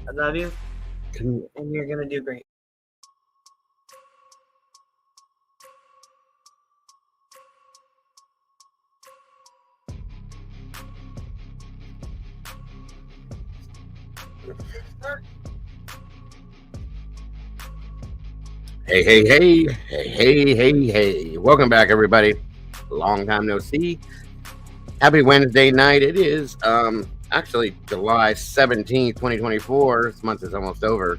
I love you, and you're going to do great. Hey, hey, hey, hey, hey, hey, hey. Welcome back, everybody. Long time no see. Happy Wednesday night. It is actually July 17th, 2024. This month is almost over.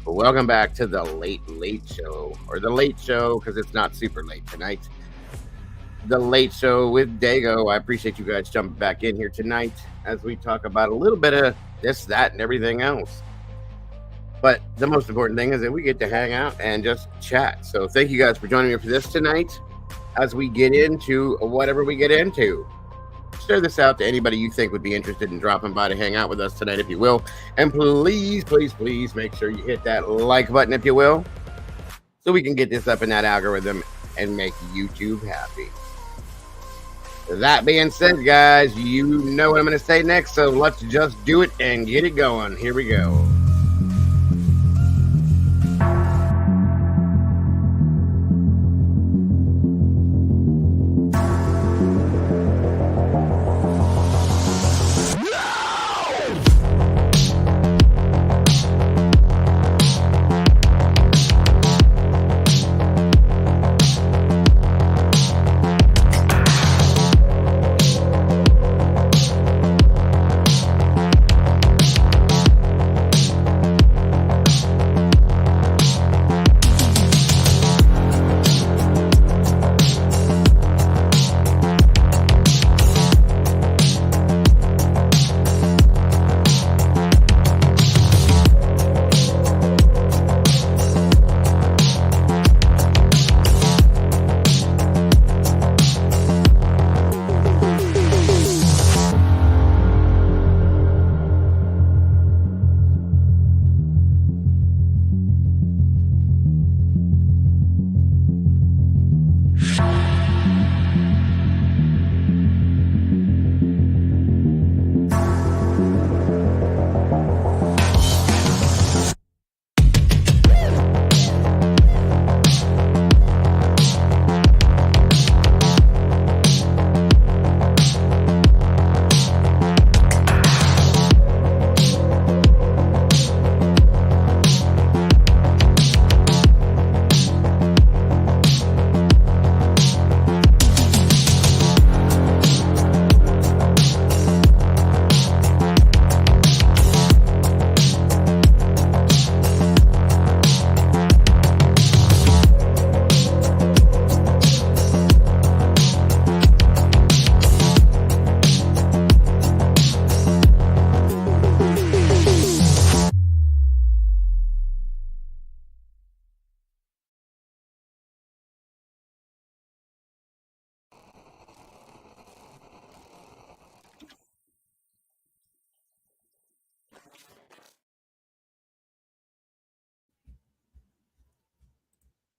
But welcome back to the Late Show, or the Late Show, because it's not super late tonight. The Late Show with Dago. I appreciate you guys jumping back in here tonight as we talk about a little bit of this, that, and everything else. But the most important thing is that we get to hang out and just chat. So thank you guys for joining me for this tonight as we get into whatever we get into. Share this out to anybody you think would be interested in dropping by to hang out with us tonight, if you will. And please, please, please make sure you hit that like button, if you will, so we can get this up in that algorithm and make YouTube happy. That being said, guys, you know what I'm going to say next. So let's just do it and get it going. Here we go.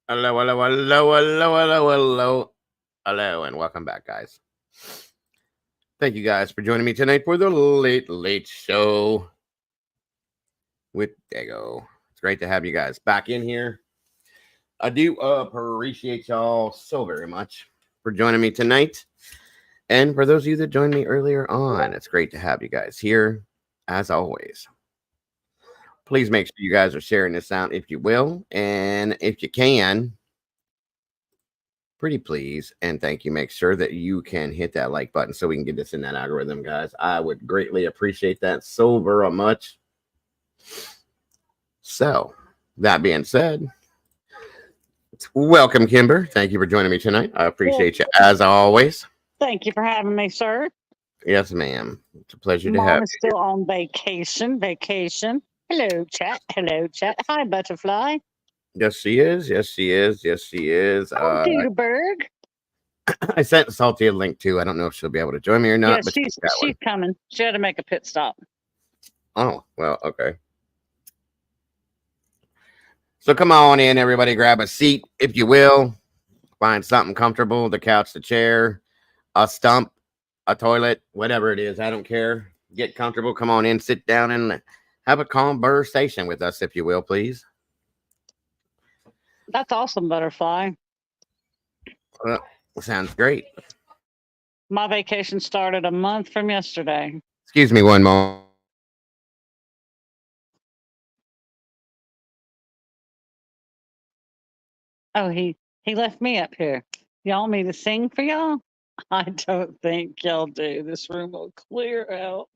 Hello, hello, hello, hello, hello, hello, hello, and welcome back, guys. Thank you guys for joining me tonight for the Late Show with Dago. It's great to have you guys back in here. I do appreciate y'all so very much for joining me tonight. And for those of you that joined me earlier on, it's great to have you guys here, as always. Please make sure you guys are sharing this out, if you will. And if you can, pretty please, and thank you, make sure that you can hit that like button so we can get this in that algorithm, guys. I would greatly appreciate that so very much. So, that being said, welcome, Kimber. Thank you for joining me tonight. I appreciate you, as always. Thank you for having me, sir. Yes, ma'am. It's a pleasure to Mom have is you. still on vacation. Hello, chat. Hello, chat. Hi, Butterfly. Yes, she is. Yes, she is. Yes, she is. Oh, Doodleberg. I sent Salty a link too. I don't know if she'll be able to join me or not. Yeah, but she's coming. She had to make a pit stop. Oh, well, okay. So come on in, everybody. Grab a seat, if you will. Find something comfortable, the couch, the chair, a stump, a toilet, whatever it is. I don't care. Get comfortable. Come on in, sit down, and have a conversation with us, if you will, please. That's awesome, Butterfly. Sounds great. My vacation started a month from yesterday. Excuse me one moment. Oh, he left me up here. Y'all want me to sing for y'all? I don't think y'all do. This room will clear out.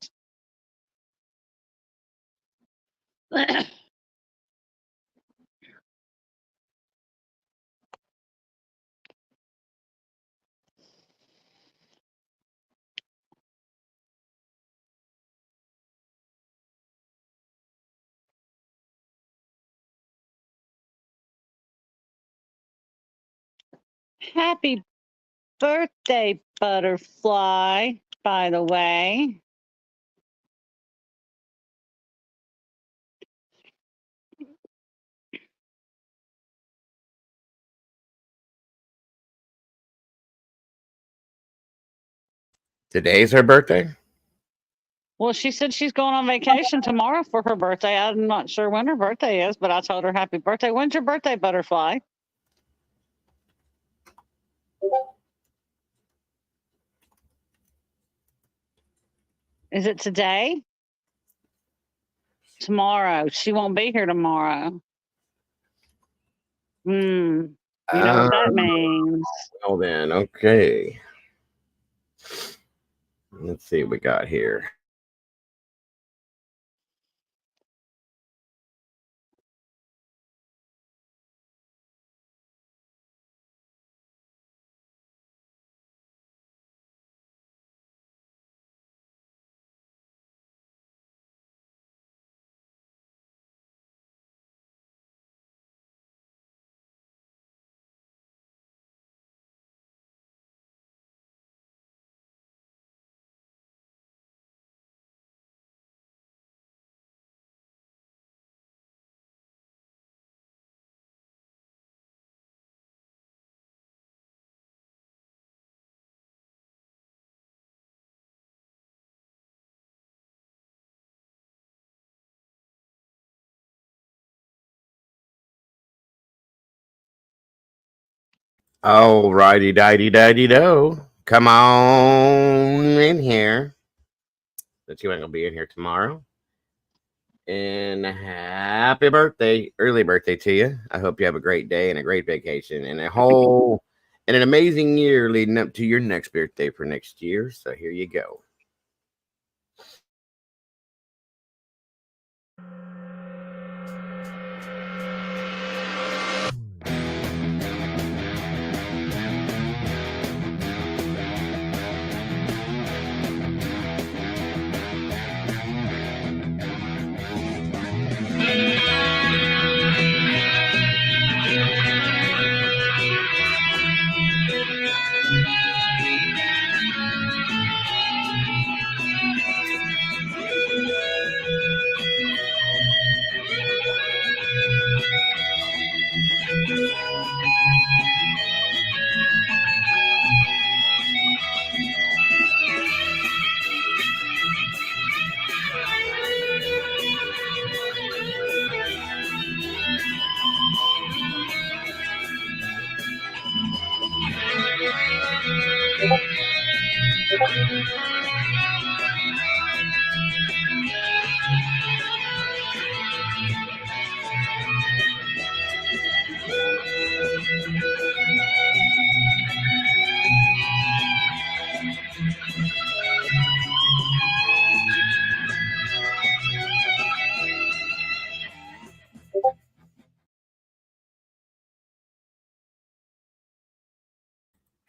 Happy birthday, Butterfly, by the way. Today's her birthday? Well, she said she's going on vacation tomorrow for her birthday. I'm not sure when her birthday is, but I told her happy birthday. When's your birthday, Butterfly? Is it today? Tomorrow. She won't be here tomorrow. You know what that means. Well then, okay. Let's see what we got here. Oh, righty, dighty, dighty, do. Come on in here. That you ain't gonna be in here tomorrow. And happy birthday, early birthday to you. I hope you have a great day and a great vacation and an amazing year leading up to your next birthday for next year. So here you go.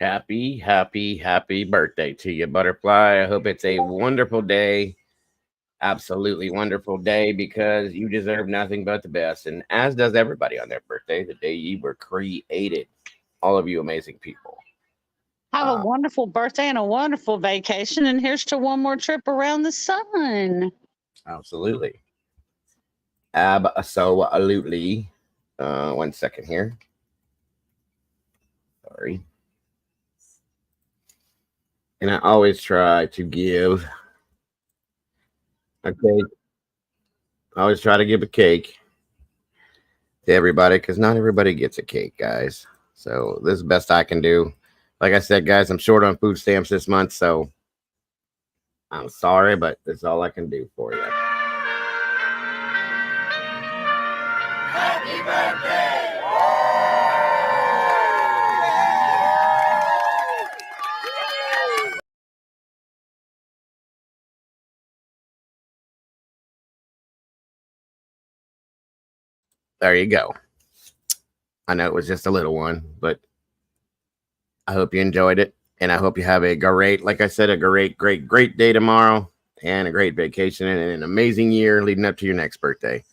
Happy birthday to you, Butterfly. I hope it's a wonderful day. Absolutely wonderful day because you deserve nothing but the best. And as does everybody on their birthday, the day you were created. All of you amazing people. Have a wonderful birthday and a wonderful vacation. And here's to one more trip around the sun. Absolutely. Absolutely. 1 second here. Sorry. And I always try to give. Okay. I always try to give a cake to everybody because not everybody gets a cake, guys. So this is the best I can do. Like I said, guys, I'm short on food stamps this month, so I'm sorry, but this is all I can do for you. Happy birthday! There you go. I know it was just a little one, but I hope you enjoyed it. And I hope you have a great, like I said, a great day tomorrow and a great vacation and an amazing year leading up to your next birthday.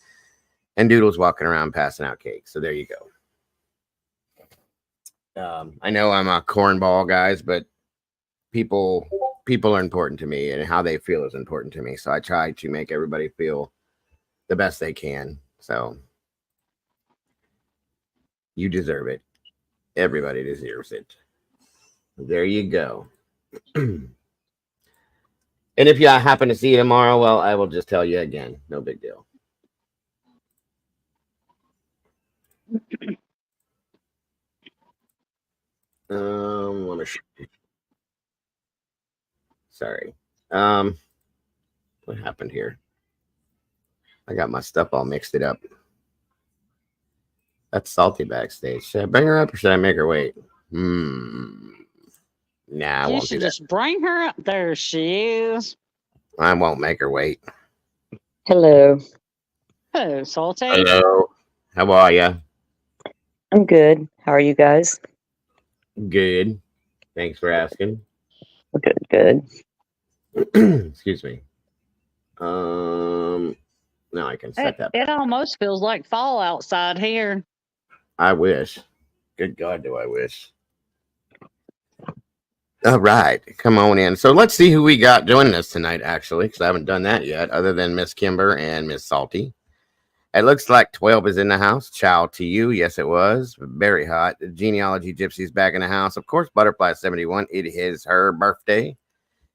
And Doodle's walking around passing out cakes. So there you go. I know I'm a cornball, guys, but people are important to me and how they feel is important to me. So I try to make everybody feel the best they can. So you deserve it. Everybody deserves it. There you go. And if you happen to see you tomorrow, well, I will just tell you again. No big deal. Let me see. Sorry. What happened here? I got my stuff all mixed it up. That's Salty backstage. Should I bring her up or should I make her wait? Nah, I You won't should do that. just bring her up. There she is. I won't make her wait. Hello. Hello, Salty. Hello. How are you? I'm good. How are you guys? Good. Thanks for asking. Good. Excuse me. Now I can set that. It almost feels like fall outside here. I wish. Good God, do I wish. All right, come on in. So let's see who we got joining us tonight, actually, because I haven't done that yet, other than Miss Kimber and Miss Salty. It looks like 12 is in the house. Ciao to you. Yes, it was. Very hot. The Genealogy Gypsy's back in the house. Of course, Butterfly 71. It is her birthday.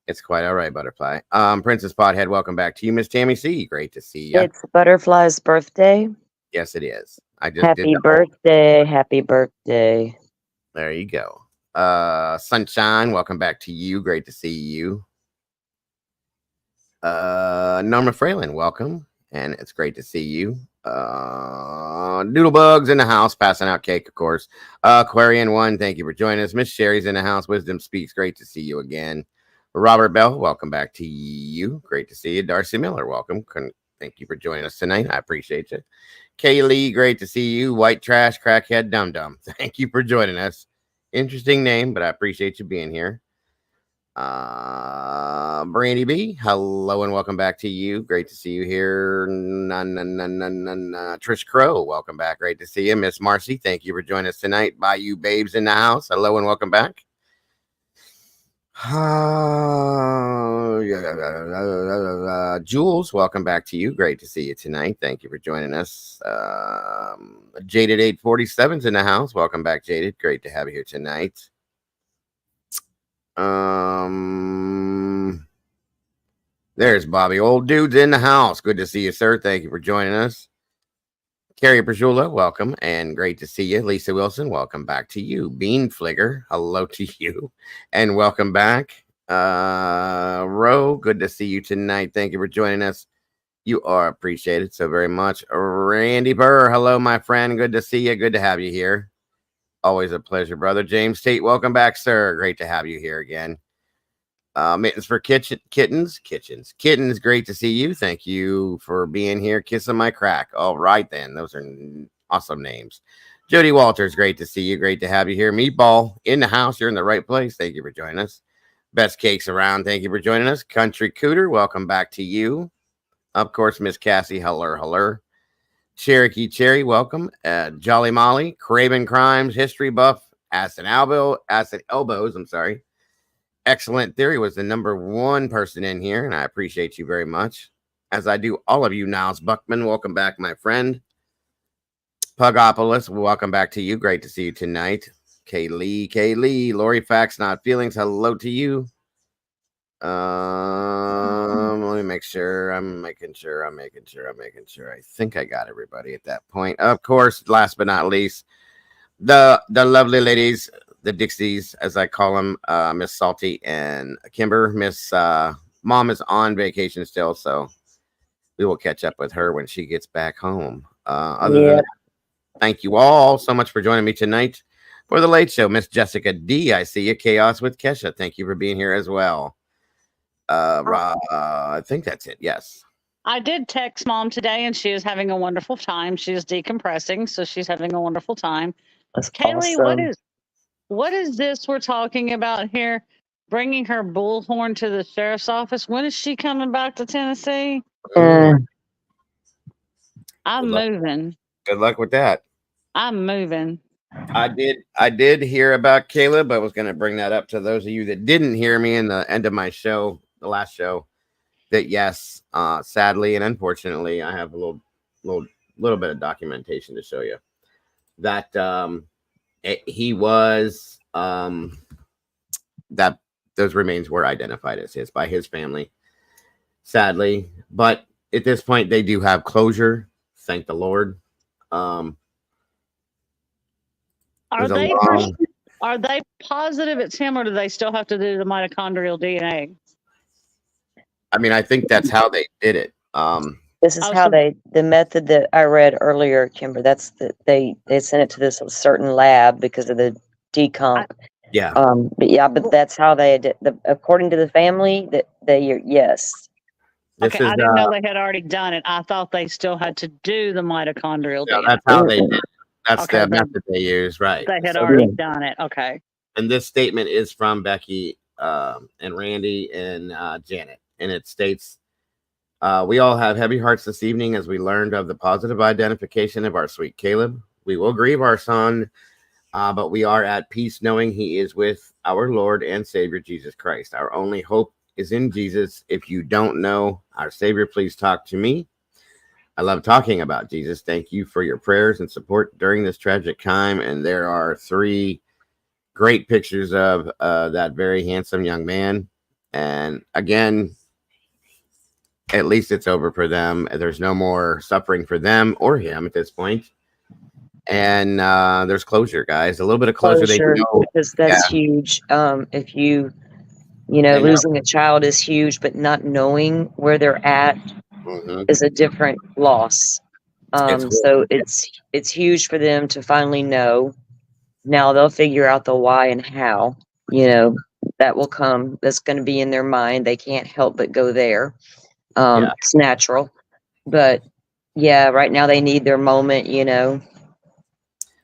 It's quite all right, Butterfly. Princess Pothead, welcome back to you. Miss Tammy C. Great to see you. It's Butterfly's birthday. Yes, it is. I just Happy birthday. Happy birthday. There you go. Sunshine, welcome back to you. Great to see you. Norma Fralin, welcome. And it's great to see you. Doodlebugs in the house, passing out cake, of course. Aquarian One, thank you for joining us. Miss Sherry's in the house. Wisdom Speaks, great to see you again. Robert Bell, welcome back to you. Great to see you. Darcy Miller, welcome. Thank you for joining us tonight. I appreciate you. Kaylee, great to see you. White Trash, Crackhead, Dum Dum. Thank you for joining us. Interesting name, but I appreciate you being here. Brandy B, hello and welcome back to you. Great to see you here. Trish Crow, welcome back. Great to see you. Miss Marcy, thank you for joining us tonight. Bayou Babes in the house, hello and welcome back. Jules, welcome back to you. Great to see you tonight. Thank you for joining us. Jaded 847's in the house. Welcome back, Jaded. Great to have you here tonight. There's Bobby. Old Dude's in the house. Good to see you, sir. Thank you for joining us. Carrie Perjula, welcome and great to see you. Lisa Wilson, welcome back to you. Bean Fligger, hello to you and welcome back. Ro, good to see you tonight. Thank you for joining us. You are appreciated so very much. Randy Burr, hello, my friend. Good to see you. Good to have you here. Always a pleasure, brother. James Tate, welcome back, sir. Great to have you here again. Mittens for kittens. Great to see you. Thank you for being here. Kissing my crack. All right, then. Those are awesome names. Jody Walters, great to see you. Great to have you here. Meatball in the house. You're in the right place. Thank you for joining us. Best cakes around. Thank you for joining us. Country Cooter, welcome back to you. Of course, Miss Cassie, hello. Cherokee Cherry, welcome. Jolly Molly, Craven Crimes, History Buff, Acid Elbows, I'm sorry. Excellent Theory was the #1 person in here, and I appreciate you very much. As I do all of you, Niles Buckman, welcome back, my friend. Pugopolis, welcome back to you. Great to see you tonight. Kaylee, Lori Facts Not Feelings, hello to you. Let me make sure. I'm making sure. I think I got everybody at that point. Of course, last but not least, the lovely ladies, the Dixies, as I call them, Miss Salty and Kimber. Miss Mom is on vacation still, so we will catch up with her when she gets back home. Other than that, thank you all so much for joining me tonight for the Late Show. Miss Jessica D, I see you. Chaos with Kesha, thank you for being here as well. I think that's it. Yes. I did text Mom today, and she is having a wonderful time. She is decompressing, so she's having a wonderful time. That's Kaylee, awesome. what is this we're talking about here? Bringing her bullhorn to the sheriff's office. When is she coming back to Tennessee? I'm moving. Good luck with that. I'm moving. I did hear about Caleb. I was going to bring that up to those of you that didn't hear me in the end of my show, the last show, that yes, sadly and unfortunately, I have a little bit of documentation to show you that he was that those remains were identified as his by his family, sadly. But at this point, they do have closure. Thank the Lord. Are they positive it's him, or do they still have to do the mitochondrial DNA? I mean, I think that's how they did it. This is how the method that I read earlier, Kimber. That's they sent it to this certain lab because of the decomp. Yeah. But that's how they did. According to the family, that yes. Okay, I didn't know they had already done it. I thought they still had to do the mitochondrial DNA. That's how they did it. That's the method they use, right? They had already done it. Okay. And this statement is from Becky and Randy and Janet, and it states, "We all have heavy hearts this evening as we learned of the positive identification of our sweet Caleb. We will grieve our son, but we are at peace knowing he is with our Lord and Savior Jesus Christ. Our only hope is in Jesus. If you don't know our Savior, please talk to me. I love talking about Jesus. Thank you for your prayers and support during this tragic time." And there are 3 great pictures of that very handsome young man. And again, at least it's over for them. There's no more suffering for them or him at this point. And there's closure, guys. A little bit of closure. They know, because that's huge. If you losing a child is huge, but not knowing where they're at is a different loss. So it's huge for them to finally know. Now they'll figure out the why and how. That will come. That's going to be in their mind. They can't help but go there. It's natural, but right now they need their moment.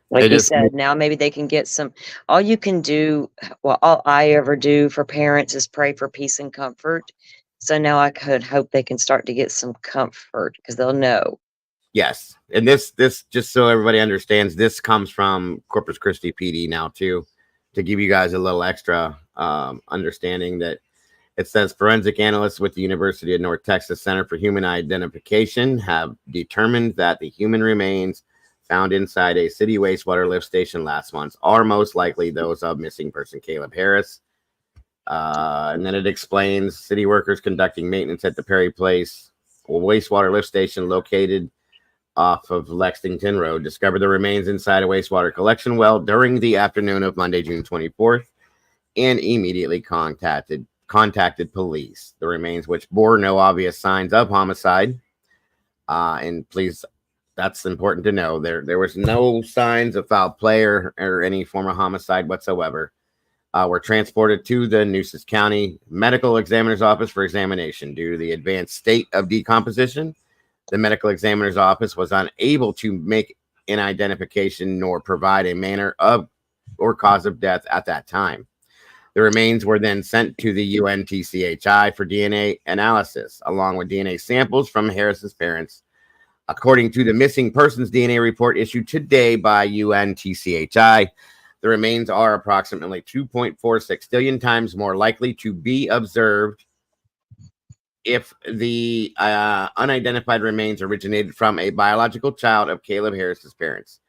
Like you said, now maybe they can get some. All you can do, all I ever do for parents is pray for peace and comfort. So now I could hope they can start to get some comfort because they'll know. Yes. And this just so everybody understands, this comes from Corpus Christi PD now too, to give you guys a little extra understanding that it says forensic analysts with the University of North Texas Center for Human Identification have determined that the human remains found inside a city wastewater lift station last month are most likely those of missing person Caleb Harris. And then it explains city workers conducting maintenance at the Perry Place wastewater lift station located off of Lexington Road discovered the remains inside a wastewater collection well during the afternoon of Monday, June 24th, and immediately contacted police. The remains, which bore no obvious signs of homicide, and please, that's important to know. There was no signs of foul play or any form of homicide whatsoever. Were transported to the Nueces County Medical Examiner's Office for examination. Due to the advanced state of decomposition, the medical examiner's office was unable to make an identification nor provide a manner of or cause of death at that time. The remains were then sent to the UNTCHI for DNA analysis, along with DNA samples from Harris's parents. According to the missing persons DNA report issued today by UNTCHI, the remains are approximately 2.46 billion times more likely to be observed if the unidentified remains originated from a biological child of Caleb Harris's parents,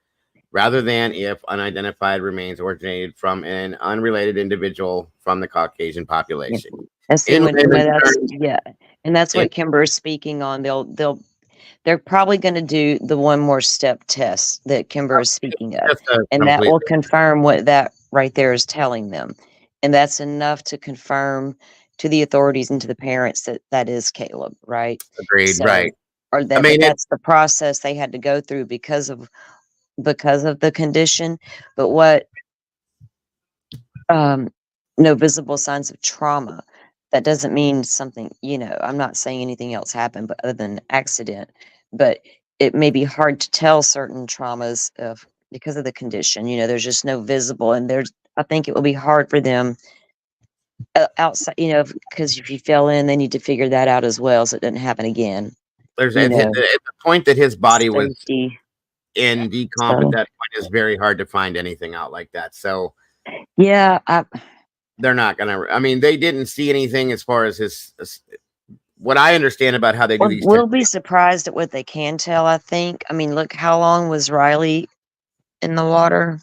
rather than if unidentified remains originated from an unrelated individual from the Caucasian population. And see, In when layman's that's terms, and that's it, what Kimber is speaking on. They're probably going to do the one more step test that Kimber is it's speaking of, just a and that complete will confirm what that right there is telling them, and that's enough to confirm to the authorities and to the parents that that is Caleb, right? agreed, So, right? or I that, mean, but that's the process they had to go through because of the condition. But what um, no visible signs of trauma. That doesn't mean something, I'm not saying anything else happened but other than accident, but it may be hard to tell certain traumas of because of the condition. There's just no visible, and I think it will be hard for them outside, because if you fell in, they need to figure that out as well so it doesn't happen again. there's You at know, the point that his body was safety. in decomp at So, that point is very hard to find anything out like that. So yeah, they're not gonna. I mean, they didn't see anything as far as what I understand about how they do these we'll tests. be surprised at what they can tell, I think. I mean, look, how long was Riley in the water?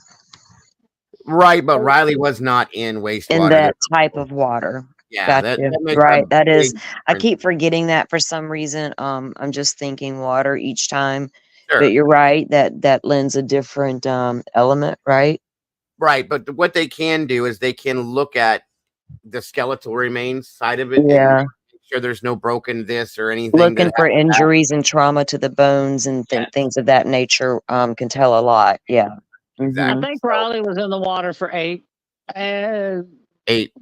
Right, but Riley was not in In wastewater. that type of water. Yeah, Gotcha. that makes a Right. That is, big I difference. keep forgetting that for some reason. I'm just thinking water each time. Sure. But you're right, that lends a different element, right? Right, but what they can do is they can look at the skeletal remains side of it and Yeah. make sure there's no broken this or anything. Looking that for injuries and trauma to the bones and Yes. things of that nature can tell a lot. Yeah. Exactly. I think Riley was in the water for 8 8 days.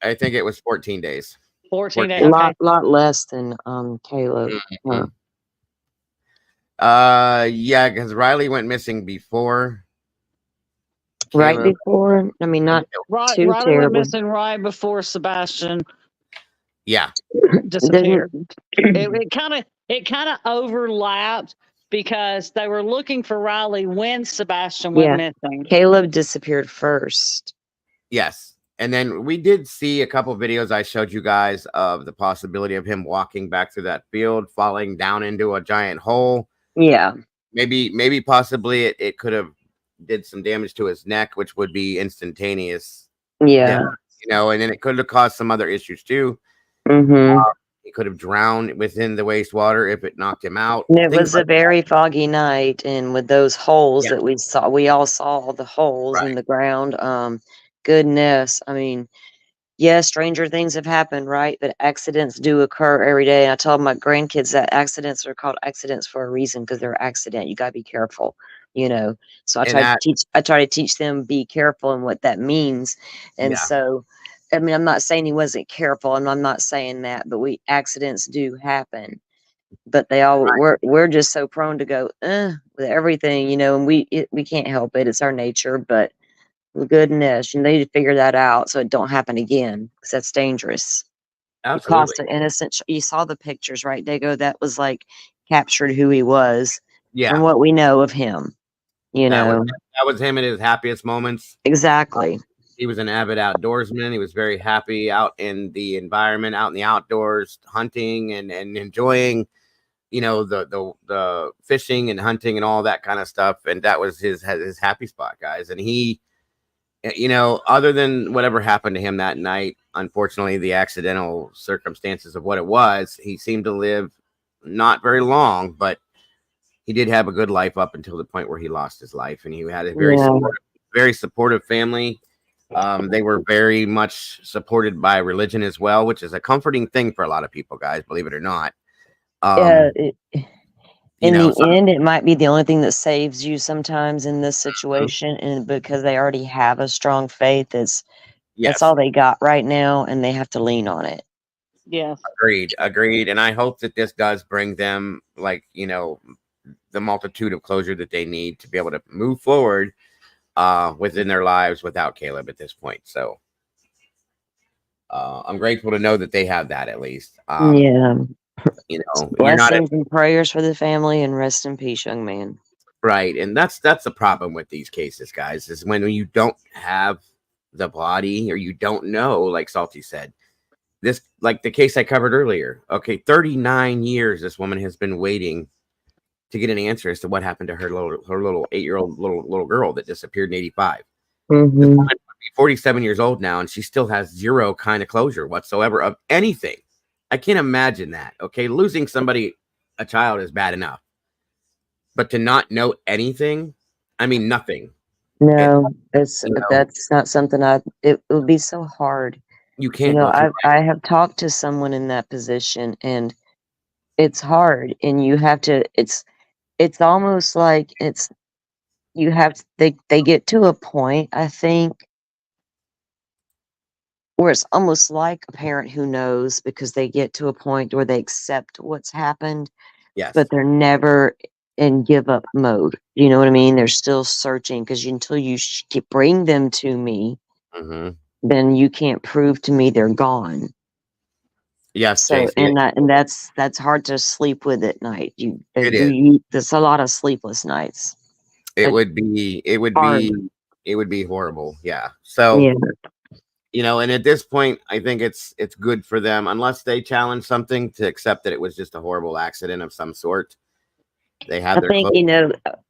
I think it was 14 days. 14 days. A Okay. lot less than Caleb. Mhm. Yeah, because Riley went missing before Right Caleb. before, I mean, not too Riley went terrible. missing right before Sebastian Yeah, disappeared. Didn't- It kind of overlapped because they were looking for Riley when Sebastian went Yeah. missing. Caleb disappeared first. yes. And then we did see a couple videos I showed you guys of the possibility of him walking back through that field, falling down into a giant hole. Yeah. Maybe possibly it could have did some damage to his neck, which would be instantaneous Yeah. death, and then it could have caused some other issues too. Mm-hmm. He could have drowned within the wastewater if it knocked him out. And it Things was a like very foggy night, and with those holes Yeah. that we all saw the holes in Right. the ground. Goodness, I mean, yes, stranger things have happened, right? But accidents do occur every day. And I tell my grandkids that accidents are called accidents for a reason because they're accident. You got to be careful, So And that, I try to teach them be careful and what that means. And Yeah. so, I mean, I'm not saying he wasn't careful, and I'm not saying that, but accidents do happen. But we're just so prone to go with everything, and we can't help it. It's our nature, but goodness, you need to figure that out so it don't happen again because that's dangerous. It absolutely. cost an innocent. You saw the pictures, right, Dago? That was like captured who he was Yeah. and what we know of him. That was him at his happiest moments. Exactly. He was an avid outdoorsman. He was very happy out in the environment, out in the outdoors, hunting and enjoying, the fishing and hunting and all that kind of stuff. And that was his happy spot, guys. And he, other than whatever happened to him that night, unfortunately, the accidental circumstances of what it was, he seemed to live not very long, but he did have a good life up until the point where he lost his life. And he had a very supportive family. They were very much supported by religion as well, which is a comforting thing for a lot of people, guys, believe it or not. In the end, it might be the only thing that saves you sometimes in this situation, and because they already have a strong faith, that's all they got right now, and they have to lean on it. Yes. Agreed. And I hope that this does bring them, the multitude of closure that they need to be able to move forward within their lives without Caleb at this point. So I'm grateful to know that they have that at least. Blessings and prayers for the family, and rest in peace, young man. Right. And that's the problem with these cases, guys, is when you don't have the body or you don't know, like Salty said, this, like the case I covered earlier. Okay, 39 years this woman has been waiting to get an answer as to what happened to her little 8-year-old little girl that disappeared in 85. Mm-hmm. This woman 47 years old now, and she still has zero kind of closure whatsoever of anything. I can't imagine that. Okay, losing a child is bad enough, but to not know anything, I mean nothing. No, that's not something it would be so hard. You can't go through I have talked to someone in that position, and it's hard, and you have to, it's almost like they get to a point, I think, where it's almost like a parent who knows, because they get to a point where they accept what's happened, Yes. but they're never in give up mode. You know what I mean? They're still searching, because until you bring them to me, then you can't prove to me they're gone. Yes. So, JC, and that's hard to sleep with at night. It is. There's a lot of sleepless nights. It would be horrible. Yeah. So, Yeah. And at this point, I think it's good for them, unless they challenge something, to accept that it was just a horrible accident of some sort. They have I think,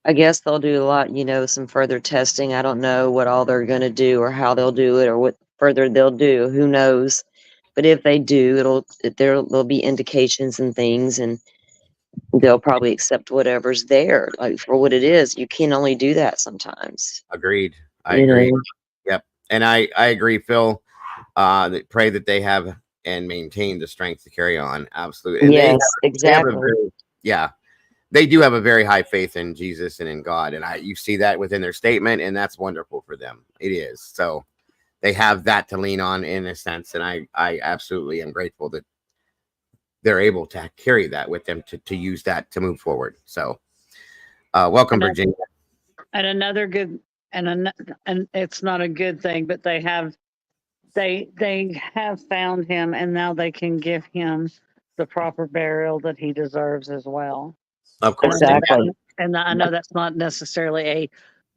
I guess they'll do a lot, some further testing. I don't know what all they're going to do, or how they'll do it, or what further they'll do. Who knows? But if they do, there'll be indications and things, and they'll probably accept whatever's there, like, for what it is. You can only do that sometimes. Agreed. I agree. Yep. And I agree, Phil. Pray that they have and maintain the strength to carry on. Absolutely. And yes, exactly. They do have a very high faith in Jesus and in God. And you see that within their statement, and that's wonderful for them. It is. So they have that to lean on, in a sense. And I absolutely am grateful that they're able to carry that with them, to use that to move forward. So welcome, Virginia. And another good, and it's not a good thing, but they have found him, and now they can give him the proper burial that he deserves as well. Of course. Exactly. And I know that's not necessarily a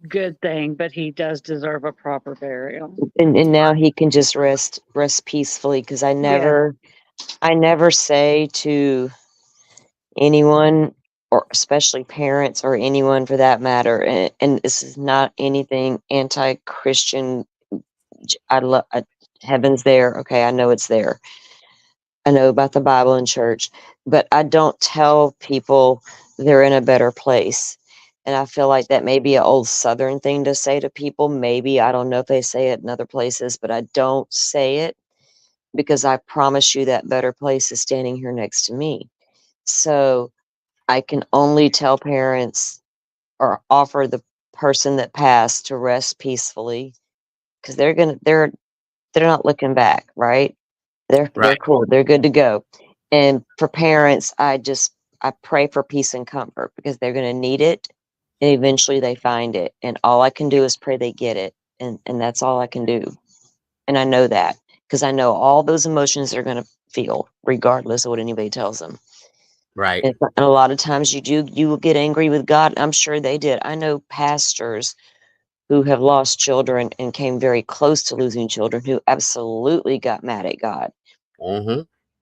good thing, but he does deserve a proper burial. And now he can just rest peacefully, because I never say to anyone, or especially parents, or anyone for that matter, and this is not anything anti-Christian. Heaven's there. Okay, I know it's there. I know about the Bible and church, but I don't tell people they're in a better place. And I feel like that may be an old Southern thing to say to people. Maybe, I don't know if they say it in other places, but I don't say it, because I promise you that better place is standing here next to me. So I can only tell parents, or offer the person that passed to rest peacefully, because they're not looking back, right? They're cool. They're good to go. And for parents, I pray for peace and comfort, because they're going to need it, and eventually they find it. And all I can do is pray they get it. And that's all I can do. And I know that, because I know all those emotions they're going to feel, regardless of what anybody tells them. Right. And a lot of times you will get angry with God. I'm sure they did. I know pastors who have lost children and came very close to losing children, who absolutely got mad at God.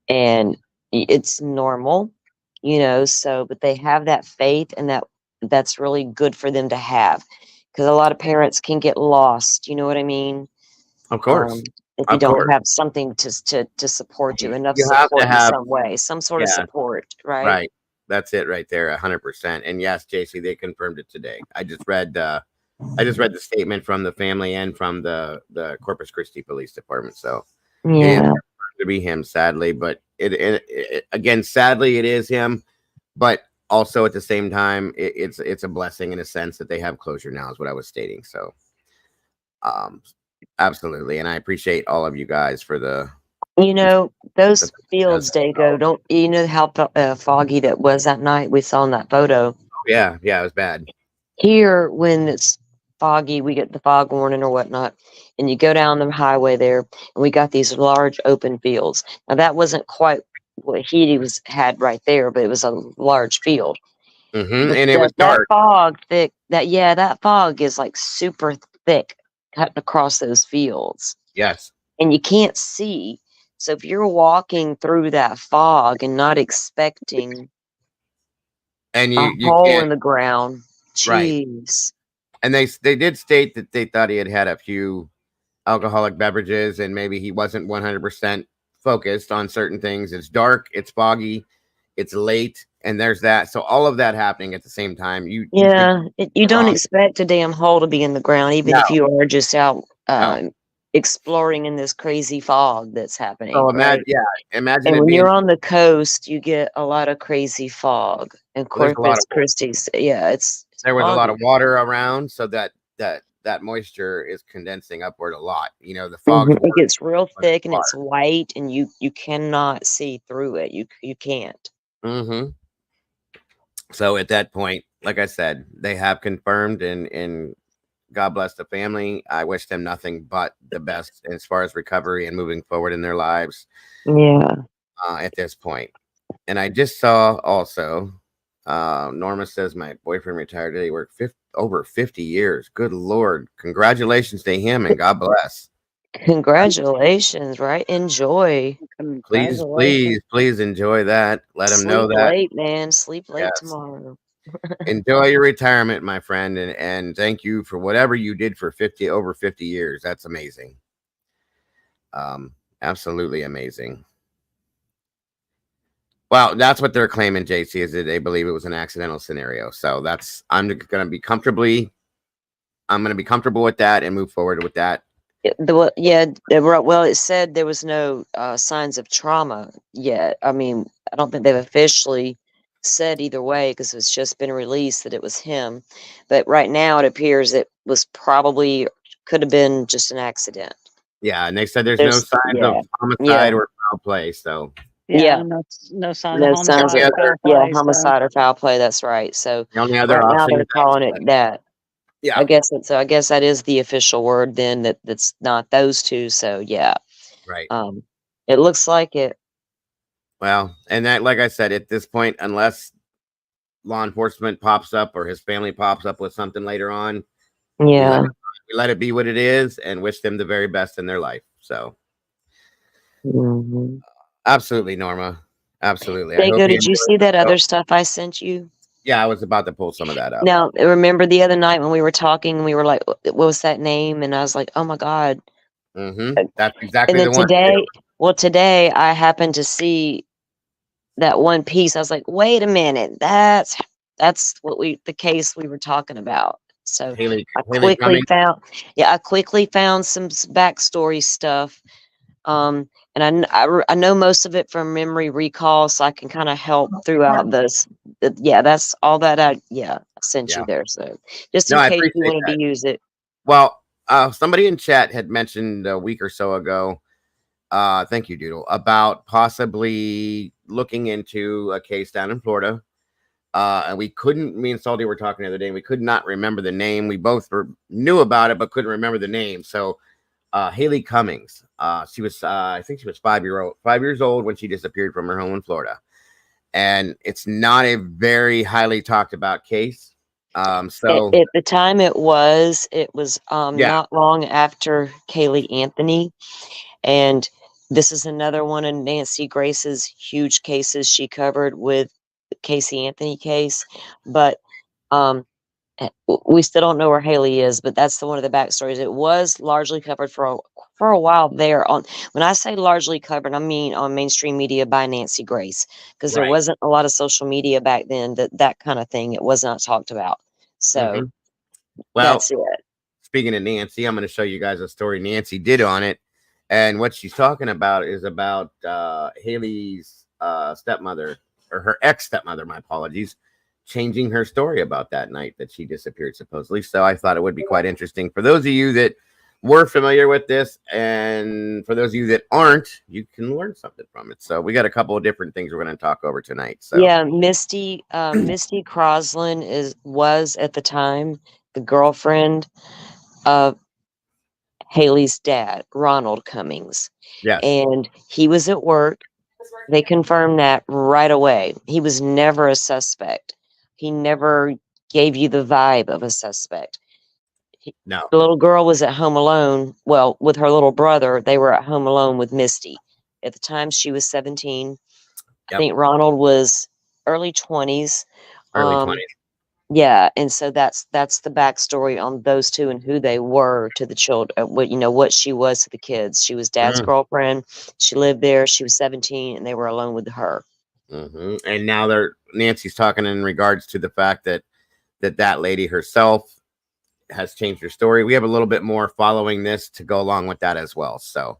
And it's normal, so, but they have that faith, and that's really good for them to have, because a lot of parents can get lost. You know what I mean? Of course. If you don't have something to support you, enough support in some way, some sort of support, right? Right. That's it right there, 100%. And yes, JC, they confirmed it today. I just read the statement from the family and from the Corpus Christi Police Department. So it is to be him, sadly, but it again, sadly, it is him, but also at the same time, it's a blessing in a sense that they have closure now, is what I was stating. So absolutely. And I appreciate all of you guys for those fields, Dago, don't you know how foggy that was that night we saw in that photo? Yeah, it was bad. Here, when it's foggy, we get the fog warning or whatnot, and you go down the highway there, and we got these large open fields. Now, that wasn't quite what he had right there, but it was a large field. And it was dark. That fog thick. That fog is like super thick, cutting across those fields. Yes, and you can't see. So if you're walking through that fog and not expecting and a hole in the ground, jeez. And they did state that they thought he had a few alcoholic beverages, and maybe he wasn't 100% focused on certain things. It's dark, it's foggy, it's late, and there's that. So all of that happening at the same time. You don't expect a damn hole to be in the ground, even if you are just out exploring in this crazy fog that's happening. So right? Imagine. And when you're on the coast, you get a lot of crazy fog. And Corpus Christi's, it's there was foggy. a lot of water around, so that moisture is condensing upward a lot. You know, the fog it gets real thick and it's white, and you cannot see through it. You can't. So at that point, like I said, they have confirmed, and God bless the family. I wish them nothing but the best as far as recovery and moving forward in their lives. Yeah. At this point. And I just saw also, Norma says my boyfriend retired today. He worked over 50 years. Good Lord. Congratulations to him, and God bless. Congratulations, right? Enjoy. Please enjoy that. Let him know that. Sleep late, man. Sleep late tomorrow. Enjoy your retirement, my friend, and thank you for whatever you did for over 50 years. That's amazing. Absolutely amazing. Well, that's what they're claiming, JC, is that they believe it was an accidental scenario. So I'm going to be comfortable with that and move forward with that. Well, it said there was no signs of trauma yet. I mean, I don't think they've officially said either way, because it's just been released that it was him. But right now it appears it was could have been just an accident. Yeah, and they said there's no signs of homicide or foul play. So no signs of homicide. Homicide or foul play. That's right. So the only other right option now they're calling it that. Yeah, I guess that is the official word then. That's not those two. So yeah, right. It looks like it. Well, and that, like I said, at this point, unless law enforcement pops up or his family pops up with something later on, we let it be what it is and wish them the very best in their life. So, absolutely, Norma. Absolutely. Dago, did you see that other stuff I sent you? Yeah, I was about to pull some of that up. Now, remember the other night when we were talking, we were like, what was that name? And I was like, oh my God. That's exactly the one. Today I happened to see that one piece. I was like, wait a minute. That's the case we were talking about. So I quickly found some backstory stuff. And I know most of it from memory recall, so I can kind of help throughout this. That's all that I sent you there. So just in case you wanted to use it. Well, somebody in chat had mentioned a week or so ago, thank you, Doodle, about possibly looking into a case down in Florida. And me and Salty were talking the other day, and we could not remember the name. We both knew about it, but couldn't remember the name. So Haleigh Cummings, she was, I think she was 5 years old when she disappeared from her home in Florida. And it's not a very highly talked about case. So at the time it was not long after Kaylee Anthony. And this is another one of Nancy Grace's huge cases she covered with the Casey Anthony case. But we still don't know where Haleigh is, but that's one of the backstories. It was largely covered for a while there. When I say largely covered, I mean on mainstream media by Nancy Grace, because there wasn't a lot of social media back then that kind of thing. It was not talked about. So that's it. Speaking of Nancy, I'm going to show you guys a story Nancy did on it. And what she's talking about is about Haleigh's stepmother, or her ex-stepmother, my apologies, changing her story about that night that she disappeared, supposedly. So I thought it would be quite interesting for those of you that were familiar with this, and for those of you that aren't, you can learn something from it. So we got a couple of different things we're going to talk over tonight. So Misty Croslin was at the time the girlfriend of Haleigh's dad, Ronald Cummings. Yes. And he was at work. They confirmed that right away. He was never a suspect. He never gave you the vibe of a suspect. No. The little girl was at home alone. Well, with her little brother, they were at home alone with Misty. At the time, she was 17. I think Ronald was early 20s. Early 20s. Yeah, and so that's the backstory on those two and who they were to the children. What she was to the kids. She was Dad's girlfriend. She lived there. She was 17, and they were alone with her. And now Nancy's talking in regards to the fact that lady herself has changed her story. We have a little bit more following this to go along with that as well. So,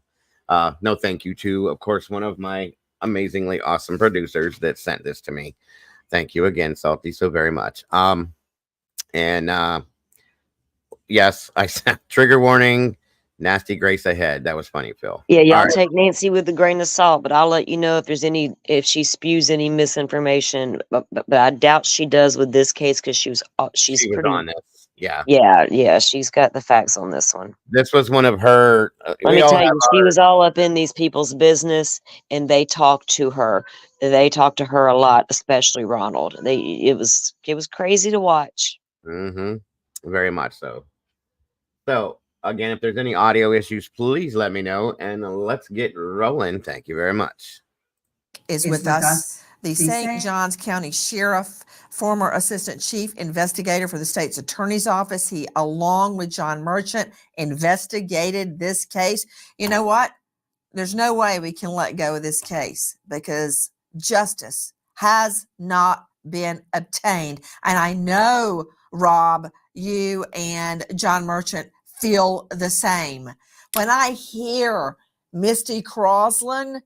no, thank you to, of course, one of my amazingly awesome producers that sent this to me. Thank you again, Salty, so very much. Yes, I said trigger warning, nasty grace ahead. That was funny, Phil. Yeah, y'all take Nancy with a grain of salt, but I'll let you know if she spews any misinformation. But I doubt she does with this case because she was pretty on this. Yeah, she's got the facts on this one. This was one of her. Let me tell you, she was all up in these people's business, and they talked to her. They talked to her a lot, especially Ronald. It was crazy to watch. Very much so. So again, if there's any audio issues, please let me know, and let's get rolling. Thank you very much. Is with us the St. Johns County Sheriff, former Assistant Chief Investigator for the State's Attorney's Office. He, along with John Merchant, investigated this case. You know what? There's no way we can let go of this case because justice has not been obtained. And I know, Rob, you and John Merchant feel the same. When I hear Misty Croslin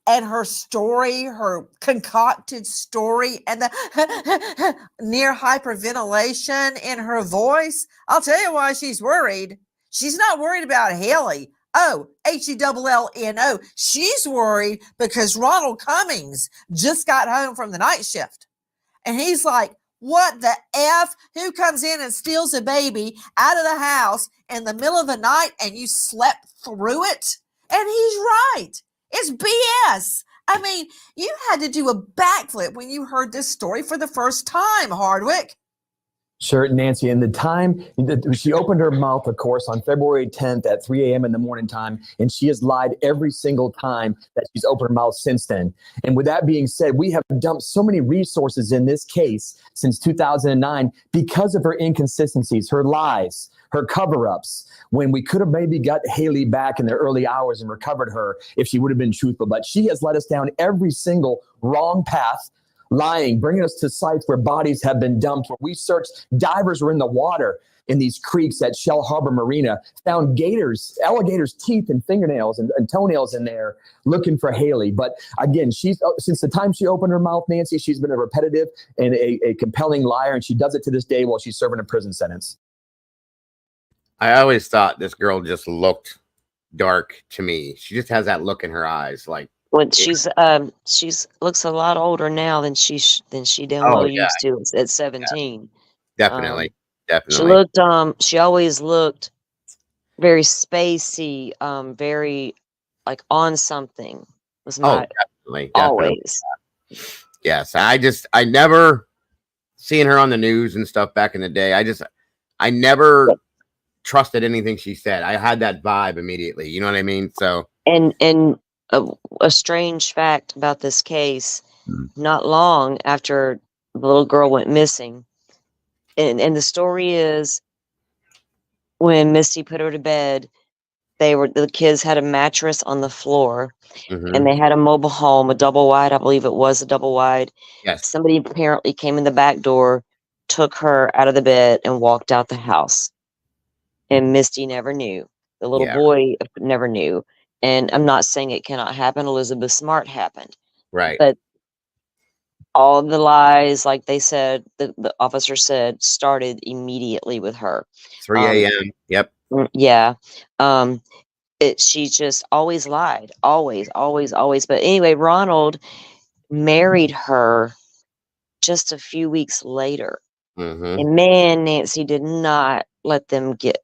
and her story, her concocted story, and the near hyperventilation in her voice, I'll tell you why she's worried. She's not worried about Haleigh. Oh, Hellno. She's worried because Ronald Cummings just got home from the night shift. And he's like, what the F? Who comes in and steals a baby out of the house in the middle of the night and you slept through it? And he's right. It's BS. I mean, you had to do a backflip when you heard this story for the first time, Hardwick. Sure, Nancy. And the time she opened her mouth, of course, on February 10th at 3 a.m. in the morning time, and she has lied every single time that she's opened her mouth since then. And with that being said, we have dumped so many resources in this case since 2009 because of her inconsistencies, her lies, her cover-ups, when we could have maybe got Haleigh back in the early hours and recovered her if she would have been truthful. But she has led us down every single wrong path, lying, bringing us to sites where bodies have been dumped, where we searched, divers were in the water in these creeks at Shell Harbor Marina, found alligators' teeth and fingernails and toenails in there looking for Haleigh. But again, since the time she opened her mouth, Nancy, she's been a repetitive and a compelling liar, and she does it to this day while she's serving a prison sentence. I always thought this girl just looked dark to me. She just has that look in her eyes, like. When she's looks a lot older now than she damn well used to at 17. Definitely. She always looked very spacey, very like on something. Was not definitely. Always. Yes, I never seen her on the news and stuff back in the day. I never trusted anything she said. I had that vibe immediately. You know what I mean? So and a strange fact about this case, not long after the little girl went missing, and the story is when Misty put her to bed, the kids had a mattress on the floor, and they had a mobile home, a double wide, I believe it was a double wide. Yes. Somebody apparently came in the back door, took her out of the bed, and walked out the house. And Misty never knew. The little boy never knew. And I'm not saying it cannot happen. Elizabeth Smart happened. Right. But all the lies, like they said, the officer said, started immediately with her. 3 a.m. Yep. Yeah. She just always lied. Always. But anyway, Ronald married her just a few weeks later. And man, Nancy did not let them get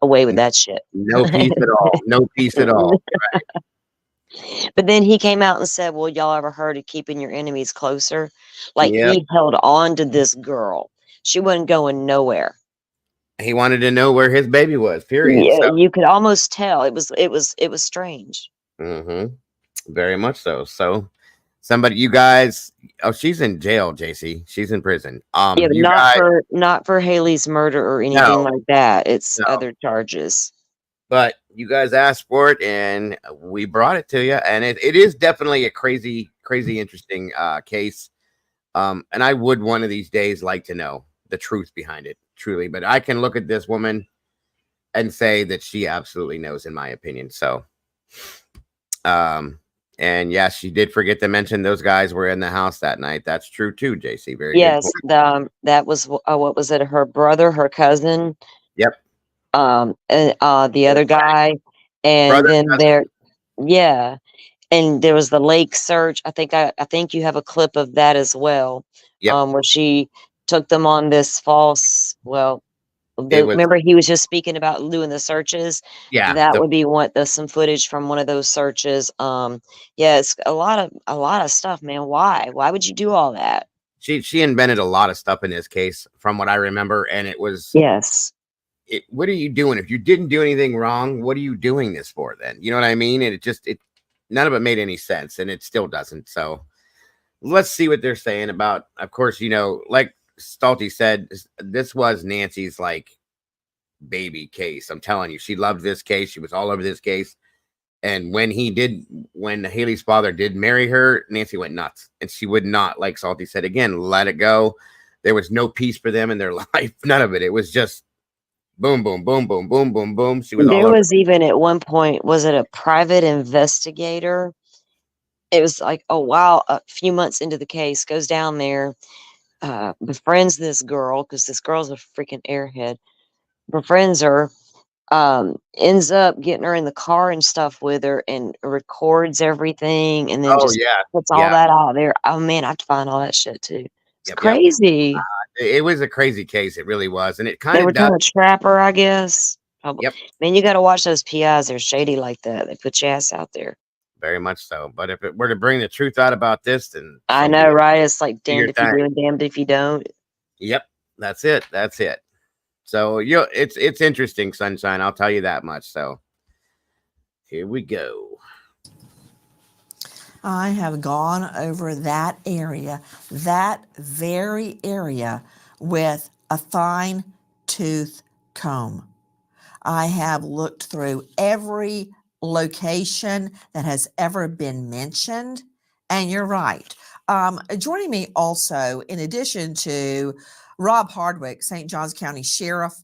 away with that shit. No peace at all. No peace at all. Right. But then he came out and said, well, y'all ever heard of keeping your enemies closer? Like he held on to this girl. She wasn't going nowhere. He wanted to know where his baby was, period. Yeah, so. You could almost tell. It was strange. Very much so. So you guys, Oh, she's in jail, JC. She's in prison. Yeah, but You guys, not for Haleigh's murder or anything no, like that. It's no. other charges. But you guys asked for it, and we brought it to you. And it is definitely a crazy, interesting case. And I would one of these days like to know the truth behind it, truly. But I can look at this woman and say that she absolutely knows, in my opinion. So, and yes, she did forget to mention those guys were in the house that night. That's true too, JC. Very Yes, good point. that was what was it? Her brother, her cousin. Yep. And the other guy, and Brother, then cousin. yeah, and there was the lake search. I think you have a clip of that as well. Yep. Where she took them on this false. Well, remember he was just speaking about doing the searches. Yeah, that would be some footage from one of those searches. Yeah, it's a lot of stuff, man. Why would you do all that? She invented a lot of stuff in this case, from what I remember, and it was yes. What are you doing? If you didn't do anything wrong, what are you doing this for then? You know what I mean? And none of it made any sense, and it still doesn't. So let's see what they're saying about, of course, like Stalty said, this was Nancy's like baby case. I'm telling you, she loved this case. She was all over this case. And when Haleigh's father did marry her, Nancy went nuts, and she would not, like Salty said again, let it go. There was no peace for them in their life. None of it. It was just boom, boom, boom, boom, boom, boom, boom. She was There all over. was even at one point, was it a private investigator? It was like, oh wow, a few months into the case, goes down there, befriends this girl, because this girl's a freaking airhead. Befriends her, ends up getting her in the car and stuff with her, and records everything, and then just puts all that out there. Oh man, I have to find all that shit too. It's crazy. It was a crazy case. It really was, and it kind They of were trying to trap her, I guess. Yep. Man, you got to watch those PIs. They're shady like that. They put your ass out there. Very much so. But if it were to bring the truth out about this, then I know, right? It's like damned if you do and damned if you don't. Yep, that's it. That's it. So it's interesting, Sunshine. I'll tell you that much. So here we go. I have gone over that very area, with a fine tooth comb. I have looked through every location that has ever been mentioned. And you're right. Joining me also, in addition to Rob Hardwick, St. Johns County Sheriff,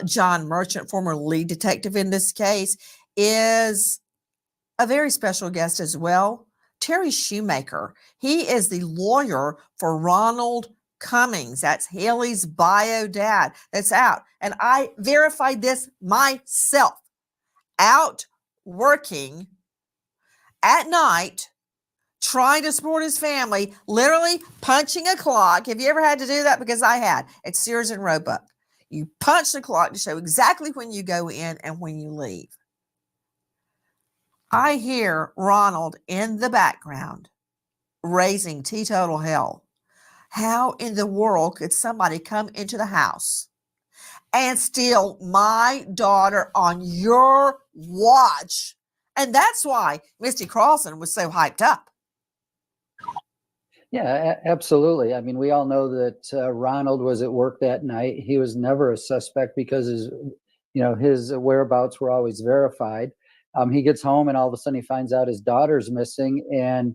John Merchant, former lead detective in this case, is a very special guest as well, Terry Shoemaker. He is the lawyer for Ronald Cummings. That's Haleigh's bio dad that's out. And I verified this myself. Out working at night, trying to support his family, literally punching a clock. Have you ever had to do that? Because I had. At Sears and Roebuck. You punch the clock to show exactly when you go in and when you leave. I hear Ronald in the background raising teetotal hell. How in the world could somebody come into the house and steal my daughter on your watch? And that's why Misty Croslin was so hyped up. Yeah, absolutely. I mean, we all know that Ronald was at work that night. He was never a suspect because his whereabouts were always verified. He gets home and all of a sudden he finds out his daughter's missing, and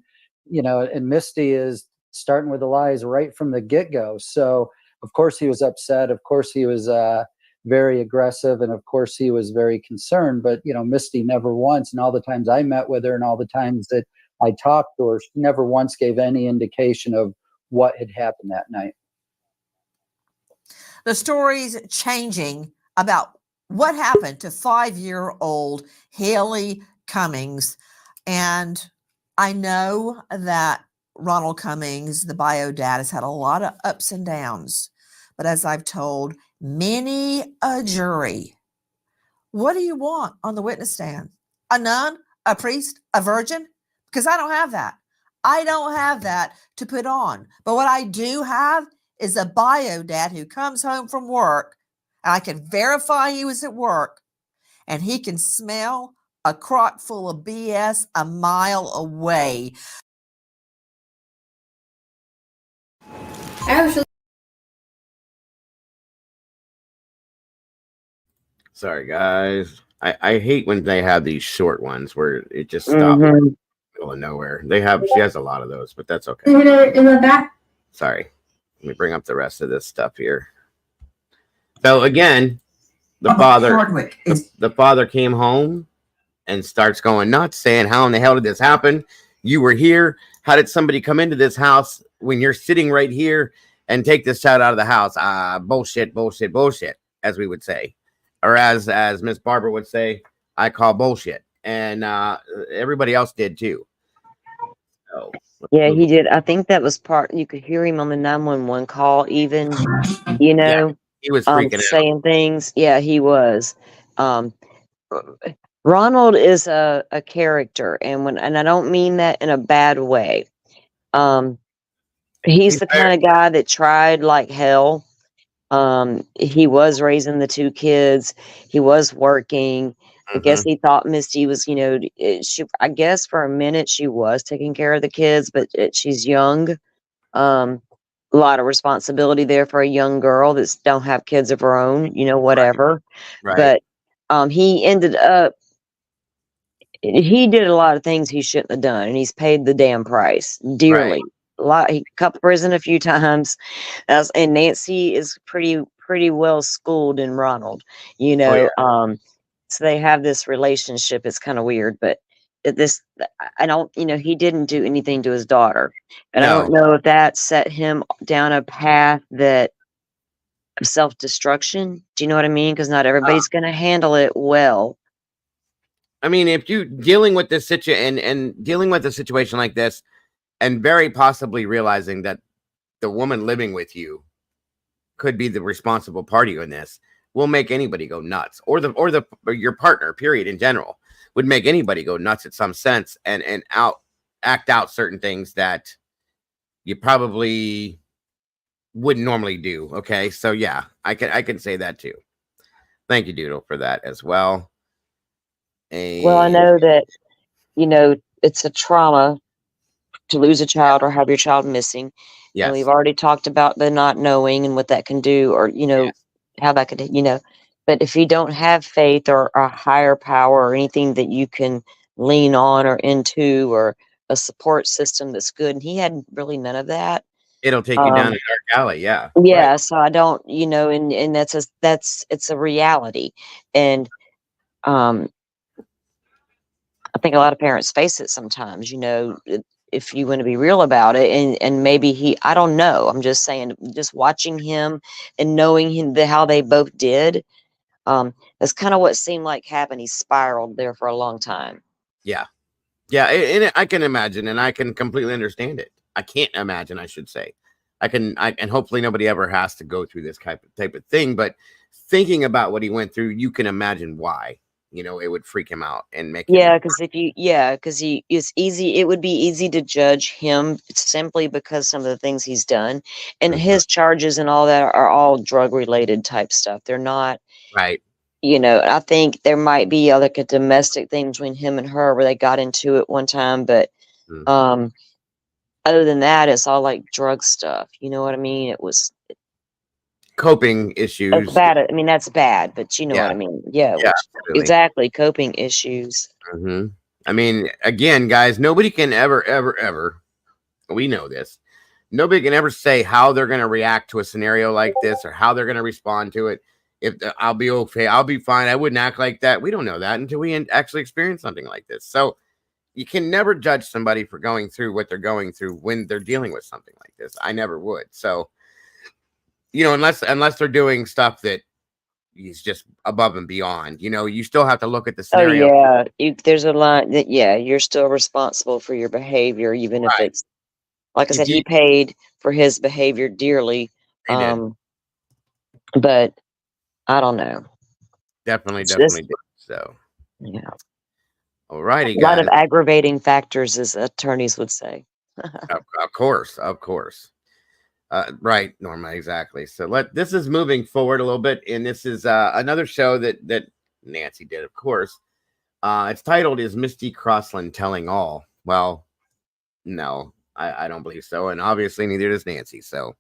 Misty is starting with the lies right from the get-go. So of course he was upset. Of course he was very aggressive, and of course he was very concerned. But Misty never once, and all the times I met with her and all the times that I talked to her, she never once gave any indication of what had happened that night. The story's changing about what happened to 5-year-old Haleigh Cummings. And I know that Ronald Cummings, the bio dad, has had a lot of ups and downs. But as I've told many a jury, what do you want on the witness stand? A nun, a priest, a virgin? Because I don't have that. I don't have that to put on. But what I do have is a bio dad who comes home from work, and I can verify he was at work, and he can smell a crock full of BS a mile away. Sorry, guys. I hate when they have these short ones where it just stops Mhm. in the middle of nowhere. She has a lot of those, but that's okay. Sorry. Let me bring up the rest of this stuff here. So again, the father came home and starts going nuts, saying, "How in the hell did this happen? You were here. How did somebody come into this house when you're sitting right here and take this child out of the house?" Bullshit, bullshit, bullshit, as we would say. Or as Miss Barbara would say, I call bullshit. And everybody else did too. So, Yeah, he did. I think that was part. You could hear him on the 911 call, even. You know, yeah, he was freaking out. saying things. Yeah, he was. Ronald is a character, and I don't mean that in a bad way. He's the kind of guy that tried like hell. He was raising the 2 kids. He was working. I guess he thought Misty was, I guess for a minute she was taking care of the kids, but she's young. A lot of responsibility there for a young girl that don't have kids of her own, whatever. Right. But he ended up, he did a lot of things he shouldn't have done, and he's paid the damn price dearly. He cut prison a few times, and Nancy is pretty well schooled in Ronald, so they have this relationship. It's kind of weird, but I don't, he didn't do anything to his daughter, and I don't know if that set him down a path that of self-destruction. Do you know what I mean? Because not everybody's going to handle it well. I mean, if you dealing with this situation and dealing with a situation like this, and very possibly realizing that the woman living with you could be the responsible party in this, will make anybody go nuts, or your partner, period, in general, would make anybody go nuts in some sense, and act out certain things that you probably wouldn't normally do. Okay, so yeah, I can say that too. Thank you, Doodle, for that as well. Well, I know that, it's a trauma to lose a child or have your child missing. Yes. And we've already talked about the not knowing and what that can do, or, how that could, but if you don't have faith or a higher power or anything that you can lean on or into, or a support system that's good, and he had really none of that. It'll take you down a dark alley. Yeah. Yeah. Right. So I don't, and it's a reality. And, I think a lot of parents face it sometimes, if you want to be real about it, and maybe I don't know. I'm just saying, just watching him and knowing him, how they both did, that's kind of what seemed like happened. He spiraled there for a long time. Yeah. Yeah. And I can imagine, and I can completely understand it. I can't imagine, I should say. And hopefully nobody ever has to go through this type of thing, but thinking about what he went through, you can imagine why. It would freak him out and make him. Because it's easy. It would be easy to judge him simply because some of the things he's done, and his charges and all that are all drug related type stuff. They're not right. I think there might be like a domestic thing between him and her where they got into it one time, but other than that, it's all like drug stuff. You know what I mean? It was coping issues. That's bad. I mean, that's bad, but you know what I mean? Yeah, exactly. Coping issues. I mean, again, guys, nobody can ever, we know this. Nobody can ever say how they're going to react to a scenario like this, or how they're going to respond to it. If I'll be okay, I'll be fine. I wouldn't act like that. We don't know that until we actually experience something like this. So you can never judge somebody for going through what they're going through when they're dealing with something like this. I never would. So, unless they're doing stuff that is just above and beyond, you still have to look at the scenario. Oh yeah, there's a line that you're still responsible for your behavior, even if it's like I said, he paid for his behavior dearly. He did. But I don't know. Definitely did. So yeah. All righty, guys. A lot of aggravating factors, as attorneys would say. Of course. Right, Norma, exactly. So this is moving forward a little bit, and this is another show that Nancy did, of course. It's titled "Is Misty Croslin Telling All?" Well, no, I don't believe so, and obviously neither does Nancy. So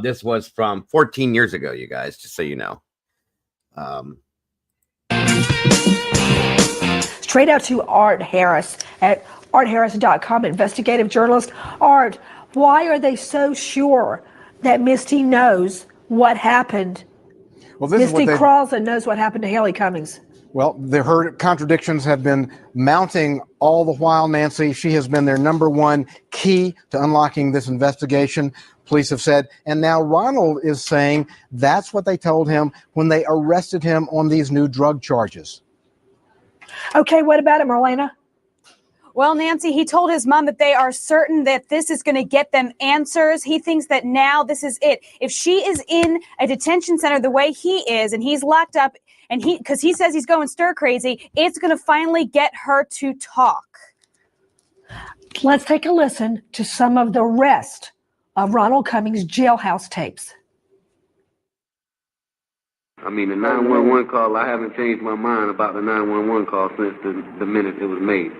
This was from 14 years ago, you guys, just so you know. Straight out to Art Harris at artharris.com, investigative journalist. Art, why are they so sure that Misty knows what happened? Well, this Misty is what Croslin knows what happened to Haleigh Cummings. Well, her contradictions have been mounting all the while, Nancy. She has been their number one key to unlocking this investigation, police have said. And now Ronald is saying that's what they told him when they arrested him on these new drug charges. Okay, what about it, Marlena? Well, Nancy, he told his mom that they are certain that this is going to get them answers. He thinks that now this is it. If she is in a detention center the way he is, and he's locked up, and because he says he's going stir crazy, it's going to finally get her to talk. Let's take a listen to some of the rest of Ronald Cummings' jailhouse tapes. I mean, the 911 call, I haven't changed my mind about the 911 call since the minute it was made.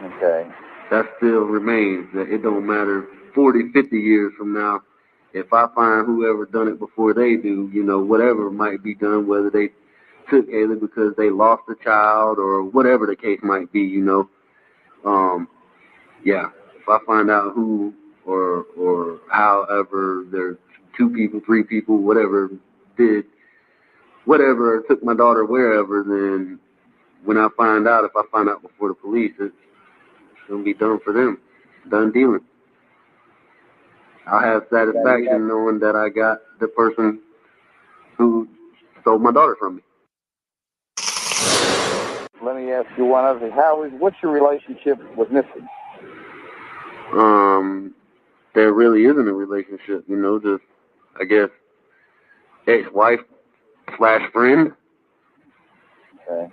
Okay. That still remains. That it don't matter 40, 50 years from now. If I find whoever done it before they do, you know, whatever might be done, whether they took Haleigh because they lost a child or whatever the case might be, you know. Yeah, if I find out who or however there's 2 people, 3 people, whatever did, whatever took my daughter wherever, then when I find out, if I find out before the police, it's going to be done for them. Done dealing. I'll have satisfaction knowing that I got the person who stole my daughter from me. Let me ask you one other thing. What's your relationship with Misty? There really isn't a relationship, you know, just, I guess, ex-wife / friend. Okay.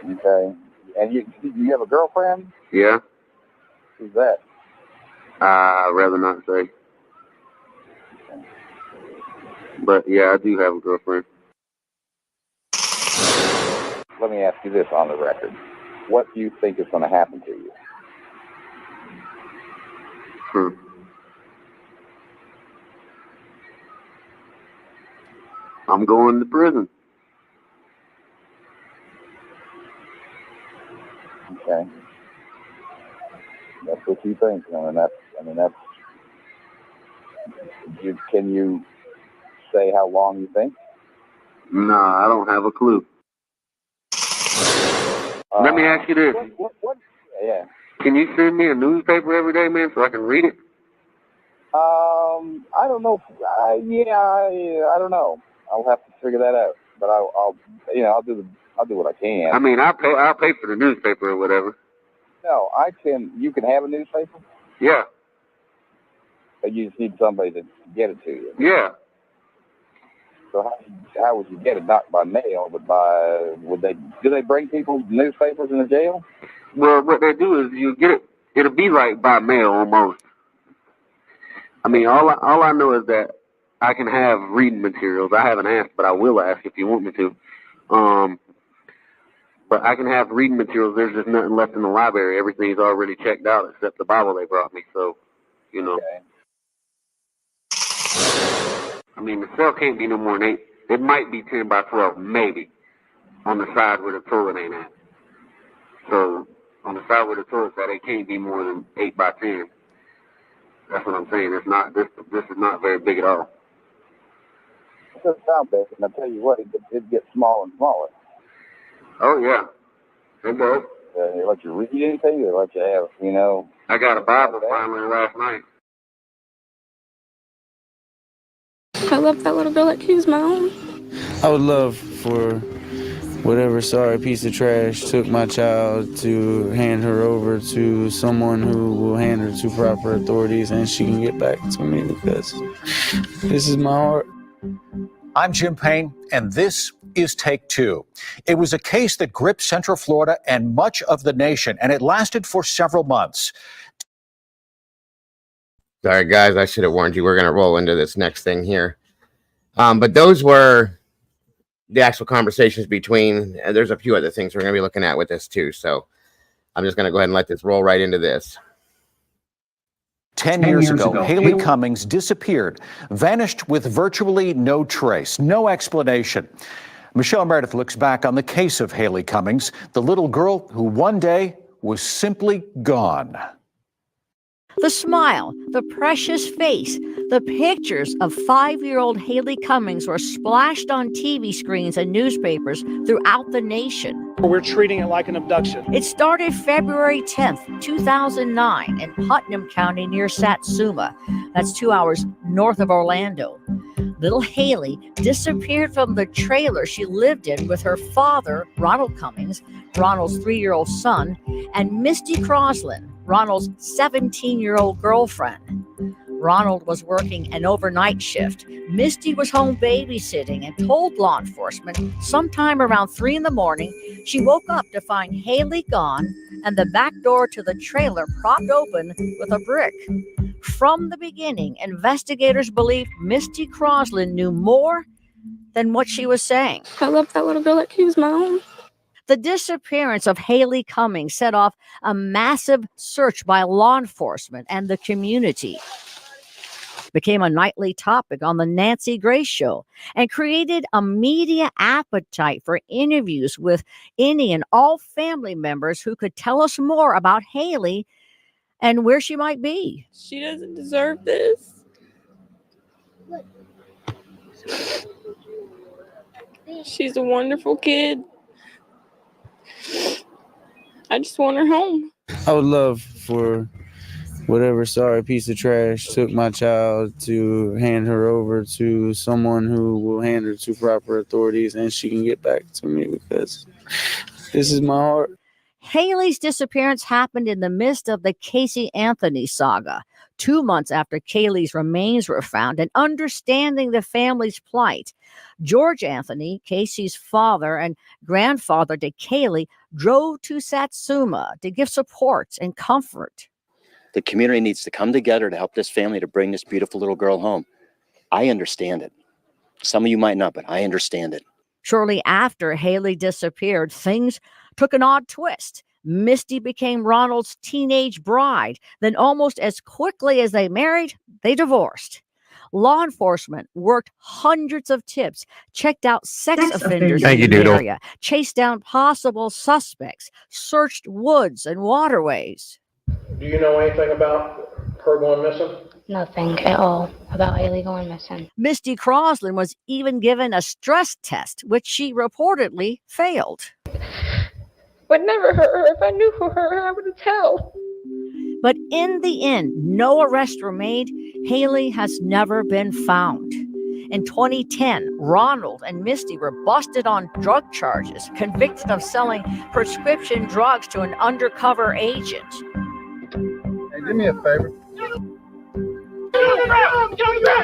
Okay. And you have a girlfriend? Yeah. Who's that? I'd rather not say. Okay. But yeah, I do have a girlfriend. Let me ask you this on the record. What do you think is going to happen to you? I'm going to prison. Okay. That's what you think. Can you say how long you think? Nah, I don't have a clue. Let me ask you this. What? Yeah. Can you send me a newspaper every day, man, so I can read it? I don't know. I don't know. I'll have to figure that out. But I'll do what I can. I mean, I'll pay for the newspaper or whatever. No, you can have a newspaper? Yeah. But you just need somebody to get it to you. Yeah. So how would you get it? Not by mail, but do they bring people newspapers in the jail? Well, what they do is you get it. It'll be like by mail almost. I mean, all I know is that I can have reading materials. I haven't asked, but I will ask if you want me to. But I can have reading materials. There's just nothing left in the library. Everything's already checked out except the Bible they brought me. So, you know. Okay. I mean, the cell can't be no more than 8. It might be 10 by 12, maybe, on the side where the toilet ain't at. So, on the side where the toilet's at, it can't be more than 8 by 10. That's what I'm saying. It's not. This is not very big at all. It doesn't sound big, and I'll tell you what, it gets smaller and smaller. Oh, yeah. It does. They let you read anything, they let you have, you know. I got a Bible finally last night. I love that little girl like he was my own. I would love for whatever sorry piece of trash took my child to hand her over to someone who will hand her to proper authorities and she can get back to me because this is my heart. I'm Jim Payne, and this is Take Two. It was a case that gripped Central Florida and much of the nation, and it lasted for several months. Sorry, guys, I should have warned you. We're going to roll into this next thing here. But those were the actual conversations between, there's a few other things we're going to be looking at with this too. So I'm just going to go ahead and let this roll right into this. 10 years ago, Haleigh Cummings disappeared, vanished with virtually no trace, no explanation. Michelle Meredith looks back on the case of Haleigh Cummings, the little girl who one day was simply gone. The smile, the precious face, the pictures of 5-year-old Haleigh Cummings were splashed on TV screens and newspapers throughout the nation. We're treating it like an abduction. It started February 10th, 2009 in Putnam County near Satsuma. That's 2 hours north of Orlando. Little Haleigh disappeared from the trailer she lived in with her father, Ronald Cummings, Ronald's 3-year-old son, and Misty Croslin, Ronald's 17-year-old girlfriend. Ronald was working an overnight shift. Misty was home babysitting and told law enforcement sometime around 3 a.m. she woke up to find Haleigh gone and the back door to the trailer propped open with a brick. From the beginning, investigators believed Misty Croslin knew more than what she was saying. I love that little girl like he was my own. The disappearance of Haleigh Cummings set off a massive search by law enforcement and the community. Became a nightly topic on the Nancy Grace Show and created a media appetite for interviews with any and all family members who could tell us more about Haleigh and where she might be. She doesn't deserve this. She's a wonderful kid. I just want her home. I would love for whatever sorry piece of trash took my child to hand her over to someone who will hand her to proper authorities and she can get back to me, because this is my heart. Haleigh's disappearance happened in the midst of the Casey Anthony saga, 2 months after Kaylee's remains were found, and understanding the family's plight. George Anthony, Casey's father and grandfather to Kaylee, drove to Satsuma to give support and comfort. The community needs to come together to help this family to bring this beautiful little girl home. I understand it. Some of you might not, but I understand it. Shortly after Haleigh disappeared, things took an odd twist. Misty became Ronald's teenage bride. Then almost as quickly as they married, they divorced. Law enforcement worked hundreds of tips, checked out sex offenders in the area, chased down possible suspects, searched woods and waterways. Do you know anything about her going missing? Nothing at all about Haleigh going missing. Misty Croslin was even given a stress test, which she reportedly failed. Would never hurt her. If I knew who hurt her, I would tell. But in the end, no arrests were made. Haleigh has never been found. In 2010, Ronald and Misty were busted on drug charges, convicted of selling prescription drugs to an undercover agent. Hey, do me a favor.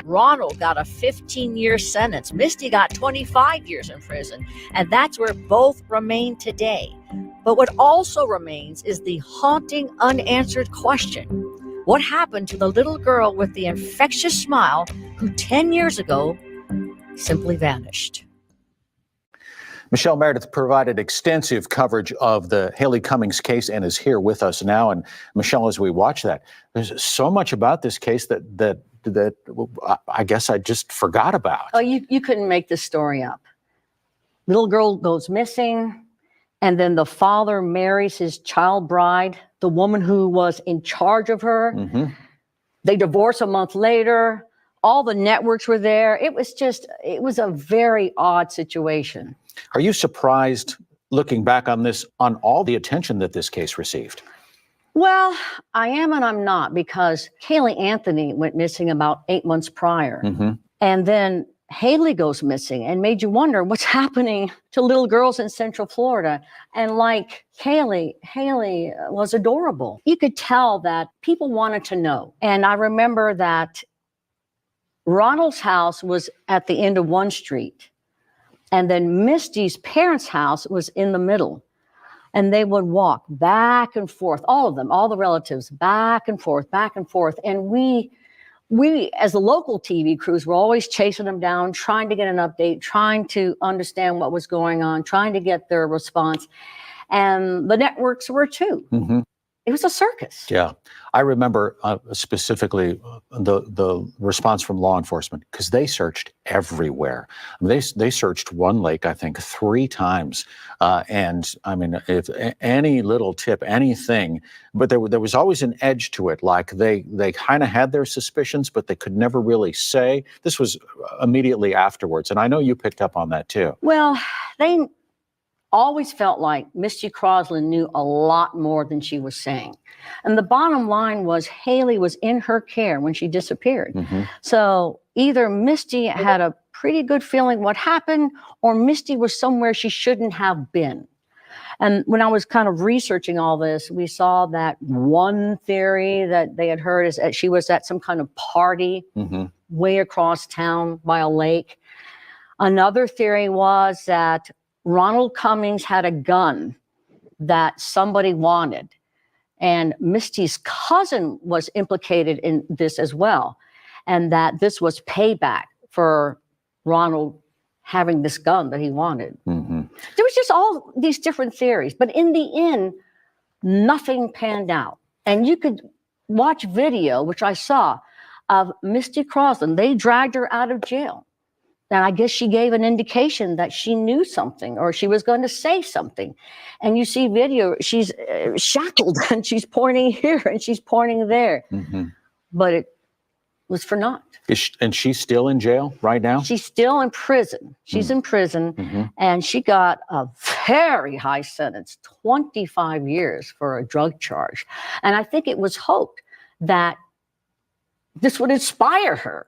Ronald got a 15-year sentence. Misty got 25 years in prison. And that's where both remain today. But what also remains is the haunting, unanswered question. What happened to the little girl with the infectious smile who 10 years ago simply vanished? Michelle Meredith provided extensive coverage of the Haleigh Cummings case and is here with us now. And Michelle, as we watch that, there's so much about this case that I guess I just forgot about. Oh, you couldn't make this story up. Little girl goes missing, and then the father marries his child bride, the woman who was in charge of her. Mm-hmm. They divorce a month later. All the networks were there. It was a very odd situation. Are you surprised, looking back on this, on all the attention that this case received? Well, I am and I'm not, because Kaylee Anthony went missing about 8 months prior. Mm-hmm. And then Haleigh goes missing and made you wonder what's happening to little girls in Central Florida. And like Haleigh was adorable. You could tell that people wanted to know. And I remember that Ronald's house was at the end of one street. And then Misty's parents' house was in the middle. And they would walk back and forth, all of them, all the relatives, back and forth, back and forth. And we as the local TV crews were always chasing them down, trying to get an update, trying to understand what was going on, trying to get their response. and the networks were too. Mm-hmm. It was a circus. Yeah, I remember specifically the response from law enforcement, because they searched everywhere. They searched one lake, I think, 3 times, and I mean, if any little tip, anything, but there was always an edge to it. Like they kind of had their suspicions, but they could never really say. This was immediately afterwards, and I know you picked up on that too. Well, they always felt like Misty Croslin knew a lot more than she was saying. And the bottom line was Haleigh was in her care when she disappeared. Mm-hmm. So either Misty had a pretty good feeling what happened, or Misty was somewhere she shouldn't have been. And when I was kind of researching all this, we saw that one theory that they had heard is that she was at some kind of party Mm-hmm. way across town by a lake. Another theory was that Ronald Cummings had a gun that somebody wanted, and Misty's cousin was implicated in this as well, and that this was payback for Ronald having this gun that he wanted. Mm-hmm. There was just all these different theories, but in the end, nothing panned out. And you could watch video, which I saw, of Misty Croslin. They dragged her out of jail. And I guess she gave an indication that she knew something, or she was going to say something. And you see video, she's shackled and she's pointing here and she's pointing there. Mm-hmm. But it was for naught. And she's still in jail right now? She's still in prison. She's in prison, Mm-hmm. and she got a very high sentence, 25 years for a drug charge. And I think it was hoped that this would inspire her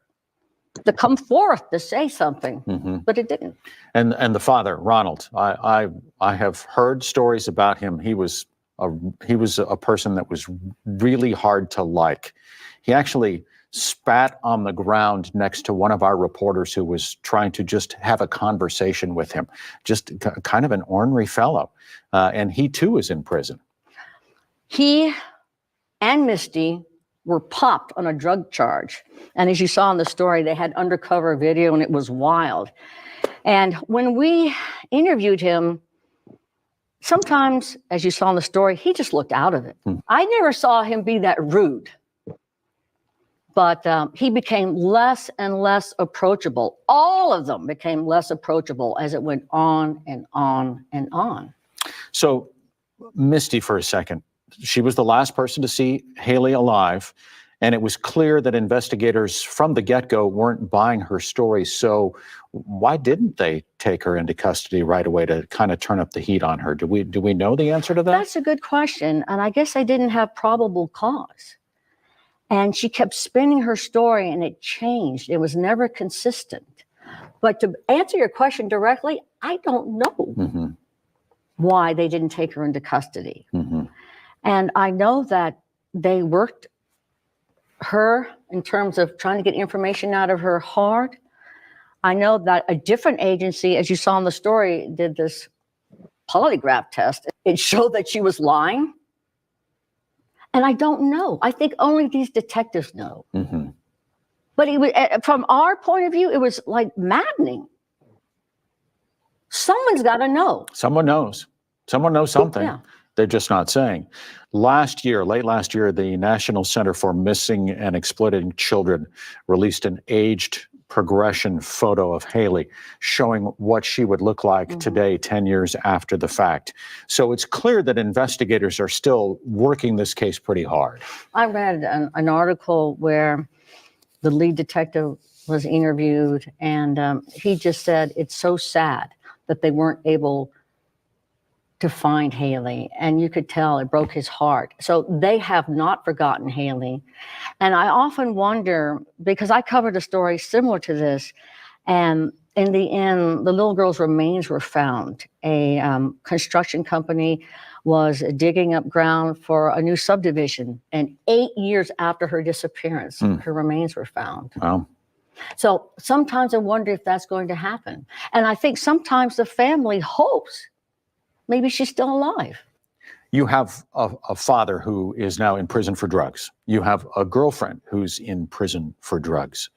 to come forth to say something, Mm-hmm. but it didn't. And the father, Ronald, I have heard stories about him. He was a person that was really hard to like. He actually spat on the ground next to one of our reporters who was trying to just have a conversation with him. Just kind of an ornery fellow. And he too is in prison. He and Misty were popped on a drug charge. And as you saw in the story, they had undercover video and it was wild. And when we interviewed him, sometimes, as you saw in the story, he just looked out of it. I never saw him be that rude. But he became less and less approachable. All of them became less approachable as it went on and on and on. So, Misty, for a second, she was the last person to see Haleigh alive, and it was clear that investigators from the get-go weren't buying her story. So why didn't they take her into custody right away to kind of turn up the heat on her? Do we know the answer to that? That's a good question, and I guess they didn't have probable cause. And she kept spinning her story, and it changed. It was never consistent. But to answer your question directly, I don't know why they didn't take her into custody. Mm-hmm. And I know that they worked her in terms of trying to get information out of her hard. I know that a different agency, as you saw in the story, did this polygraph test. It showed that she was lying. And I don't know. I think only these detectives know. Mm-hmm. But it was, from our point of view, it was like maddening. Someone's got to know. Someone knows. Someone knows something. Yeah. They're just not saying. Late last year, the National Center for Missing and Exploited Children released an aged progression photo of Haleigh showing what she would look like today, 10 years after the fact. So it's clear that investigators are still working this case pretty hard. I read an article where the lead detective was interviewed, and he just said it's so sad that they weren't able to find Haleigh, and you could tell it broke his heart. So they have not forgotten Haleigh. And I often wonder, because I covered a story similar to this, and in the end, the little girl's remains were found. A construction company was digging up ground for a new subdivision, and 8 years after her disappearance, her remains were found. Wow. So sometimes I wonder if that's going to happen. And I think sometimes the family hopes maybe she's still alive. You have a father who is now in prison for drugs. You have a girlfriend who's in prison for drugs.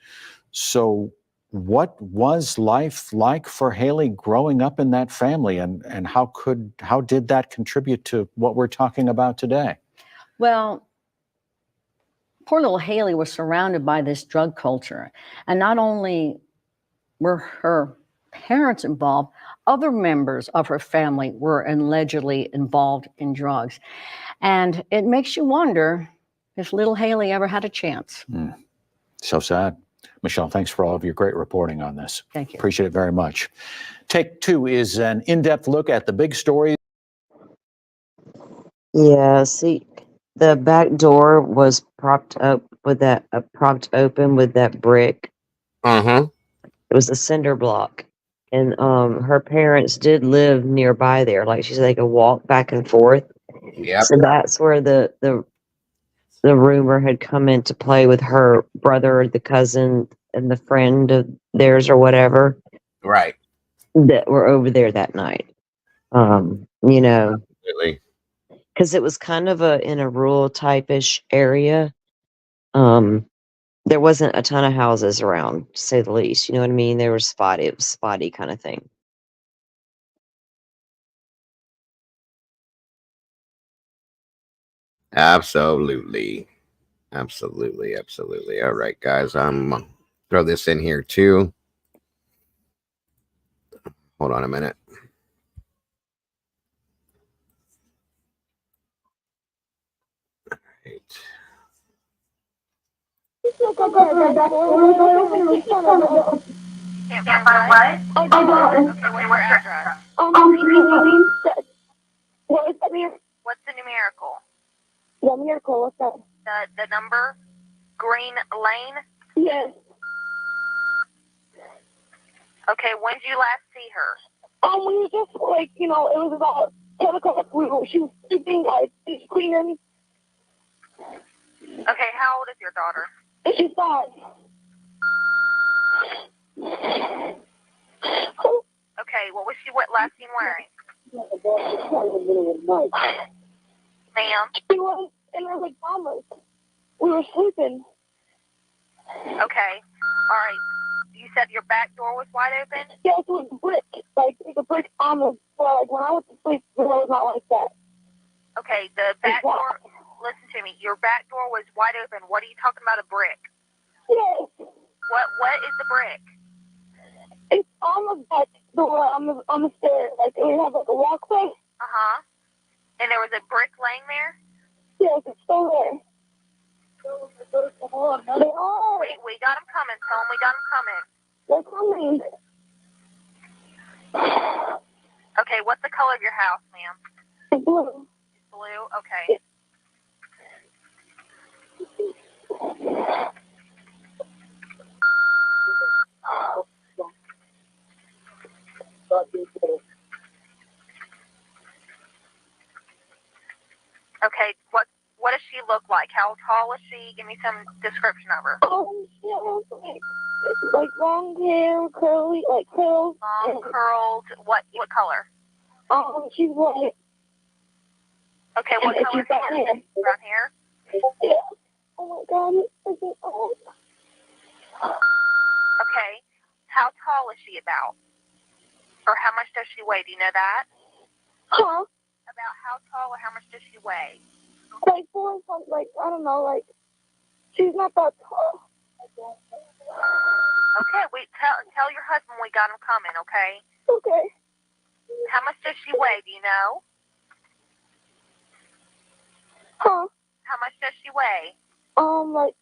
So what was life like for Haleigh growing up in that family, and how did that contribute to what we're talking about today? Well, poor little Haleigh was surrounded by this drug culture, and not only were her parents involved, other members of her family were allegedly involved in drugs. And it makes you wonder if little Haleigh ever had a chance. So sad. Michelle, thanks for all of your great reporting on this. Thank you. Appreciate it very much. Take Two is an in-depth look at the big stories. Yeah, see, the back door was propped open with that brick. It was a cinder block. And her parents did live nearby there. Like she said, they could walk back and forth. Yep. So that's where the rumor had come into play with her brother, the cousin, and the friend of theirs or whatever. Right. That were over there that night. You know, Absolutely. because it was kind of in a rural type-ish area. There wasn't a ton of houses around, to say the least. You know what I mean? They were spotty. It was spotty kind of thing. Absolutely. Absolutely. Absolutely. All right, guys. Throw this in here too. Hold on a minute. All right. Can't find what? I don't. Okay, what's your address? What is that? What's the numerical? The numerical, what's that? The number? Green Lane? Yes. Okay, when did you last see her? We were just like, you know, it was about 10 o'clock. She was sleeping, like, she's cleaning. Okay, how old is your daughter? She's 5. Okay, what was she last seen wearing? Ma'am? She was in her pajamas. We were sleeping. Okay, all right. You said your back door was wide open? Yes, it was brick. Like, it was a brick on the floor. Like, when I went to sleep, the door was not like that. Okay, the back door, listen to me. Your back door was wide open. What are you talking about, a brick? Yes. What is the brick? It's on the back door, on the stairs. Like, it would have, like, a walkway. Uh-huh. And there was a brick laying there? Yes, it's still there. We got them coming, Tom. We got them coming. They're coming. Okay, what's the color of your house, ma'am? It's blue. It's blue? Okay. Okay, what does she look like? How tall is she? Give me some description of her. She has like long hair, curly, like curls. Long curled. What color? She's white. Okay, what color is brown hair? Brown hair? Yeah. Oh my God, it's freaking old. Okay, how tall is she about? Or how much does she weigh? Do you know that? Huh? About how tall or how much does she weigh? Like 4 something, like, I don't know, like, she's not that tall. Okay, tell your husband we got him coming, okay? Okay. How much does she weigh, do you know? Huh? How much does she weigh? Like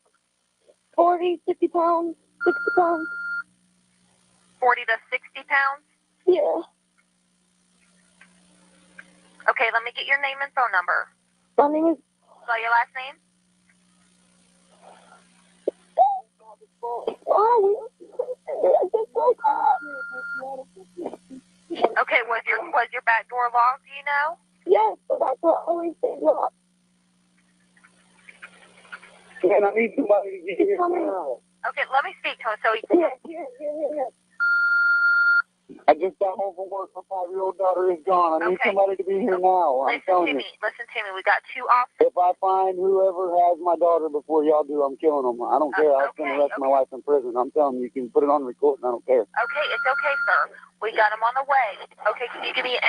40, 50 pounds, 60 pounds. 40 to 60 pounds? Yeah. Okay, let me get your name and phone number. My name is... Spell your last name? Okay, was your back door locked, do you know? Yes, but that's what always stays locked. Man, I need somebody to get here now. Okay, let me speak to him so he can... Here. I just got home from work. My 5-year-old daughter is gone. I need somebody to be here now. I'm telling you. Listen to me. We got 2 officers. If I find whoever has my daughter before y'all do, I'm killing them. I don't care. I'll spend the rest of my life in prison. I'm telling you, you can put it on record, and I don't care. Okay, it's okay, sir. We got him on the way. Okay, can you give me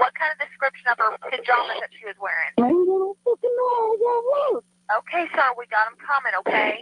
what kind of description of her pajamas that she was wearing? I don't fucking know. I got work. Okay, sir, we got him coming, okay?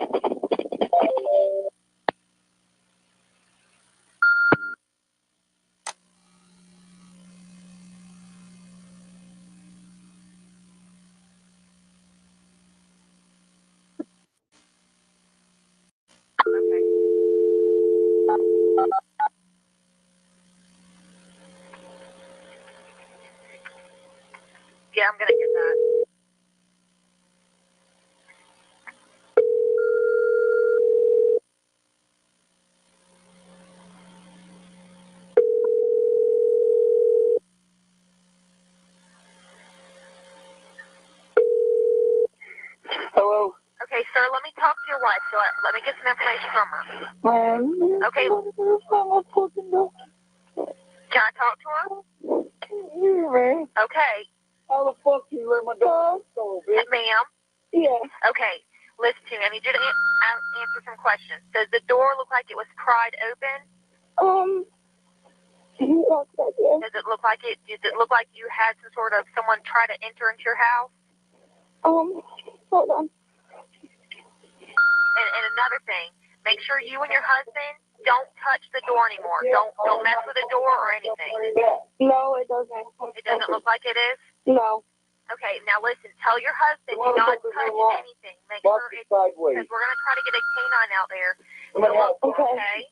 Yeah, I'm gonna get that. Hello? Okay, sir, let me talk to your wife. So let me get some information from her. Okay. Can I talk to her? Okay. How the fuck do you let my dog go, bitch? Ma'am? Yeah. Okay. Listen to me. I need you to answer some questions. Does the door look like it was pried open? Does it look like you had some sort of someone try to enter into your house? Hold on. And another thing, make sure you and your husband don't touch the door anymore. Don't mess with the door or anything. No, it doesn't. It doesn't look like it is? No. Okay, now listen, tell your husband do not touch anything. Make sure it's sideways. because we're gonna try to get a canine out there. Okay.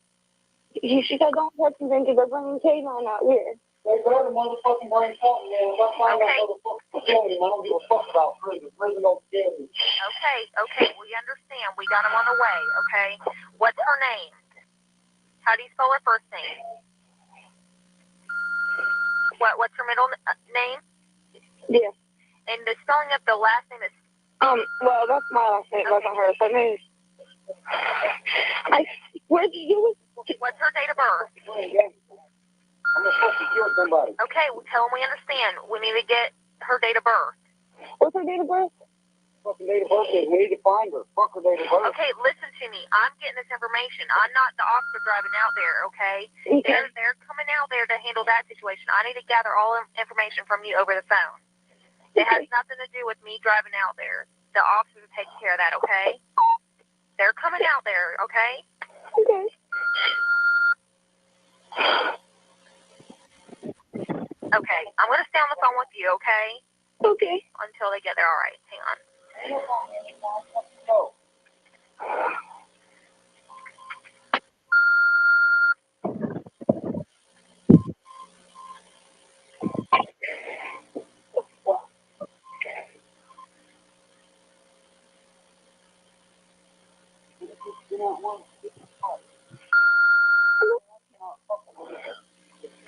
She said don't touch anything because they're bringing canine out here. They better motherfucking bring something in. Let's find that motherfucking game. I don't give a fuck about prison. Prison don't scare me. Okay, we understand. We got him on the way, okay? What's her name? How do you spell her first name? What's her middle name? Yeah. And the spelling of the last name is... Well, that's my last name. That's not hers. Her name is... Where'd you do it? What's her date of birth? I'm supposed to kill somebody. Okay, well, tell them we understand. We need to get her date of birth. What's her date of birth? Fucking date of birth is we need to find her. Fuck her date of birth. Okay, listen to me. I'm getting this information. I'm not the officer driving out there, okay? They're coming out there to handle that situation. I need to gather all information from you over the phone. It has nothing to do with me driving out there. The officers are taking care of that, okay? They're coming out there, okay? Okay. Okay, I'm going to stay on the phone with you, okay? Okay. Until they get there. All right, hang on.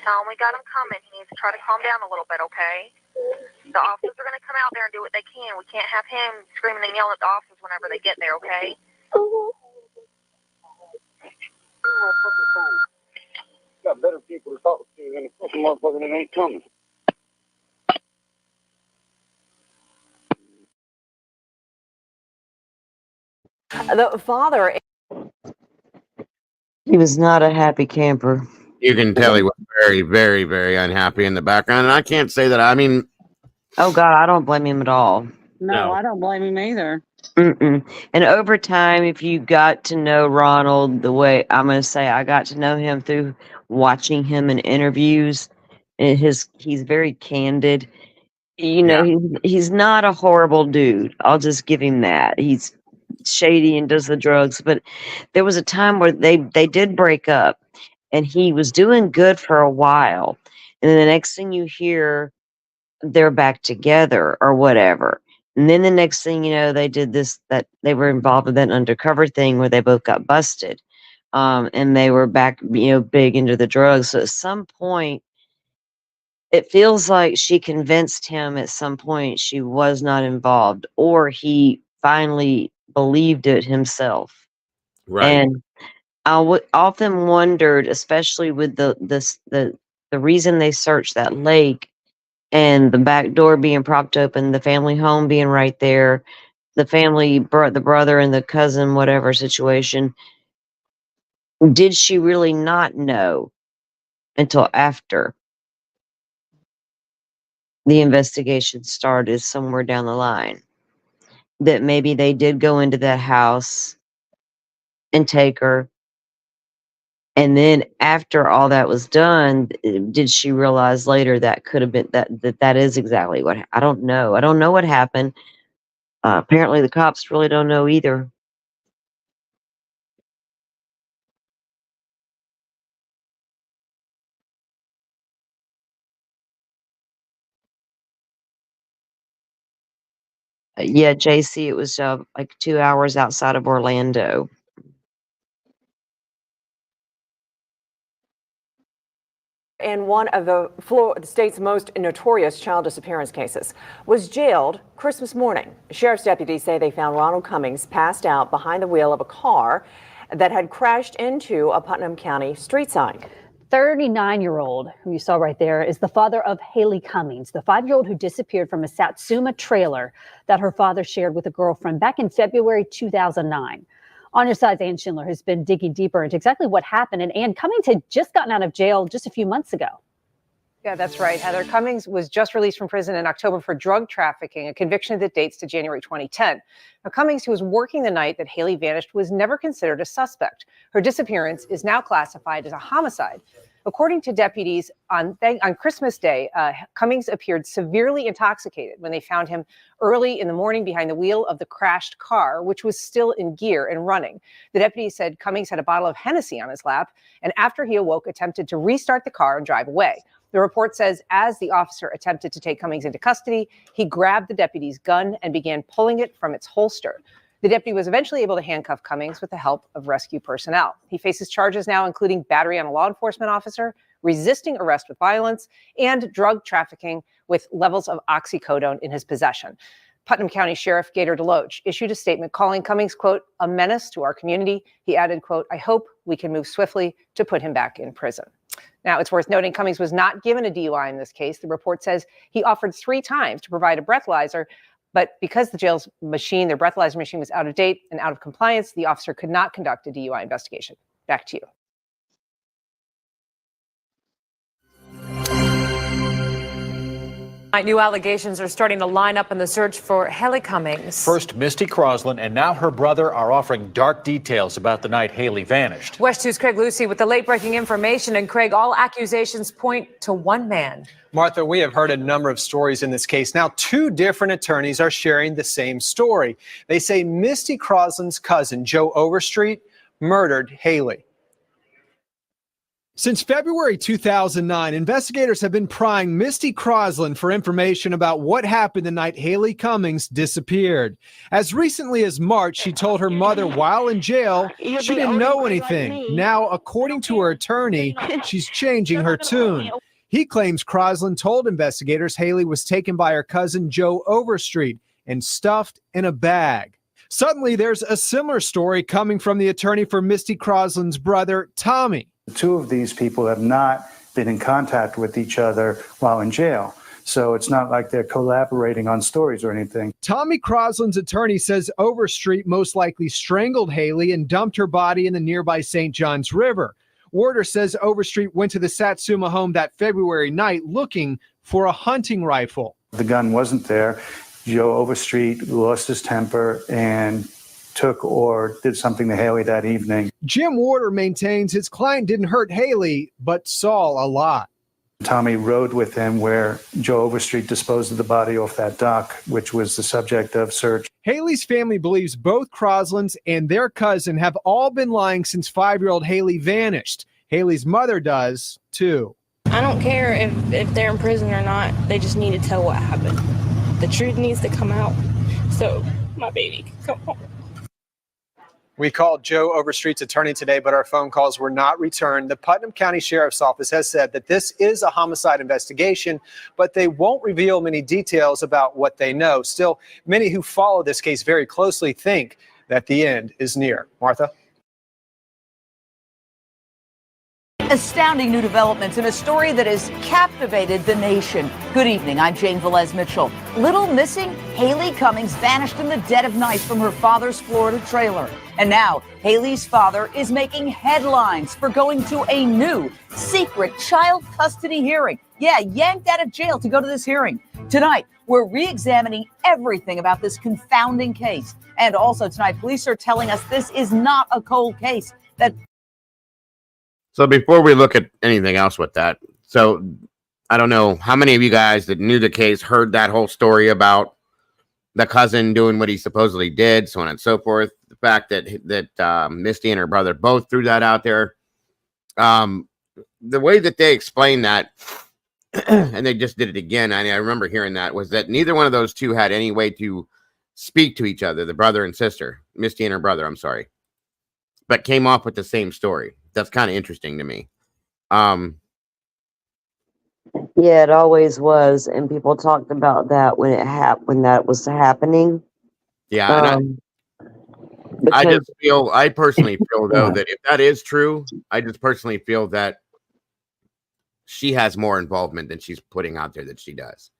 Tell him we got him coming. He needs to try to calm down a little bit, okay? The officers are going to come out there and do what they can. We can't have him screaming and yelling at the officers whenever they get there, okay? Got better people to talk to than a fucking motherfucker that ain't coming. The father. He was not a happy camper. You can tell he was very, very, very unhappy in the background. And I can't say that. I mean, oh God, I don't blame him at all. No, I don't blame him either. And over time, if you got to know Ronald the way I'm going to say, I got to know him through watching him in interviews. And he's very candid. You know, he's not a horrible dude. I'll just give him that. He's shady and does the drugs, but there was a time where they did break up, and he was doing good for a while, and then the next thing you hear, they're back together or whatever. And then the next thing you know, they did that they were involved with that undercover thing where they both got busted. And they were back, big into the drugs. So at some point, it feels like she convinced him at some point she was not involved, or he finally believed it himself. Right. And I often wondered, especially with the the reason they searched that lake and the back door being propped open, the family home being right there, the family, the brother and the cousin, whatever situation, did she really not know until after the investigation started somewhere down the line that maybe they did go into that house and take her? And then after all that was done, did she realize later that could have been that is exactly what I don't know. I don't know what happened. Apparently the cops really don't know either. Yeah, JC, it was like 2 hours outside of Orlando. In one of the state's most notorious child disappearance cases, was jailed Christmas morning. Sheriff's deputies say they found Ronald Cummings passed out behind the wheel of a car that had crashed into a Putnam County street sign. 39-year-old, who you saw right there, is the father of Haleigh Cummings, the 5-year-old who disappeared from a Satsuma trailer that her father shared with a girlfriend back in February 2009. On your side, Ann Schindler has been digging deeper into exactly what happened, and Ann, Cummings had just gotten out of jail just a few months ago. Yeah, that's right, Heather. Cummings was just released from prison in October for drug trafficking, a conviction that dates to January 2010. Now, Cummings, who was working the night that Haleigh vanished, was never considered a suspect. Her disappearance is now classified as a homicide. According to deputies, on Christmas Day, Cummings appeared severely intoxicated when they found him early in the morning behind the wheel of the crashed car, which was still in gear and running. The deputies said Cummings had a bottle of Hennessy on his lap, and after he awoke, attempted to restart the car and drive away. The report says as the officer attempted to take Cummings into custody, he grabbed the deputy's gun and began pulling it from its holster. The deputy was eventually able to handcuff Cummings with the help of rescue personnel. He faces charges now, including battery on a law enforcement officer, resisting arrest with violence, and drug trafficking with levels of oxycodone in his possession. Putnam County Sheriff Gator Deloach issued a statement calling Cummings, quote, a menace to our community. He added, quote, I hope we can move swiftly to put him back in prison. Now, it's worth noting Cummings was not given a DUI in this case. The report says he offered 3 times to provide a breathalyzer, but because the jail's machine, their breathalyzer machine, was out of date and out of compliance, the officer could not conduct a DUI investigation. Back to you. New allegations are starting to line up in the search for Haleigh Cummings. First, Misty Croslin, and now her brother are offering dark details about the night Haleigh vanished. West 2's Craig Lucy with the late-breaking information. And Craig, all accusations point to one man. Martha, we have heard a number of stories in this case. Now, 2 different attorneys are sharing the same story. They say Misty Croslin's cousin, Joe Overstreet, murdered Haleigh. Since February 2009, investigators have been prying Misty Croslin for information about what happened the night Haleigh Cummings disappeared. As recently as March, she told her mother while in jail she didn't know anything. Now, according to her attorney, she's changing her tune. He claims Croslin told investigators Haleigh was taken by her cousin Joe Overstreet and stuffed in a bag. Suddenly, there's a similar story coming from the attorney for Misty Croslin's brother, Tommy. The 2 of these people have not been in contact with each other while in jail. So it's not like they're collaborating on stories or anything. Tommy Croslin's attorney says Overstreet most likely strangled Haleigh and dumped her body in the nearby St. Johns River. Warder says Overstreet went to the Satsuma home that February night looking for a hunting rifle. The gun wasn't there. Joe Overstreet lost his temper and took or did something to Haleigh that evening. Jim Warder maintains his client didn't hurt Haleigh, but saw a lot. Tommy rode with him where Joe Overstreet disposed of the body off that dock, which was the subject of search. Haleigh's family believes both Croslins and their cousin have all been lying since 5-year-old Haleigh vanished. Haleigh's mother does, too. I don't care if they're in prison or not. They just need to tell what happened. The truth needs to come out so my baby can come home. We called Joe Overstreet's attorney today, but our phone calls were not returned. The Putnam County Sheriff's Office has said that this is a homicide investigation, but they won't reveal many details about what they know. Still, many who follow this case very closely think that the end is near. Martha? Astounding new developments in a story that has captivated the nation. Good evening, I'm Jane Velez Mitchell. Little missing Haleigh Cummings vanished in the dead of night from her father's Florida trailer. And now Haleigh's father is making headlines for going to a new secret child custody hearing. Yeah, yanked out of jail to go to this hearing. Tonight, we're re-examining everything about this confounding case. And also tonight, police are telling us this is not a cold case. So before we look at anything else with that, so I don't know how many of you guys that knew the case heard that whole story about the cousin doing what he supposedly did, so on and so forth. The fact that Misty and her brother both threw that out there. The way that they explained that, and they just did it again, I remember hearing that, was that neither one of those two had any way to speak to each other, the brother and sister, Misty and her brother, I'm sorry, but came off with the same story. That's kind of interesting to me. Yeah, it always was, and people talked about that when when that was happening. Yeah, and I personally feel though that if that is true, I just personally feel that she has more involvement than she's putting out there that she does.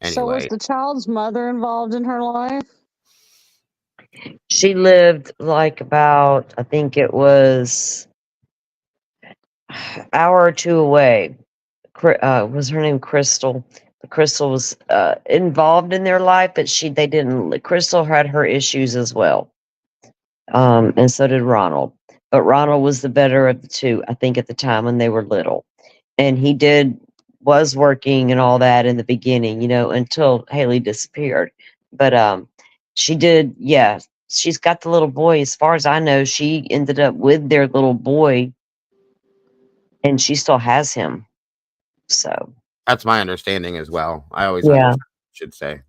Anyway, So was the child's mother involved in her life? She lived like about, I think it was an hour or two away. Was her name Crystal? Crystal was involved in their life, but they didn't. Crystal had her issues as well, and so did Ronald. But Ronald was the better of the two, I think, at the time when they were little, and he was working and all that in the beginning, until Haleigh disappeared. But she did, yeah. She's got the little boy. As far as I know, she ended up with their little boy, and she still has him. So that's my understanding as well. I always should say.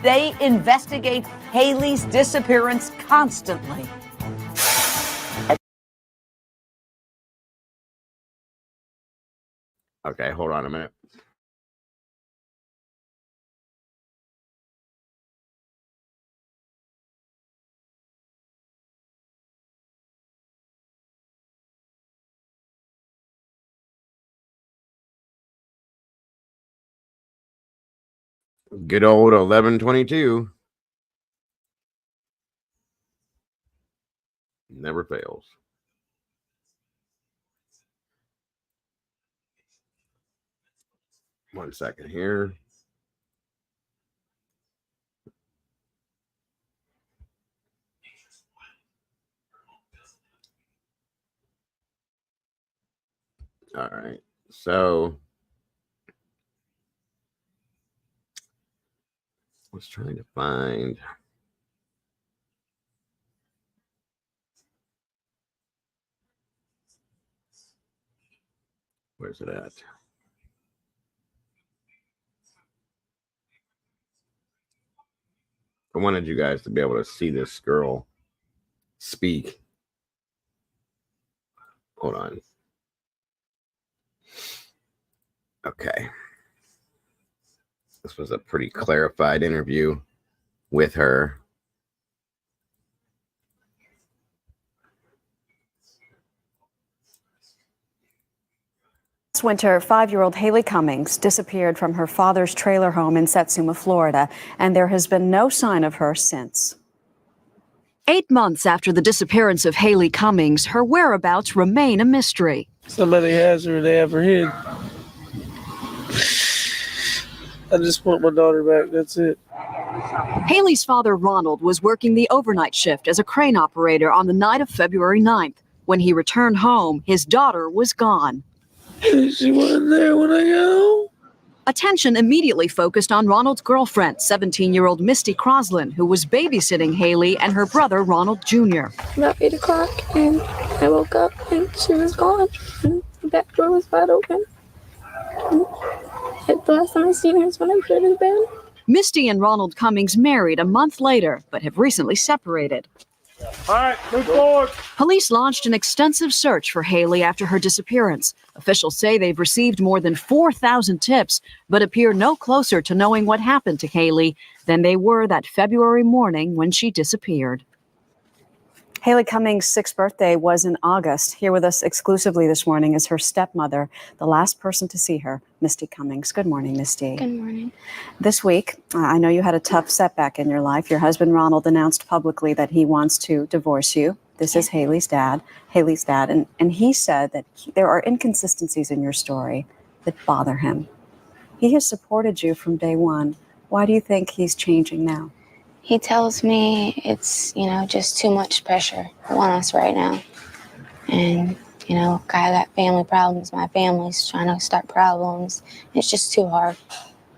They investigate Haleigh's disappearance constantly. Okay, hold on a minute. Good old 1122. Never fails. One second here. All right. So I was trying to find. Where's it at? I wanted you guys to be able to see this girl speak. Hold on. Okay. This was a pretty clarified interview with her. This winter, 5-year-old Haleigh Cummings disappeared from her father's trailer home in Satsuma, Florida, and there has been no sign of her since. 8 months after the disappearance of Haleigh Cummings, her whereabouts remain a mystery. Somebody has her, they have her hid. I just want my daughter back, that's it. Haleigh's father, Ronald, was working the overnight shift as a crane operator on the night of February 9th. When he returned home, his daughter was gone. She wasn't there when I got home. Attention immediately focused on Ronald's girlfriend, 17-year-old Misty Croslin, who was babysitting Haleigh and her brother, Ronald Jr. About 8 o'clock, and I woke up and she was gone. And the back door was wide open. And the last time I seen her is when I put her in bed. Misty and Ronald Cummings married a month later, but have recently separated. All right, move forward. Police launched an extensive search for Haleigh after her disappearance. Officials say they've received more than 4,000 tips, but appear no closer to knowing what happened to Haleigh than they were that February morning when she disappeared. Haleigh Cummings' 6th birthday was in August. Here with us exclusively this morning is her stepmother, the last person to see her, Misty Cummings. Good morning, Misty. Good morning. This week, I know you had a tough setback in your life. Your husband, Ronald, announced publicly that he wants to divorce you. This is Haleigh's dad, and he said that there are inconsistencies in your story that bother him. He has supported you from day one. Why do you think he's changing now? He tells me it's, just too much pressure on us right now. And, I got family problems. My family's trying to start problems. It's just too hard.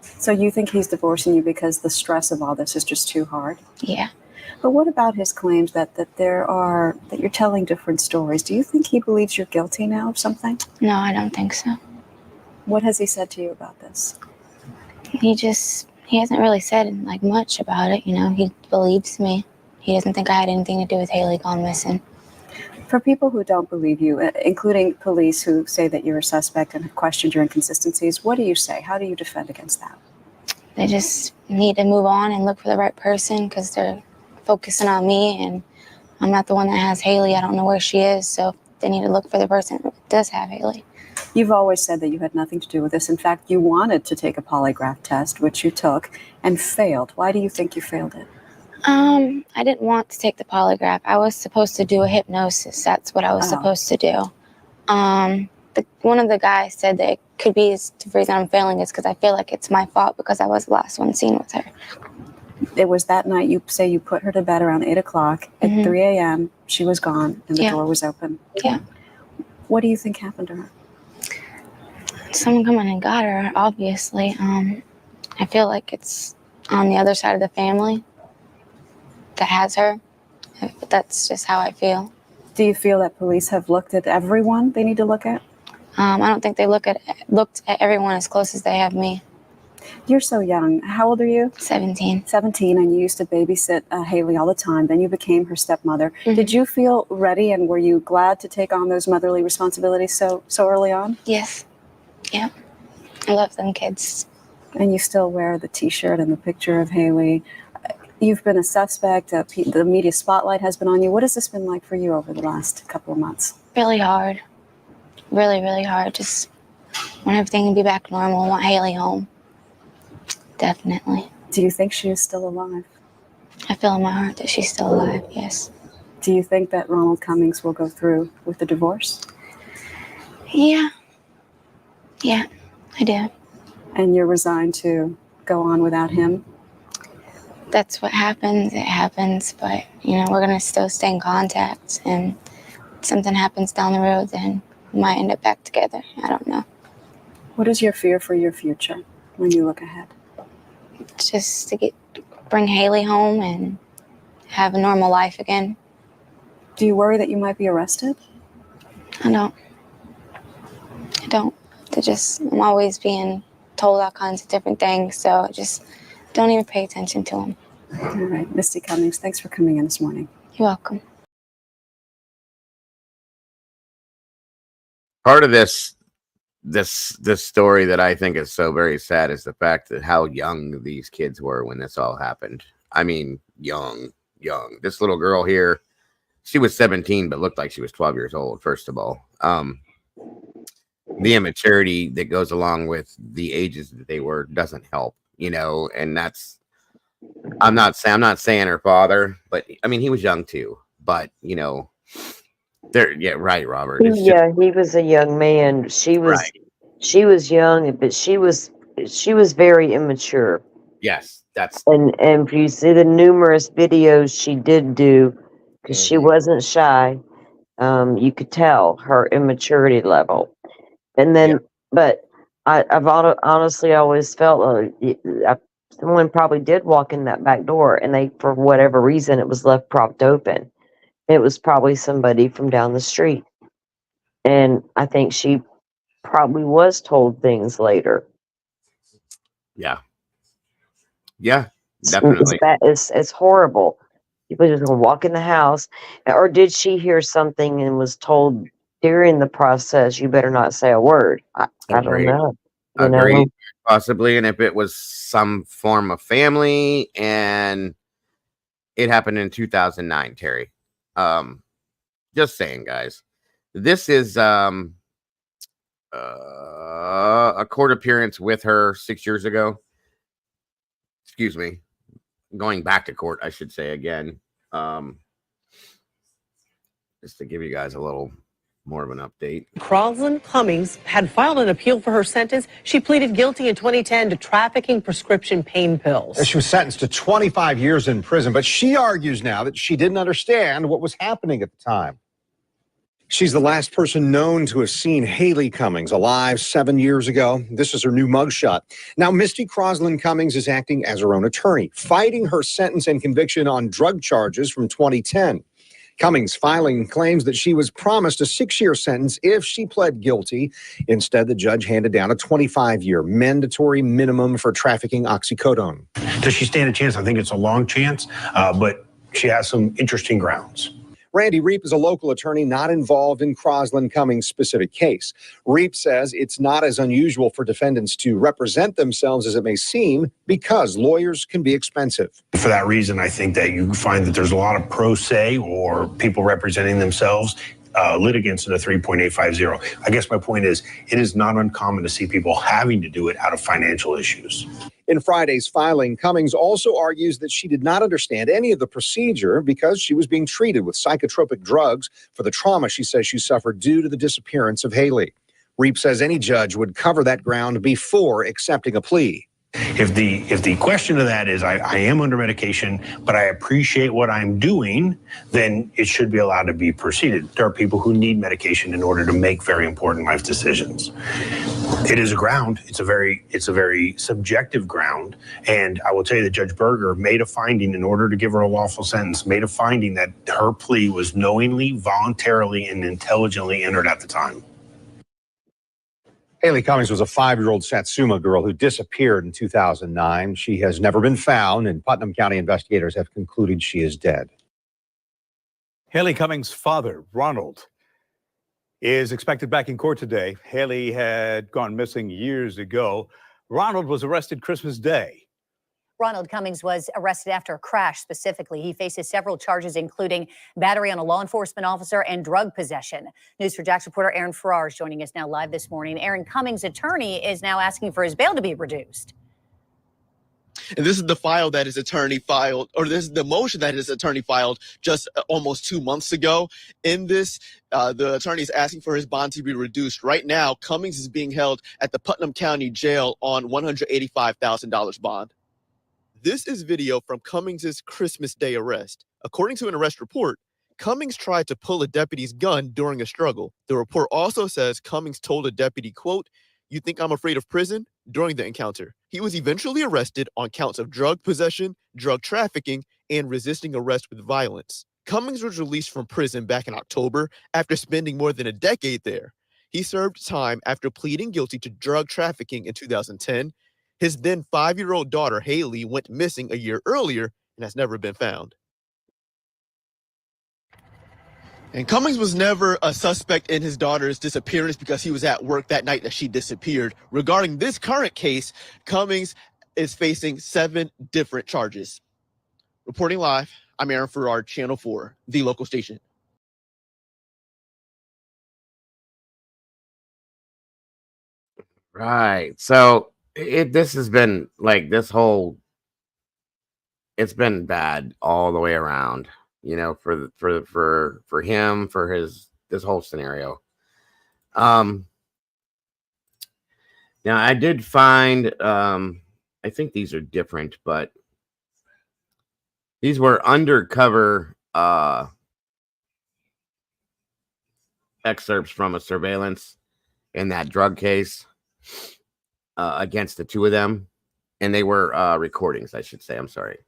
So you think he's divorcing you because the stress of all this is just too hard? Yeah. But what about his claims that you're telling different stories? Do you think he believes you're guilty now of something? No, I don't think so. What has he said to you about this? He hasn't really said much about it. He believes me. He doesn't think I had anything to do with Haleigh gone missing. For people who don't believe you, including police who say that you're a suspect and have questioned your inconsistencies, what do you say? How do you defend against that? They just need to move on and look for the right person because they're focusing on me, and I'm not the one that has Haleigh. I don't know where she is, so they need to look for the person that does have Haleigh. You've always said that you had nothing to do with this. In fact, you wanted to take a polygraph test, which you took, and failed. Why do you think you failed it? I didn't want to take the polygraph. I was supposed to do a hypnosis. That's what I was supposed to do. One of the guys said that it could be the reason I'm failing is because I feel like it's my fault because I was the last one seen with her. It was that night you say you put her to bed around 8 o'clock. At 3 a.m., she was gone and the door was open. Yeah. What do you think happened to her? Someone come in and got her, obviously. I feel like it's on the other side of the family that has her. But that's just how I feel. Do you feel that police have looked at everyone they need to look at? I don't think they looked at everyone as close as they have me. You're so young. How old are you? 17. 17, and you used to babysit Haleigh all the time. Then you became her stepmother. Mm-hmm. Did you feel ready, and were you glad to take on those motherly responsibilities so early on? Yes. Yeah. I love them kids. And you still wear the T-shirt and the picture of Haleigh. You've been a suspect. The media spotlight has been on you. What has this been like for you over the last couple of months? Really hard. Really, really hard. Just want everything to be back normal. I want Haleigh home. Definitely. Do you think she is still alive? I feel in my heart that she's still alive, yes. Do you think that Ronald Cummings will go through with the divorce? Yeah. Yeah, I do. And you're resigned to go on without him? That's what happens. It happens, but, we're going to still stay in contact. And if something happens down the road, then we might end up back together. I don't know. What is your fear for your future when you look ahead? Just to bring Haleigh home and have a normal life again. Do you worry that you might be arrested? I don't. I'm always being told all kinds of different things, so I just don't even pay attention to them. All right, Misty Cummings, thanks for coming in this morning. You're welcome. Part of this story that I think is so very sad is the fact that how young these kids were when this all happened. I mean, young. This little girl here, she was 17, but looked like she was 12 years old, first of all. The immaturity that goes along with the ages that they were doesn't help, and that's, I'm not saying her father, but I mean, he was young too, but right, Robert. He was a young man. She was young, but she was very immature. Yes, and if you see the numerous videos she did do, because she wasn't shy, you could tell her immaturity level. And then, but I've honestly always felt someone probably did walk in that back door, and they, for whatever reason, it was left propped open. It was probably somebody from down the street. And I think she probably was told things later. Yeah, definitely. It's horrible. People just gonna walk in the house. Or did she hear something and was told during the process, you better not say a word? I don't know. Agreed, possibly. And if it was some form of family, and it happened in 2009, Terry. Just saying, guys. This is a court appearance with her 6 years ago. Excuse me. Going back to court, I should say again. Just to give you guys a little more of an update. Croslin Cummings had filed an appeal for her sentence. She pleaded guilty in 2010 to trafficking prescription pain pills. She was sentenced to 25 years in prison, but she argues now that she didn't understand what was happening at the time. She's the last person known to have seen Haleigh Cummings alive 7 years ago. This is her new mugshot. Now, Misty Croslin Cummings is acting as her own attorney, fighting her sentence and conviction on drug charges from 2010. Cummings' filing claims that she was promised a 6-year sentence if she pled guilty. Instead, the judge handed down a 25-year mandatory minimum for trafficking oxycodone. Does she stand a chance? I think it's a long chance, but she has some interesting grounds. Randy Reep is a local attorney not involved in Croslin Cummings' specific case. Reep says it's not as unusual for defendants to represent themselves as it may seem because lawyers can be expensive. For that reason, I think that you find that there's a lot of pro se or people representing themselves litigants in a 3.850. I guess my point is it is not uncommon to see people having to do it out of financial issues. In Friday's filing, Cummings also argues that she did not understand any of the procedure because she was being treated with psychotropic drugs for the trauma she says she suffered due to the disappearance of Haleigh. Reep says any judge would cover that ground before accepting a plea. If the question of that is I am under medication, but I appreciate what I'm doing, then it should be allowed to be proceeded. There are people who need medication in order to make very important life decisions. It is a ground. It's a very subjective ground. And I will tell you that Judge Berger made a finding in order to give her a lawful sentence, made a finding that her plea was knowingly, voluntarily, and intelligently entered at the time. Haleigh Cummings was a 5-year-old Satsuma girl who disappeared in 2009. She has never been found, and Putnam County investigators have concluded she is dead. Haleigh Cummings' father, Ronald, is expected back in court today. Haleigh had gone missing years ago. Ronald was arrested Christmas Day. Ronald Cummings was arrested after a crash specifically. He faces several charges, including battery on a law enforcement officer and drug possession. News4Jax reporter Aaron Farrar is joining us now live this morning. Aaron, Cummings' attorney is now asking for his bail to be reduced. And this is the file that his attorney filed, or this is the motion that his attorney filed just almost 2 months ago. In this, the attorney is asking for his bond to be reduced. Right now, Cummings is being held at the Putnam County Jail on $185,000 bond. This is video from Cummings' Christmas Day arrest. According to an arrest report, Cummings tried to pull a deputy's gun during a struggle. The report also says Cummings told a deputy, quote, "You think I'm afraid of prison?" during the encounter. He was eventually arrested on counts of drug possession, drug trafficking, and resisting arrest with violence. Cummings was released from prison back in October after spending more than a decade there. He served time after pleading guilty to drug trafficking in 2010. His then 5-year-old daughter, Haleigh, went missing a year earlier and has never been found. And Cummings was never a suspect in his daughter's disappearance because he was at work that night that she disappeared. Regarding this current case, Cummings is facing 7 different charges. Reporting live, I'm Aaron Farrar, Channel 4, the local station. Right. So this has been like it's been bad all the way around, you know, for him, for this whole scenario. Now I did find, I think these are different, but these were undercover excerpts from a surveillance in that drug case against the two of them, and they were recordings, I should say. I'm sorry.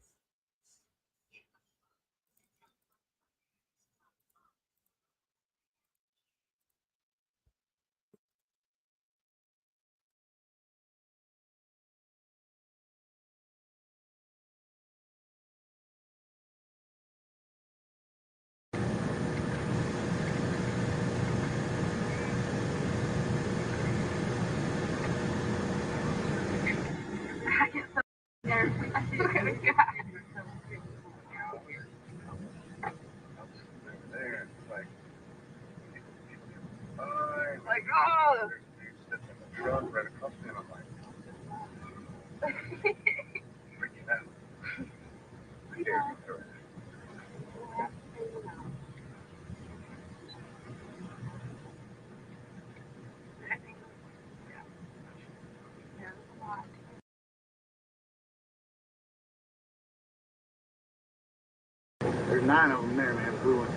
There's 9 of them there, man, brewing.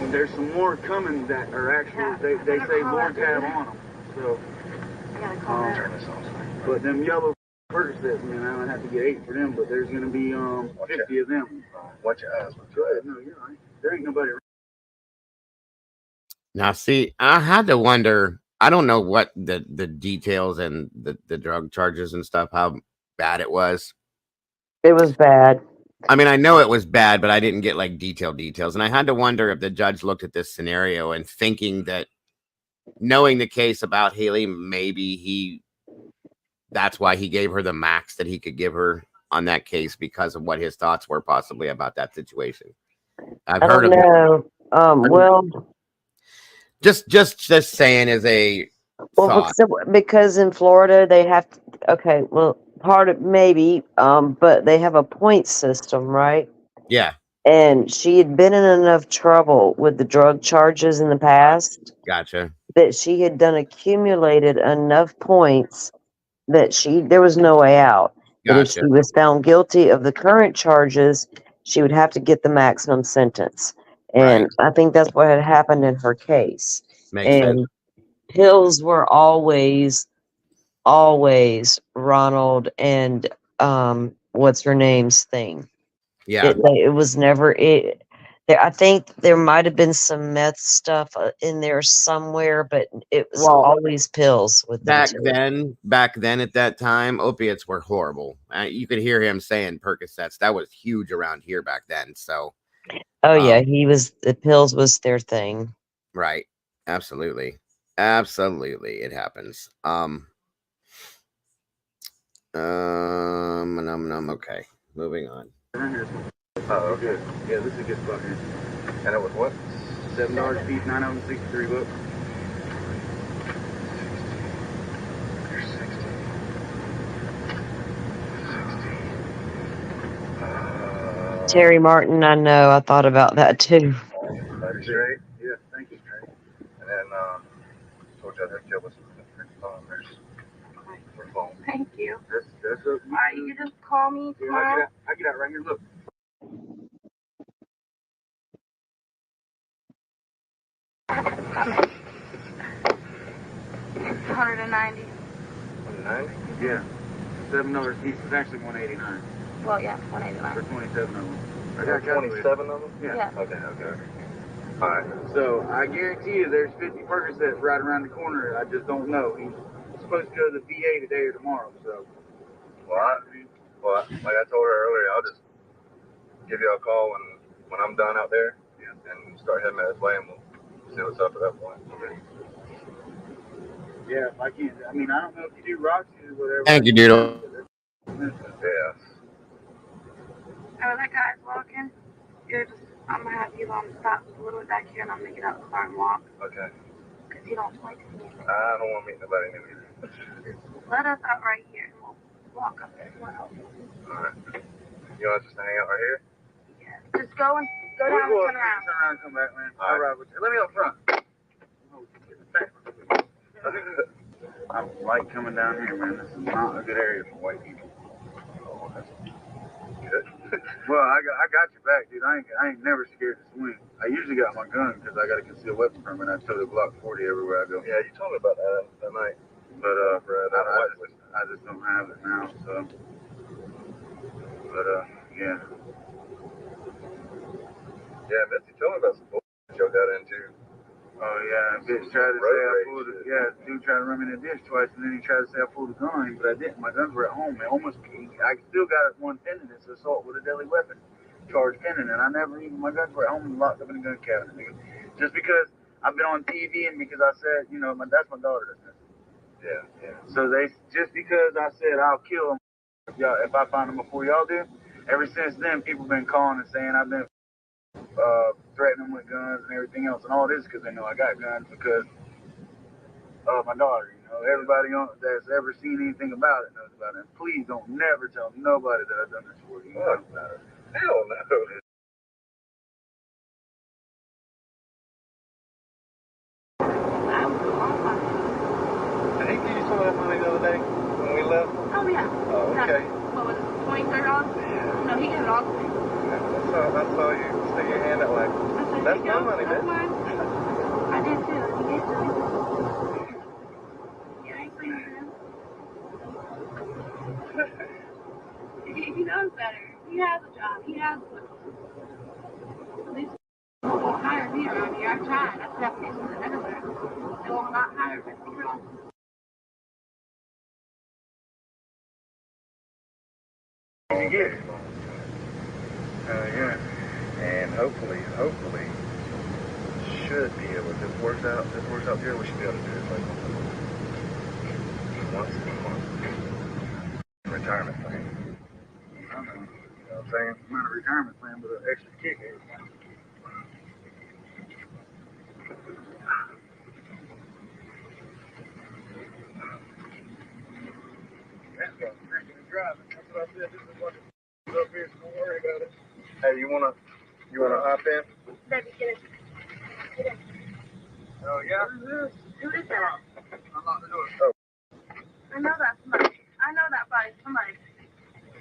And there's some more coming that are actual, they say Lawrence have on them. So, but them yellow Percocets, man, I'm gonna have to get 8 for them, but there's gonna be 50 of them. Watch your eyes. Go ahead. No, you're right. There ain't nobody. Now, see, I had to wonder. I don't know what the details and the drug charges and stuff, how bad it was. It was bad. I mean, I know it was bad, but I didn't get like detailed details. And I had to wonder if the judge looked at this scenario and thinking that, knowing the case about Haleigh, maybe that's why he gave her the max that he could give her on that case, because of what his thoughts were possibly about that situation. I've heard of know. Well, just saying as a thought. because in Florida they have to, okay, well, part of maybe, but they have a point system, right? Yeah. And she had been in enough trouble with the drug charges in the past Gotcha. that she had accumulated enough points that there was no way out. That if she Gotcha. was found guilty of the current charges, she would have to get the maximum sentence. And I think that's what had happened in her case. Makes sense. Pills were always Ronald and what's her name's thing. Yeah. It was never it. I think there might have been some meth stuff in there somewhere, but it was always pills with them too. Back then at that time, opiates were horrible. You could hear him saying Percocets. That was huge around here back then. So, yeah, the pills was their thing. Right. Absolutely. It happens. Okay. Moving on. Oh, good. Yeah, this is a good spot here. And it was what? $7 a piece, 9 of them, $63. Terry Martin, I know. I thought about that too. Straight. Yeah, thank you, Trey. And then told you I'd give us for phone. Thank you. That's All right, you can just call me tomorrow. I get out right here. Look. $190. Yeah. $7 a piece. It's actually $189. Well, yeah, $189. For 27 of them. I got got 27 of them? Yeah. Okay. All right. So I guarantee you there's 50 Percocets right around the corner. I just don't know. He's supposed to go to the VA today or tomorrow. So. Well, like I told her earlier, I'll just give you a call when I'm done out there and start heading that way, and we'll see what's up at that point. Okay. Yeah, if I can. I mean, I don't know if you do Roxy or whatever. Thank you, Doodle. Yeah. Oh, that guy's walking. I'm gonna have you stop a little bit back here, and I'll make it out the car and walk. Okay. Because he don't like to see anything. I don't want to meet nobody new either. Let us out right here, and we'll walk up there. All right. You want us just to hang out right here? Yeah. Just go down and turn around. Turn around and come back, man. All right with you. Let me up front. I like coming down here, man. This is not a good area for white people. Oh, that's good. Well, I got your back, dude. I ain't never scared to swing. I usually got my gun because I got a concealed weapon permit. I totally Glock 40 everywhere I go. Yeah, you told me about that night. But I just don't have it now. So, but yeah. Yeah, Misty told me about some bullshit y'all got into. Oh yeah, bitch tried to say I pulled it. Yeah, dude tried to run me in the ditch twice, and then he tried to say I pulled a gun, but I didn't. My guns were at home. I still got one pending. It's assault with a deadly weapon charge pending, and my guns were at home and locked up in the gun cabinet. Nigga. Just because I've been on TV and because I said, that's my daughter. Yeah. So just because I said I'll kill them if I find them before y'all do. Ever since then, people been calling and saying I've been threatening them with guns and everything else, and all this because they know I got guns because of my daughter. Everybody that's ever seen anything about it knows about it. And please don't never tell nobody that I've done this for you. Hell no. Did he give you some of that money the other day when we left? Oh, yeah. Oh, okay. What was it, $20, $30? Yeah. No, he gave it all to me. saw you stick your hand out like, that's my money, bitch. I did too. He did too. Yeah, I ain't playing with him. He knows better. He has a job. He has one. At least they won't hire me around here. I've tried. I've got applications everywhere. They will not hire Misty Croslin. You get it. Yeah. And hopefully, should be able, if this works out here, we should be able to do it like once a month. Retirement plan. I don't know. You know what I'm saying? Not a retirement plan, but an extra kick every time. That's what I'm drinking and driving. That's what I said. This is what it's up here, so don't worry about it. Hey, you wanna hop in? Baby, get it. Get it. Oh yeah? Who is that? Unlock the door. Oh. I know that's somebody. I know that body's somebody.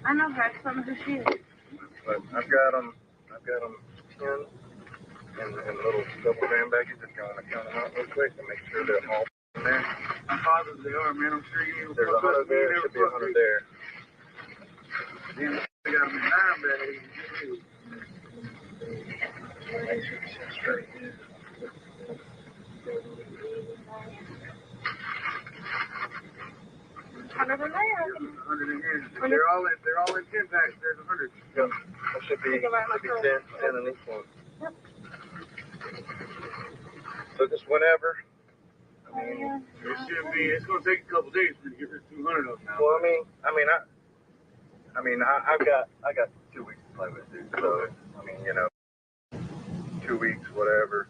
I know her. I just don't know who she is. But I've got them in little double band baggies. Just gonna count them out real quick and make sure they're all in there. I'm positive they are, man. I'm sure you. There's 100 there. Should be 100 there. Damn, we got them in 9 baggies. Make sure it's straight. $100 in there. 100 in here. They're all in 10 packs. There's 100. Yep. That should be 10 in each one. Yep. So just whenever. I mean, It's gonna take a couple days for you to get rid of 200 of them now. Well, I got 2 weeks to play with, dude. So I mean, 2 weeks, whatever.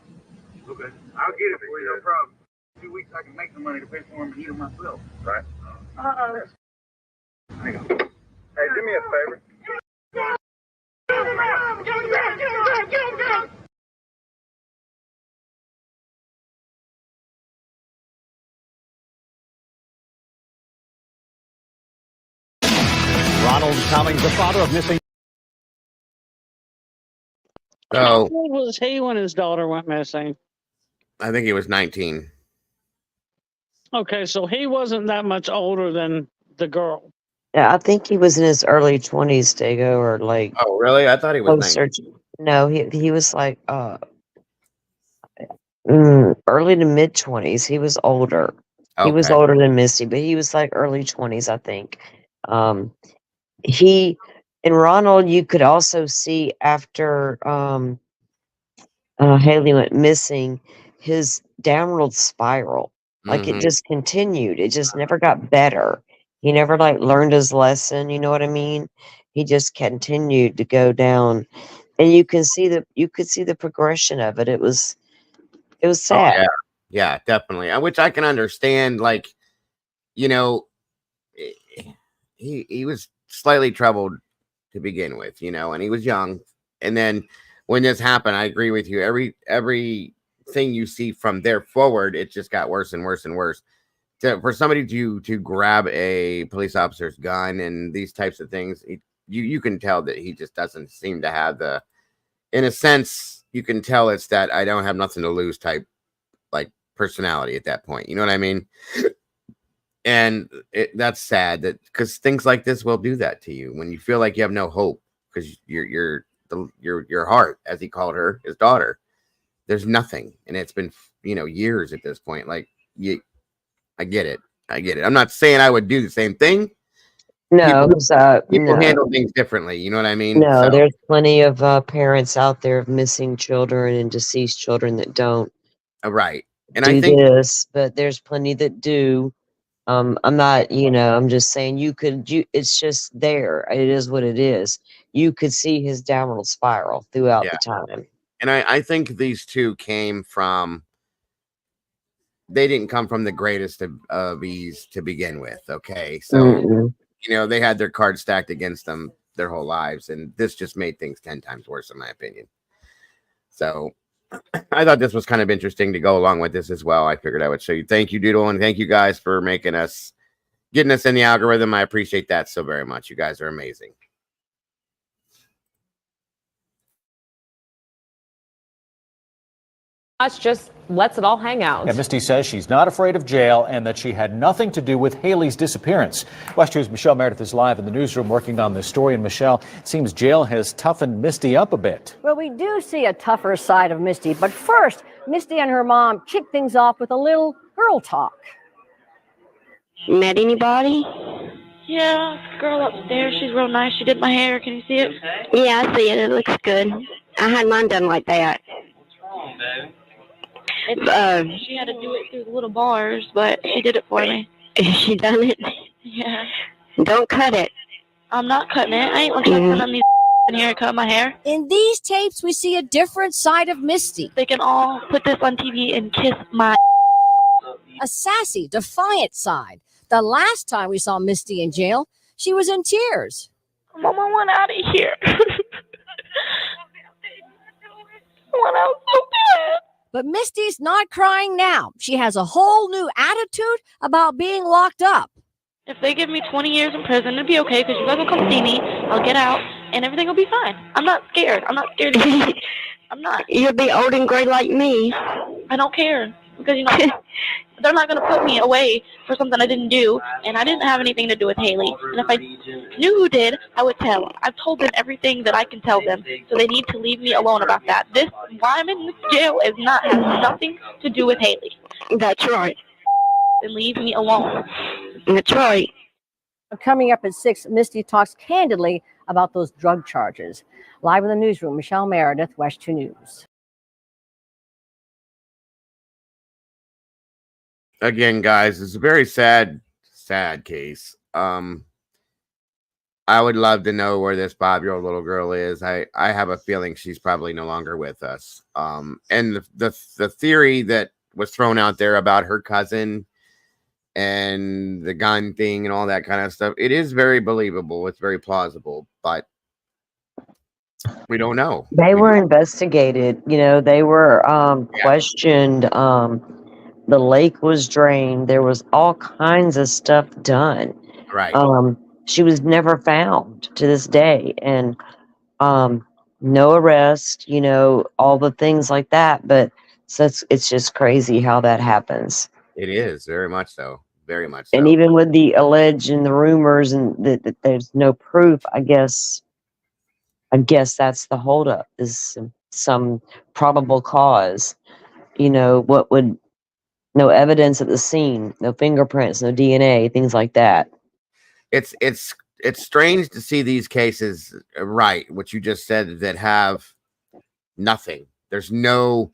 Okay. I'll get it for you, no problem. 2 weeks, I can make the money to pay for them and eat them myself. Right. uh-oh. Hang on. Hey, do me a favor. Ronald Cummings, the father of missing. How So old was he when his daughter went missing? I think he was 19. Okay, so he wasn't that much older than the girl. Yeah, I think he was in his early 20s, Dago, or like Oh, really? I thought he was 19. closer. No, he was like early to mid 20s. He was older. He was Okay. older than Misty, but he was like early 20s, I think. He and Ronald, you could also see after Haleigh went missing, his downward spiral. Like it just continued. It just never got better. He never like learned his lesson. You know what I mean? He just continued to go down, and you could see the progression of it. It was Oh, sad. yeah. Yeah, definitely. Which I can understand. Like, he was slightly troubled to begin with, and he was young. And then when this happened, I agree with you. Everything you see from there forward, it just got worse and worse and worse. For somebody to grab a police officer's gun and these types of things, you can tell that he just doesn't seem to have in a sense, you can tell it's that I don't have nothing to lose type like personality at that point. You know what I mean? And that's sad because things like this will do that to you when you feel like you have no hope because your heart, as he called her, his daughter, there's nothing. And it's been, years at this point. Like I get it. I'm not saying I would do the same thing. No, people no. handle things differently. You know what I mean? No, So, there's plenty of parents out there of missing children and deceased children that don't right. And do I think this, but there's plenty that do. I'm not, I'm just saying it's just there. It is what it is. You could see his downward spiral throughout the time. And I think these two they didn't come from the greatest of ease to begin with. Okay. So, they had their cards stacked against them their whole lives. And this just made things 10 times worse, in my opinion. So I thought this was kind of interesting to go along with this as well. I figured I would show you. Thank you, Doodle. And thank you guys for getting us in the algorithm. I appreciate that so very much. You guys are amazing. Just lets it all hang out. And Misty says she's not afraid of jail and that she had nothing to do with Haleigh's disappearance. West 2's Michelle Meredith is live in the newsroom working on this story. And Michelle, it seems jail has toughened Misty up a bit. Well, we do see a tougher side of Misty. But first, Misty and her mom kicked things off with a little girl talk. Met anybody? Yeah, girl upstairs. She's real nice. She did my hair. Can you see it? Yeah, I see it. It looks good. I had mine done like that. What's wrong, baby? She had to do it through the little bars, but she did it for me. She done it? Yeah. Don't cut it. I'm not cutting it. I ain't gonna try to put on these in here and cut my hair. In these tapes, we see a different side of Misty. They can all put this on TV and kiss my A sassy, defiant side. The last time we saw Misty in jail, she was in tears. Mom, I want out of here. I want out so bad. But Misty's not crying now. She has a whole new attitude about being locked up. If they give me 20 years in prison, it'll be okay because you guys will come see me. I'll get out and everything will be fine. I'm not scared. I'm not scared. I'm not. You'll be old and gray like me. I don't care because, you know, they're not going to put me away for something I didn't do, and I didn't have anything to do with Haleigh. And if I knew who did, I would tell. I've told them everything that I can tell them, so they need to leave me alone about that. Why I'm in this jail has nothing to do with Haleigh. That's right. And leave me alone. That's right. Coming up at 6, Misty talks candidly about those drug charges. Live in the newsroom, Michelle Meredith, West 2 News. Again, guys, it's a very sad case. I would love to know where this 5-year-old little girl is. I have a feeling she's probably no longer with us. And the theory that was thrown out there about her cousin and the gun thing and all that kind of stuff, it is very believable. It's very plausible, but we don't know. They were investigated. You know, they were questioned. The lake was drained. There was all kinds of stuff done. Right. She was never found to this day, and no arrest. You know, all the things like that. But so it's just crazy how that happens. It is very much so. Very much so. And even with the alleged and the rumors and that there's no proof, I guess that's the holdup, is some probable cause. You know, no evidence at the scene, no fingerprints, no DNA, things like that. It's strange to see these cases, right, what you just said, that have nothing. There's no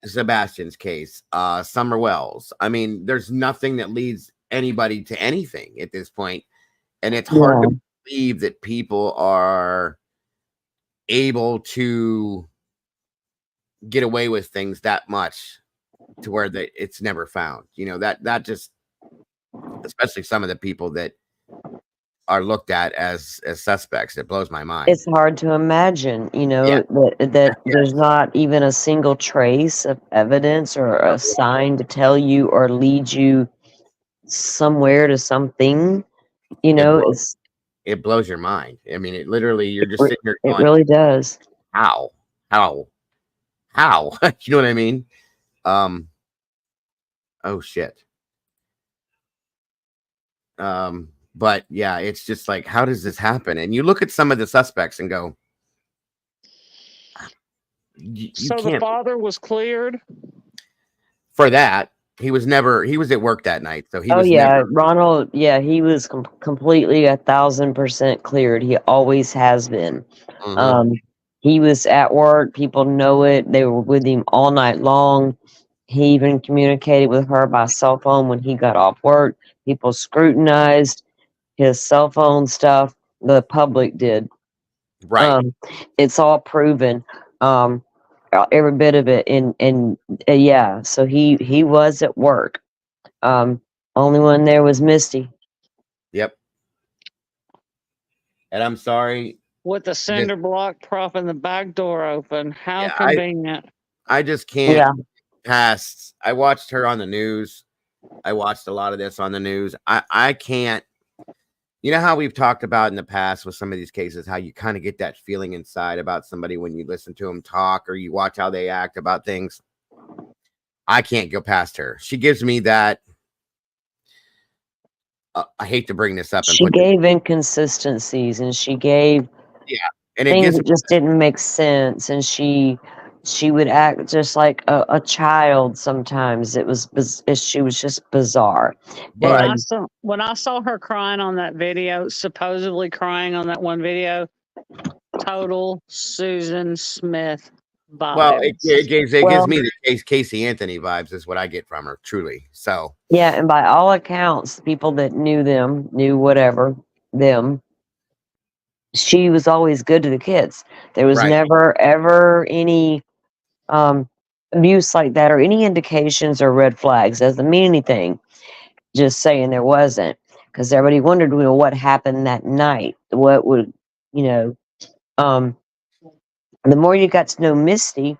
Sebastian's case, Summer Wells. I mean, there's nothing that leads anybody to anything at this point. And it's hard to believe that people are able to get away with things that much to where it's never found. You know, that just, especially some of the people that are looked at as suspects, it blows my mind. It's hard to imagine, you know, that there's not even a single trace of evidence or a sign to tell you or lead you somewhere to something. You know, it blows your mind. I mean, it literally, you're just sitting here going, it really does. How? You know what I mean? Oh shit. But yeah, it's just like, how does this happen? And you look at some of the suspects and go, so the father was cleared for that. He was at work that night. So he was Ronald. Yeah, he was completely 1,000% cleared. He always has been. Mm-hmm. He was at work. People know it. They were with him all night long. He even communicated with her by cell phone when he got off work. People scrutinized his cell phone stuff. The public did. Right. It's all proven. Every bit of it. And yeah, so he was at work. Only one there was Misty. Yep. And I'm sorry. With the cinder block propping the back door open. How convenient. I just can't pass. I watched her on the news. I watched a lot of this on the news. I can't. You know how we've talked about in the past with some of these cases, how you kind of get that feeling inside about somebody when you listen to them talk or you watch how they act about things. I can't go past her. She gives me that. I hate to bring this up. And She gave inconsistencies, and she gave and it things gives that just didn't make sense, and she would act just like a child sometimes. She was just bizarre. When But I saw her crying on that video, supposedly crying on that one video, total Susan Smith vibes. well, it gives me the Casey Anthony vibes is what I get from her, truly. So yeah, and by all accounts, people that knew them, knew whatever them, she was always good to the kids. There was never ever any abuse like that, or any indications or red flags. Doesn't mean anything. Just saying there wasn't, because everybody wondered, what happened that night. What would, the more you got to know Misty,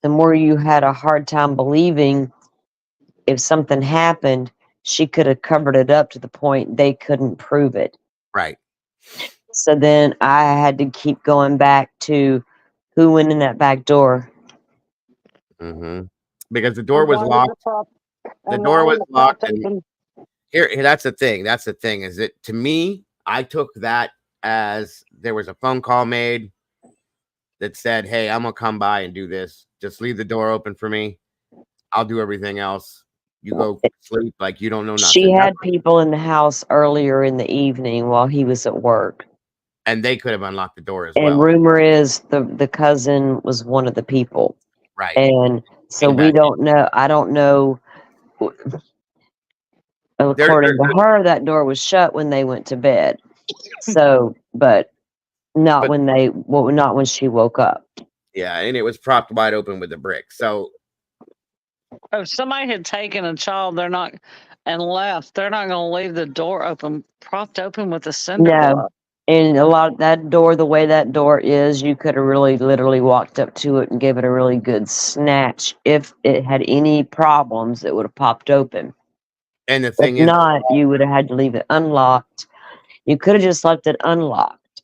the more you had a hard time believing if something happened, she could have covered it up to the point they couldn't prove it. Right. So then I had to keep going back to who went in that back door. Because the door was locked. The door was locked. And here, that's the thing. That's the thing. Is it to me? I took that as there was a phone call made that said, "Hey, I'm gonna come by and do this. Just leave the door open for me. I'll do everything else. You go sleep like you don't know nothing." She had people in the house earlier in the evening while he was at work. And they could have unlocked the door as and well. Rumor is the cousin was one of the people. Right. And so we don't know. I don't know. According to her, that door was shut when they went to bed. So, but not when she woke up. Yeah, and it was propped wide open with a brick. So if somebody had taken a child, and left, they're not going to leave the door propped open with a cinder block. And a lot of that door, the way that door is, you could have really literally walked up to it and gave it a really good snatch. If it had any problems, it would have popped open. And the thing is, not, you would have had to leave it unlocked. You could have just left it unlocked.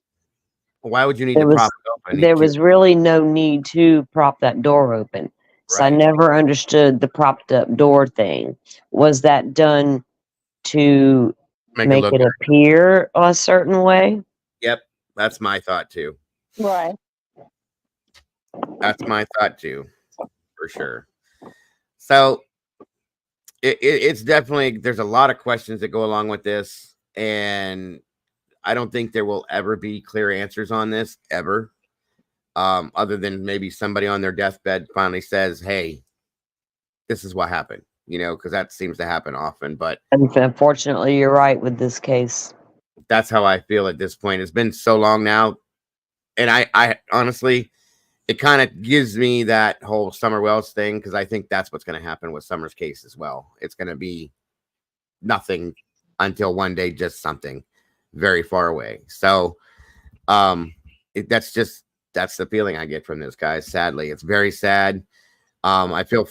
Why would you need to prop it open? There was really no need to prop that door open. So I never understood the propped up door thing. Was that done to make it appear a certain way? Yep, that's my thought too. Right. That's my thought too, for sure. So it's definitely, there's a lot of questions that go along with this, and I don't think there will ever be clear answers on this ever. Other than maybe somebody on their deathbed finally says, "Hey, this is what happened," because that seems to happen often. But unfortunately, you're right with this case. That's how I feel at this point. It's been so long now, and I honestly, it kind of gives me that whole Summer Wells thing, because I think that's what's going to happen with Summer's case as well. It's going to be nothing until one day, just something very far away. So, that's the feeling I get from this, guys. Sadly, it's very sad. I feel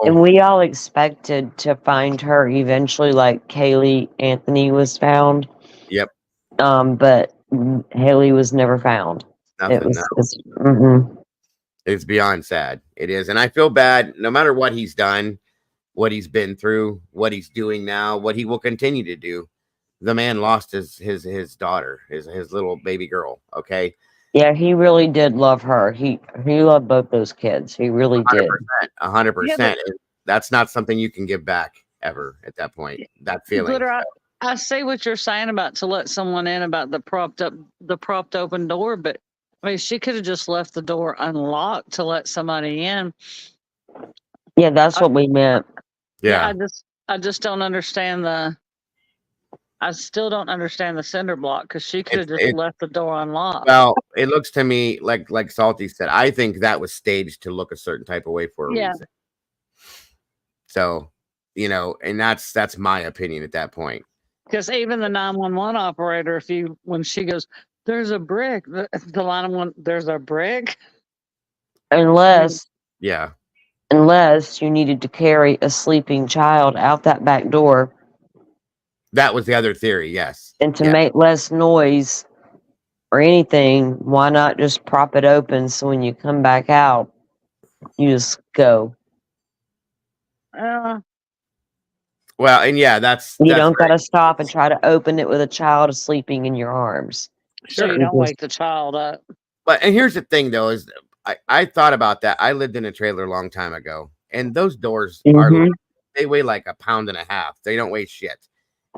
and we all expected to find her eventually, like Kaylee Anthony was found. Yep. But Haleigh was never found. It's beyond sad. It is, and I feel bad. No matter what he's done, what he's been through, what he's doing now, what he will continue to do, the man lost his daughter, his little baby girl. Okay. Yeah, he really did love her. He loved both those kids. He really 100%, did. 100%. That's not something you can give back ever at that point. That feeling. Glitter, I see what you're saying about to let someone in about the propped open door, but I mean, she could have just left the door unlocked to let somebody in. Yeah, that's what we meant. Yeah. I just don't understand I still don't understand the cinder block, because she could have just left the door unlocked. Well, it looks to me like Salty said, I think that was staged to look a certain type of way for a reason. So, and that's my opinion at that point. Because even the 911 operator, when she goes, "There's a brick," the line of one, "There's a brick." Unless you needed to carry a sleeping child out that back door. That was the other theory, yes. And to make less noise or anything, why not just prop it open so when you come back out, you just go? Well, and yeah, that's You that's don't got very to stop and try to open it with a child sleeping in your arms. So you don't wake the child up. But and here's the thing though, is I thought about that. I lived in a trailer a long time ago, and those doors are they weigh like 1.5 pounds. They don't weigh shit.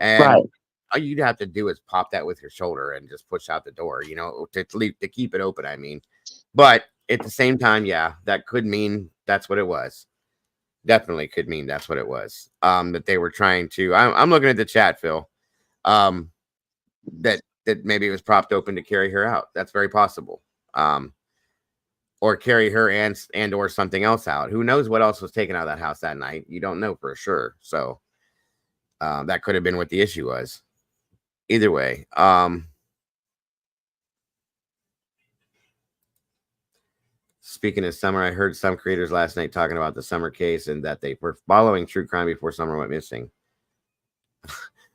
And all you'd have to do is pop that with your shoulder and just push out the door, you know, to keep it open, I mean. But at the same time, yeah, that could mean that's what it was. Definitely could mean that's what it was. That they were trying to. I'm looking at the chat, Phil. That maybe it was propped open to carry her out. That's very possible. Or carry her and or something else out. Who knows what else was taken out of that house that night? You don't know for sure. So that could have been what the issue was. Either way. Speaking of Summer, I heard some creators last night talking about the Summer case and that they were following true crime before Summer went missing.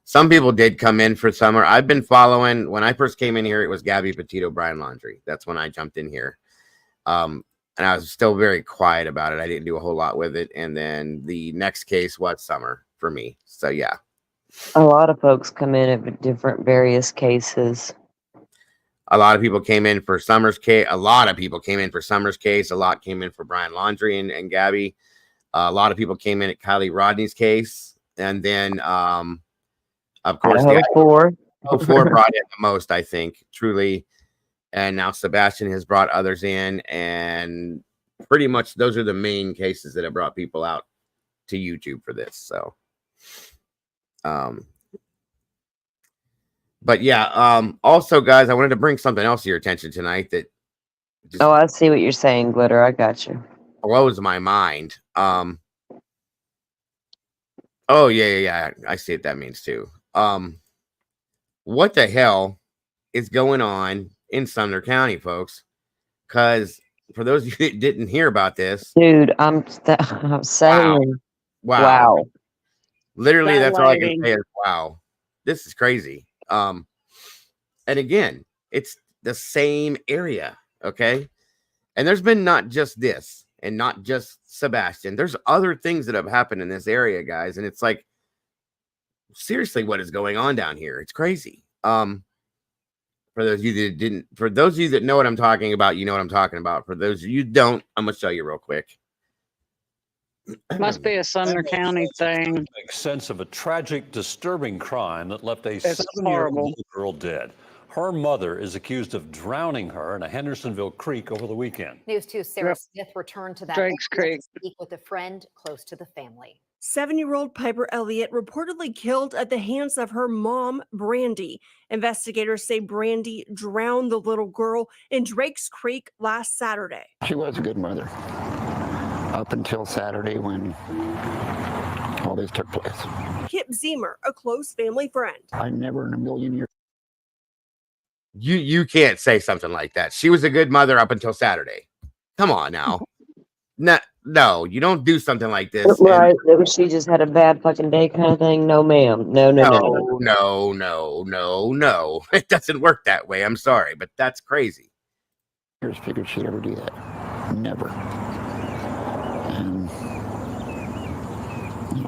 Some people did come in for Summer. I've been following. When I first came in here, it was Gabby Petito, Brian Laundrie. That's when I jumped in here. And I was still very quiet about it. I didn't do a whole lot with it. And then the next case was Summer for me. So, yeah. A lot of folks come in at different various cases. A lot of people came in for Summer's case. A lot of people came in for Summer's case. A lot came in for Brian Laundrie and Gabby. A lot of people came in at Kylie Rodney's case. And then, of course, the 04 brought in the most, I think, truly. And now Sebastian has brought others in. And pretty much those are the main cases that have brought people out to YouTube for this. So, but yeah, also, guys, I wanted to bring something else to your attention tonight that I see what you're saying, Glitter. I got you. Blows my mind. Oh, yeah. I see what that means too. What the hell is going on in Sumner County, folks? Because for those of you that didn't hear about this, dude, I'm saying, wow. Literally, that's all I can say is wow. This is crazy. And again, it's the same area, okay? And there's been not just this and not just Sebastian. There's other things that have happened in this area, guys. And it's like, seriously, what is going on down here? It's crazy. For those of you that didn't, for those of you that know what I'm talking about, you know what I'm talking about. For those of you who don't, I'm going to show you real quick. Must be a Sumner County thing. Makes sense of a tragic, disturbing crime that left a 7-year-old little girl dead. Her mother is accused of drowning her in a Hendersonville creek over the weekend. News 2's Sarah Smith returned to that Drake's Creek. to speak with a friend close to the family. 7-year-old Piper Elliott reportedly killed at the hands of her mom, Brandy. Investigators say Brandy drowned the little girl in Drake's Creek last Saturday. She was a good mother up until Saturday when all this took place. Kip Zemer, a close family friend. I never in a million years. You can't say something like that. She was a good mother up until Saturday. Come on now. No, you don't do something like this. Right. She just had a bad fucking day kind of thing. No, ma'am. No. No. It doesn't work that way. I'm sorry, but that's crazy. I just figured she'd ever do that. Never. And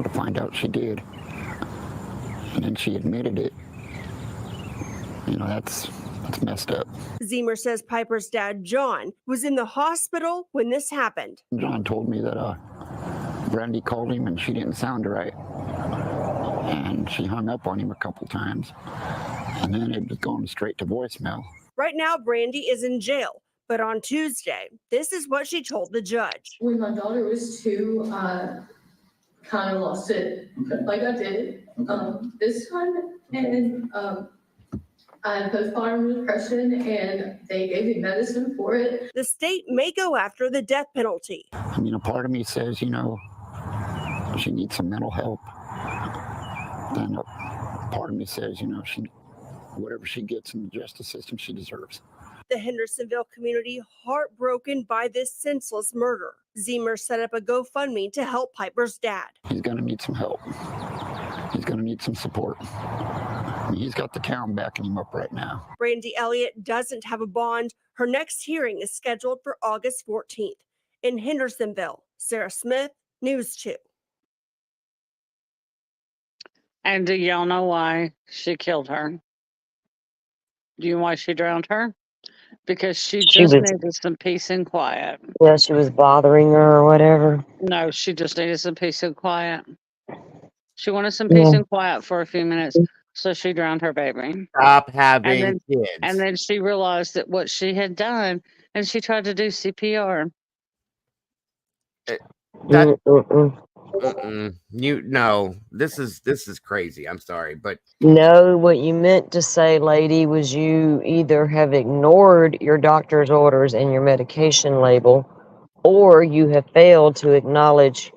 to find out she did, and then she admitted it. That's messed up. Zemer says Piper's dad, John, was in the hospital when this happened. John told me that Brandy called him and she didn't sound right. And she hung up on him a couple times. And then it was going straight to voicemail. Right now, Brandy is in jail. But on Tuesday, this is what she told the judge. When my daughter was 2, kind of lost it like I did this time. And I had postpartum depression, and they gave me medicine for it. The state may go after the death penalty. A part of me says, she needs some mental help. Then a part of me says, whatever she gets in the justice system, she deserves. The Hendersonville community heartbroken by this senseless murder. Zemer set up a GoFundMe to help Piper's dad. He's going to need some help. He's going to need some support. He's got the town backing him up right now. Brandy Elliott doesn't have a bond. Her next hearing is scheduled for August 14th. In Hendersonville, Sarah Smith, News 2. And do y'all know why she killed her? Do you know why she drowned her? Because she She just was, needed some peace and quiet. yeah, she was bothering her or whatever. No, she just needed some peace and quiet. She wanted some peace Yeah. and quiet for a few minutes, so she drowned her baby. Stop And having then, kids. and then she realized that what she had done, and she tried to do CPR. That Mm-mm. you no, this is crazy. I'm sorry, but No, what you meant to say, lady, was you either have ignored your doctor's orders and your medication label, or you have failed to acknowledge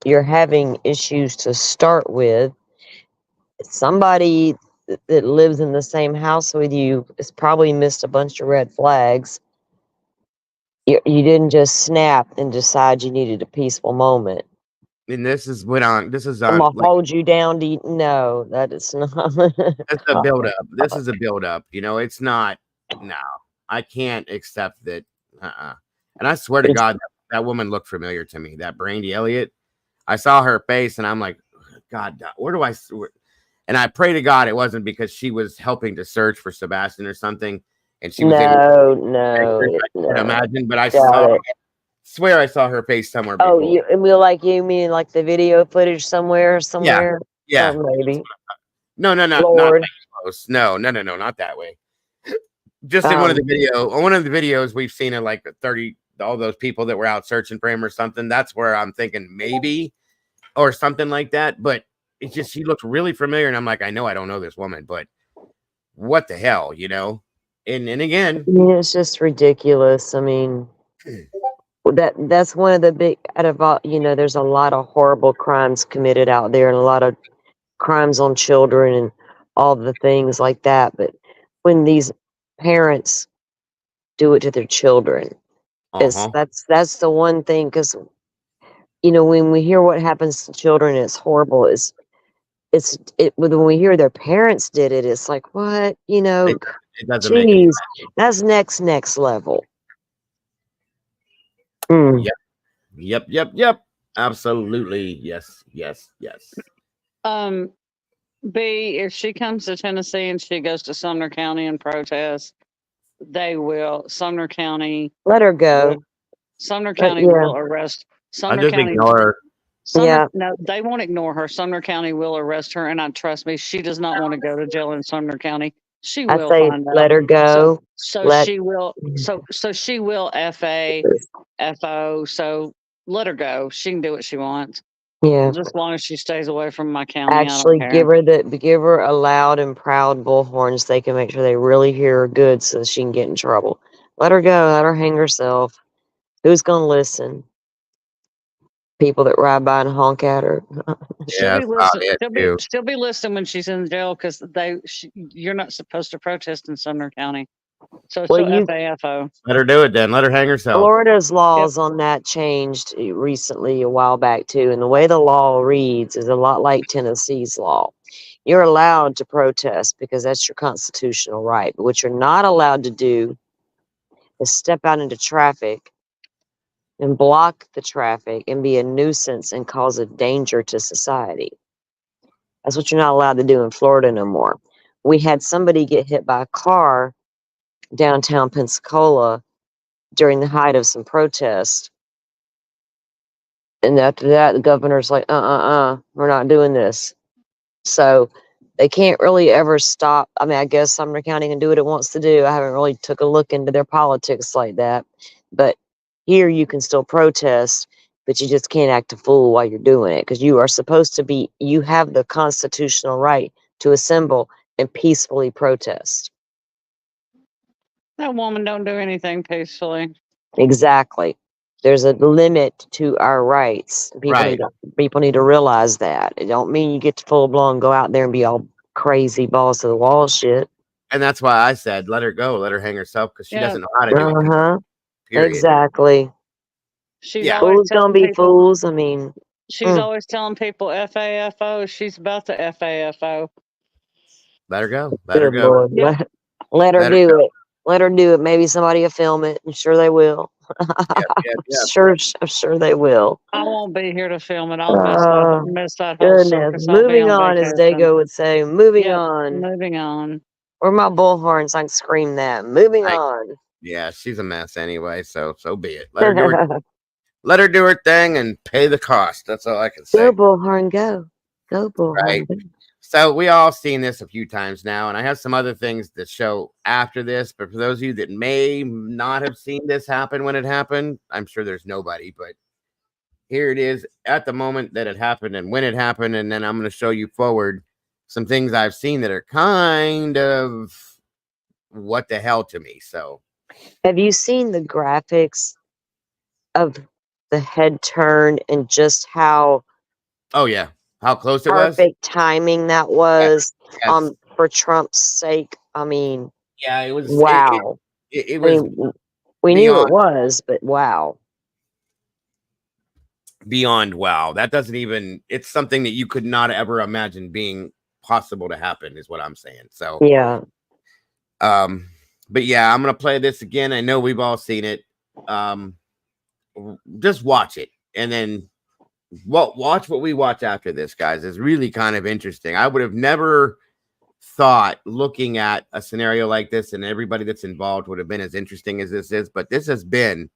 you're having issues to start with. Somebody that lives in the same house with you has probably missed a bunch of red flags. You didn't just snap and decide you needed a peaceful moment. and this is went on. This is I'm on gonna like hold you down to no, that is not. it's a build up. This is a build up. You know, it's not. No, I can't accept that. And I swear to God, that woman looked familiar to me. That Brandy Elliott. I saw her face, and I'm like, God, where do I? And I pray to God it wasn't because she was helping to search for Sebastian or something, and she was No. imagine. But I Doubt it. swear I saw her face somewhere Oh, before. you mean like the video footage somewhere? Yeah. Oh, maybe. No, not Lord. that close. No, not that way. Just in one of the videos we've seen of like 30, all those people that were out searching for him or something. That's where I'm thinking maybe or something like that. But it's just she looked really familiar, and I'm like, I know I don't know this woman, but what the hell, you know? And again, I mean, it's just ridiculous. I mean, that's one of the big out of all, there's a lot of horrible crimes committed out there and a lot of crimes on children and all the things like that. But when these parents do it to their children, that's the one thing, because when we hear what happens to children, it's horrible. When we hear their parents did it, it's like, what, it doesn't make geez, that's next level. Yep. Absolutely. Yes. B, if she comes to Tennessee and she goes to Sumner County and protest, they will. Sumner County. Let her go. Sumner County will arrest. I just ignore her. No, they won't ignore her. Sumner County will arrest her, and trust me, she does not want to go to jail in Sumner County. She will find out. Let her go. She will. So she will FO. So let her go. She can do what she wants. Yeah. Just as long as she stays away from my county. Actually, I don't care. give her a loud and proud bullhorn so they can make sure they really hear her good, so she can get in trouble. Let her go. Let her hang herself. Who's gonna listen? People that ride by and honk at her. She'll be listening when she's in jail, because you're not supposed to protest in Sumner County. So she'll FAFO. Let her do it then. Let her hang herself. Florida's laws on that changed recently, a while back too, and the way the law reads is a lot like Tennessee's law. You're allowed to protest because that's your constitutional right, but what you're not allowed to do is step out into traffic and block the traffic and be a nuisance and cause a danger to society. That's what you're not allowed to do in Florida no more. We had somebody get hit by a car downtown Pensacola during the height of some protests. And after that, the governor's like, we're not doing this. So they can't really ever stop. I mean, I guess Sumner County can do what it wants to do. I haven't really took a look into their politics like that. But here you can still protest, but you just can't act a fool while you're doing it, because you are supposed to you have the constitutional right to assemble and peacefully protest. That woman don't do anything peacefully. Exactly. There's a limit to our rights. People need to realize that. It don't mean you get to full blown go out there and be all crazy balls to the wall shit. And that's why I said, let her go, let her hang herself, because she doesn't know how to do it. Period. Exactly. Fools gonna be fools. I mean, she's always telling people FAFO. She's about to FAFO. Let her go. Let her go. Lord. Let her do it. Let her do it. Maybe somebody will film it. I'm sure they will. I'm sure they will. I won't be here to film it. I'll miss that whole Goodness. circus. I'll be Moving on on, as vacation. Dago would say. Moving Yep, on. moving on. Or my bullhorns, I can scream that. Moving on. Yeah, she's a mess anyway, so be it. Let her do her thing and pay the cost. That's all I can say. Go bullhorn, go. Go bullhorn. Right. So we all seen this a few times now, and I have some other things to show after this. But for those of you that may not have seen this happen when it happened, I'm sure there's nobody. But here it is at the moment that it happened and when it happened, and then I'm going to show you forward some things I've seen that are kind of what the hell to me. So, have you seen the graphics of the head turn and just how? Oh yeah. How close it was? Perfect timing that was Yes. For Trump's sake. I mean, yeah, it was wow. It was we knew it was, but wow. Beyond wow. That doesn't even, it's something that you could not ever imagine being possible to happen, is what I'm saying. So yeah. But yeah, I'm gonna play this again. I know we've all seen it. Just watch it and then watch what we watch after this, guys. Is really kind of interesting. I would have never thought, looking at a scenario like this, and everybody that's involved would have been as interesting as this is, but this has been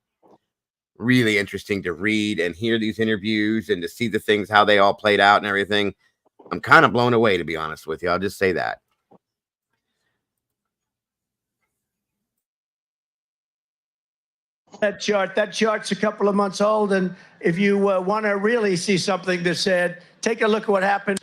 really interesting to read and hear these interviews and to see the things, how they all played out and everything. I'm kind of blown away, to be honest with you. I'll just say that. That chart's a couple of months old, and if you want to really see something that's said, take a look at what happened.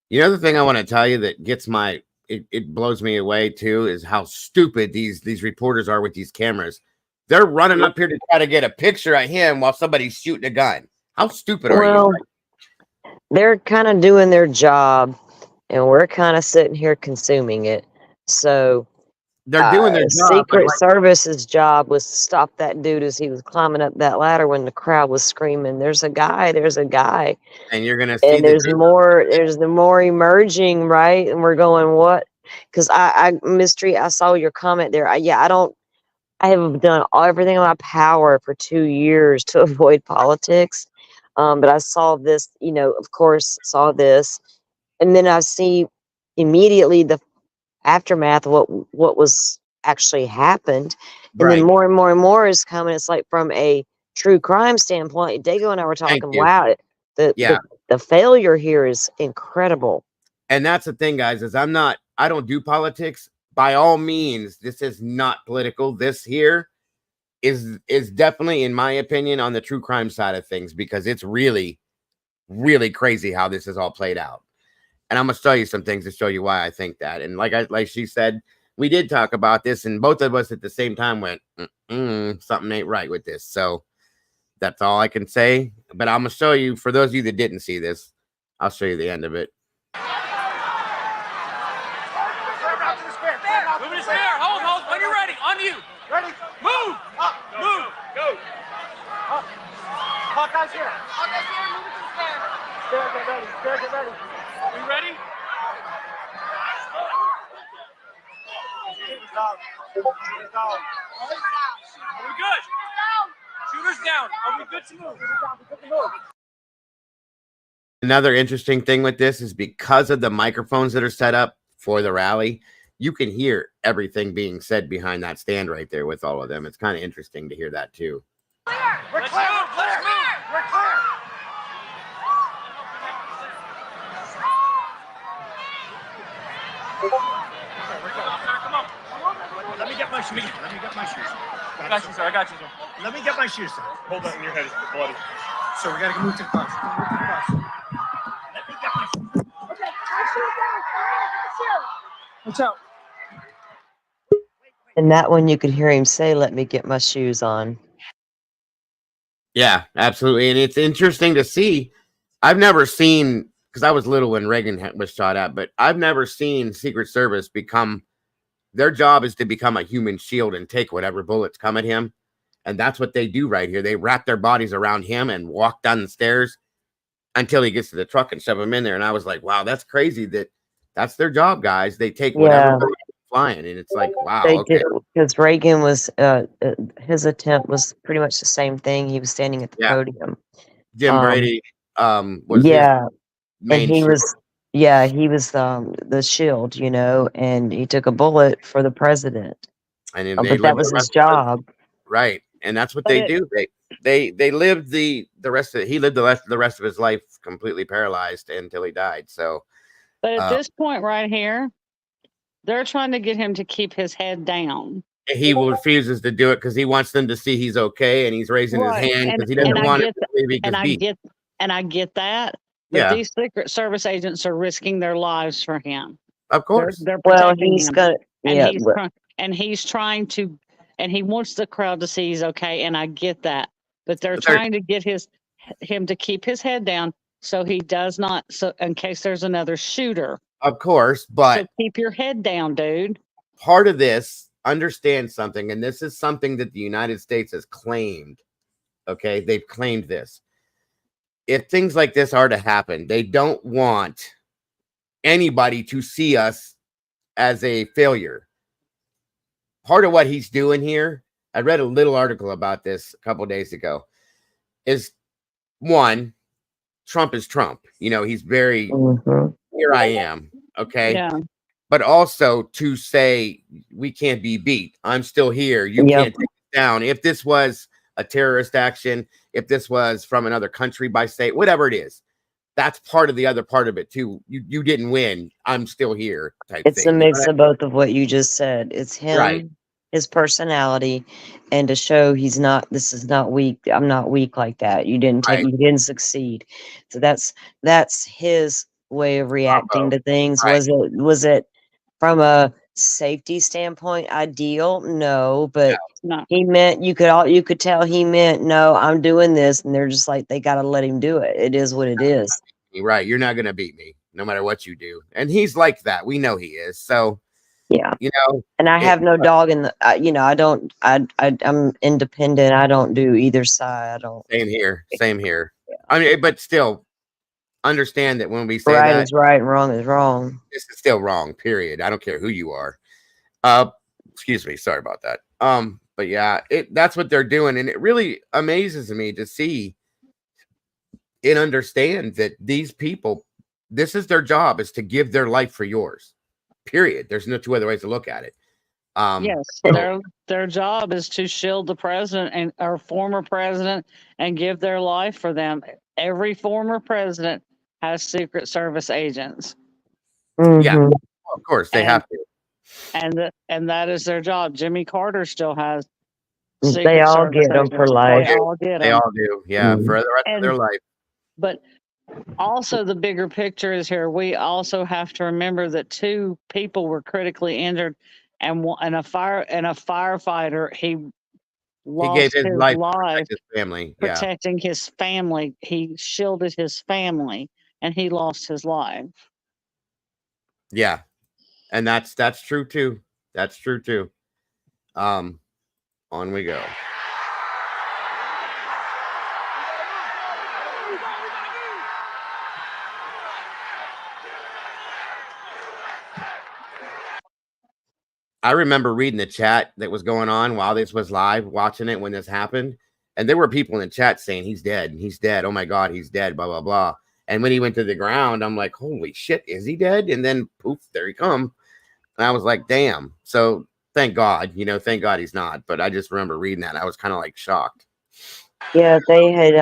The other thing I want to tell you that gets it blows me away too is how stupid these reporters are with these cameras. They're running up here to try to get a picture of him while somebody's shooting a gun. How stupid are you? They're kind of doing their job, and we're kind of sitting here consuming it. So they're doing their job. Secret Service's job was to stop that dude as he was climbing up that ladder when the crowd was screaming, "There's a guy! There's a guy!" And you're gonna see there's more emerging, right? And we're going, what? Because Mystery, I saw your comment there. I have done everything in my power for 2 years to avoid politics. But I saw this, of course, and then I see immediately the aftermath of what was actually happened, and then more and more and more is coming. It's like from a true crime standpoint. Dago and I were talking. Wow, the failure here is incredible. And that's the thing, guys. Is I don't do politics. By all means, this is not political. This here is definitely, in my opinion, on the true crime side of things, because it's really, really crazy how this is all played out. And I'm gonna show you some things to show you why I think that. And like she said, we did talk about this, and both of us at the same time went, something ain't right with this. So that's all I can say. But I'm gonna show you, for those of you that didn't see this, I'll show you the end of it. Hold. When you're ready, on you. Ready? Move. Up. Move. Go. Up. Hawkeye's here. Move it to the stair. Stair, get ready. We ready? Are we good? Shooters down. Are we good to move? Another interesting thing with this is because of the microphones that are set up for the rally, you can hear everything being said behind that stand right there with all of them. It's kind of interesting to hear that too. We're clear. We're clear. We're clear. Come on. Let me get my shoes. I got you, sir. Let me get my shoes, sir. Hold that in your head, bloody. So we gotta move to the bus. Let me get my shoes. Okay, my shoes down. What's up? And that one you could hear him say, "Let me get my shoes on." Yeah, absolutely. And it's interesting to see. I've never seen because I was little when Reagan was shot at, but I've never seen Secret Service become, their job is to become a human shield and take whatever bullets come at him. And that's what they do right here. They wrap their bodies around him and walk down the stairs until he gets to the truck and shove him in there. And I was like, wow, that's crazy. That's their job, guys. They take whatever bullets flying. And it's like, wow, They okay. did, because Reagan was, his attempt was pretty much the same thing. He was standing at the podium. Jim Brady was his Yeah, and main he shield. was, he was the shield, you know, and he took a bullet for the president. And then they But that lived was the his rest of the, job. right. And that's what But they it- do. They lived the rest of, he lived the rest of his life completely paralyzed until he died. So But at this point right here, they're trying to get him to keep his head down. he refuses to do it because he wants them to see he's okay, and he's raising his hand because he doesn't want it to believe he gets beat. I get that. But Yeah. these Secret Service agents are risking their lives for him. Of course. They're Well, protecting he's him. gonna, And he's trying to, and he wants the crowd to see he's okay, and I get that. But they're But they're- trying to get him to keep his head down so he does not, so in case there's another shooter. Of course, but So keep your head down, dude. part of this, understand something, and this is something that the United States has claimed. Okay, they've claimed this. If things like this are to happen, they don't want anybody to see us as a failure. Part of what he's doing here, I read a little article about this a couple days ago, is one, Trump is Trump. You know, he's very, here I am. Okay. Yeah. But also to say, we can't be beat. I'm still here. You can't take it down. If this was a terrorist action, if this was from another country by state, whatever it is, that's part of the other part of it too. You didn't win. I'm still here. it's a mix of both of what you just said. It's him, Right. his personality, and to show he's not, this is not weak. I'm not weak like that. You didn't take, you didn't succeed. So that's his way of reacting to things. Right. Was it from a safety standpoint ideal? No, but he meant, you could tell he meant, no, I'm doing this, and they're just like, they got to let him do it. It is what it is. Right. You're not going to beat me no matter what you do. And he's like that. We know he is. So, yeah, you know, and I have no dog in the, you know, I'm independent. I don't do either side. I don't. Same here. Same here. I mean, but still understand that when we say Right that, is right and wrong is wrong. this is still wrong, period. I don't care who you are. Excuse me. Sorry about that. But yeah, that's what they're doing. And it really amazes me to see and understand that these people, this is their job, is to give their life for yours, period. There's no two other ways to look at it. Yes, their job is to shield the president and our former president and give their life for them. Every former president has Secret Service agents. Yeah, of course they have to. And that is their job. Jimmy Carter still has They Secret all Service get them for agents. life. They all get They them. all do. Yeah, for the rest of their life. But also the bigger picture is here. We also have to remember that 2 people were critically injured, and a firefighter, he lost gave his life to life protect his family. Yeah. protecting his family. He shielded his family, and he lost his life. Yeah. And that's true too. That's true too. On we go. I remember reading the chat that was going on while this was live, watching it when this happened. And there were people in the chat saying, he's dead. He's dead. Oh my God, he's dead, blah, blah, blah. And when he went to the ground, I'm like, holy shit, is he dead? And then poof, there he come. And I was like, damn. So thank God, thank God he's not. But I just remember reading that. I was kind of like shocked. Yeah, they had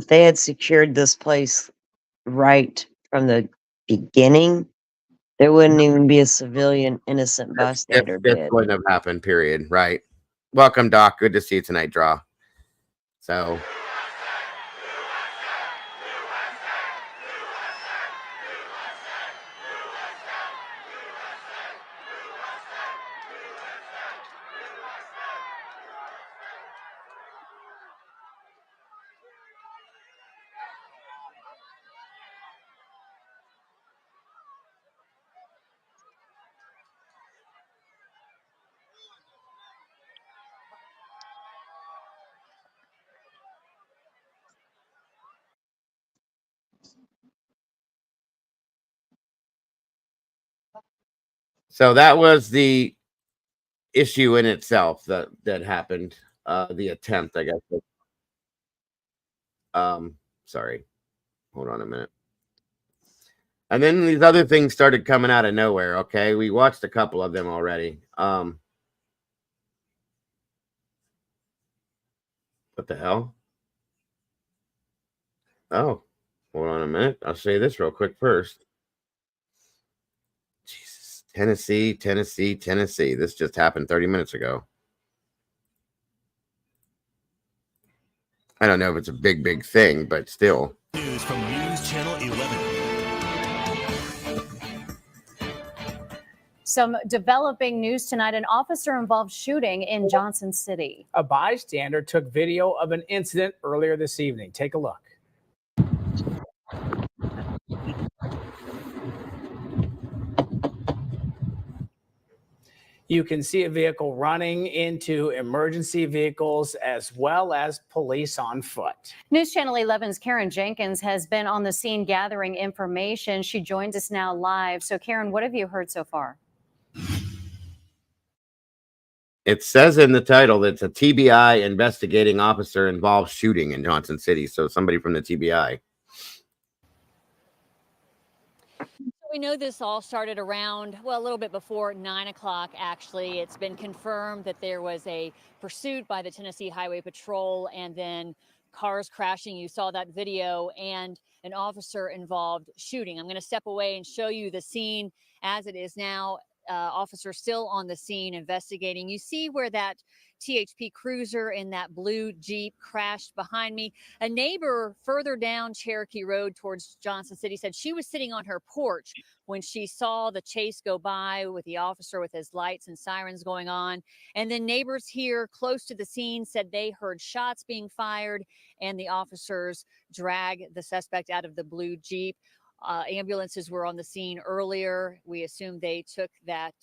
they had secured this place right from the beginning. There wouldn't even be a civilian innocent bystander This dead. wouldn't have happened, period. Right. Welcome, Doc. Good to see you tonight, Draw. So So that was the issue in itself that happened. The attempt, I guess. Sorry. Hold on a minute. And then these other things started coming out of nowhere. Okay, we watched a couple of them already. What the hell? Oh, hold on a minute. I'll show you this real quick first. Jesus, Tennessee. This just happened 30 minutes ago. I don't know if it's a big thing, but still. News from News Channel 11. Some developing news tonight. An officer-involved shooting in Johnson City. A bystander took video of an incident earlier this evening. Take a look. You can see a vehicle running into emergency vehicles as well as police on foot. News Channel 11's Karen Jenkins has been on the scene gathering information. She joins us now live. So Karen, what have you heard so far? It says in the title that it's a TBI investigating officer involved shooting in Johnson City. So somebody from the TBI. We know this all started around, well, a little bit before 9 o'clock, actually. It's been confirmed that there was a pursuit by the Tennessee Highway Patrol and then cars crashing. You saw that video, and an officer involved shooting. I'm going to step away and show you the scene as it is now. Officer still on the scene investigating. You see where that THP Cruiser in that blue Jeep crashed behind me. A neighbor further down Cherokee Road towards Johnson City said she was sitting on her porch when she saw the chase go by with the officer with his lights and sirens going on. And then neighbors here close to the scene said they heard shots being fired and the officers drag the suspect out of the blue Jeep. Ambulances were on the scene earlier. We assume they took that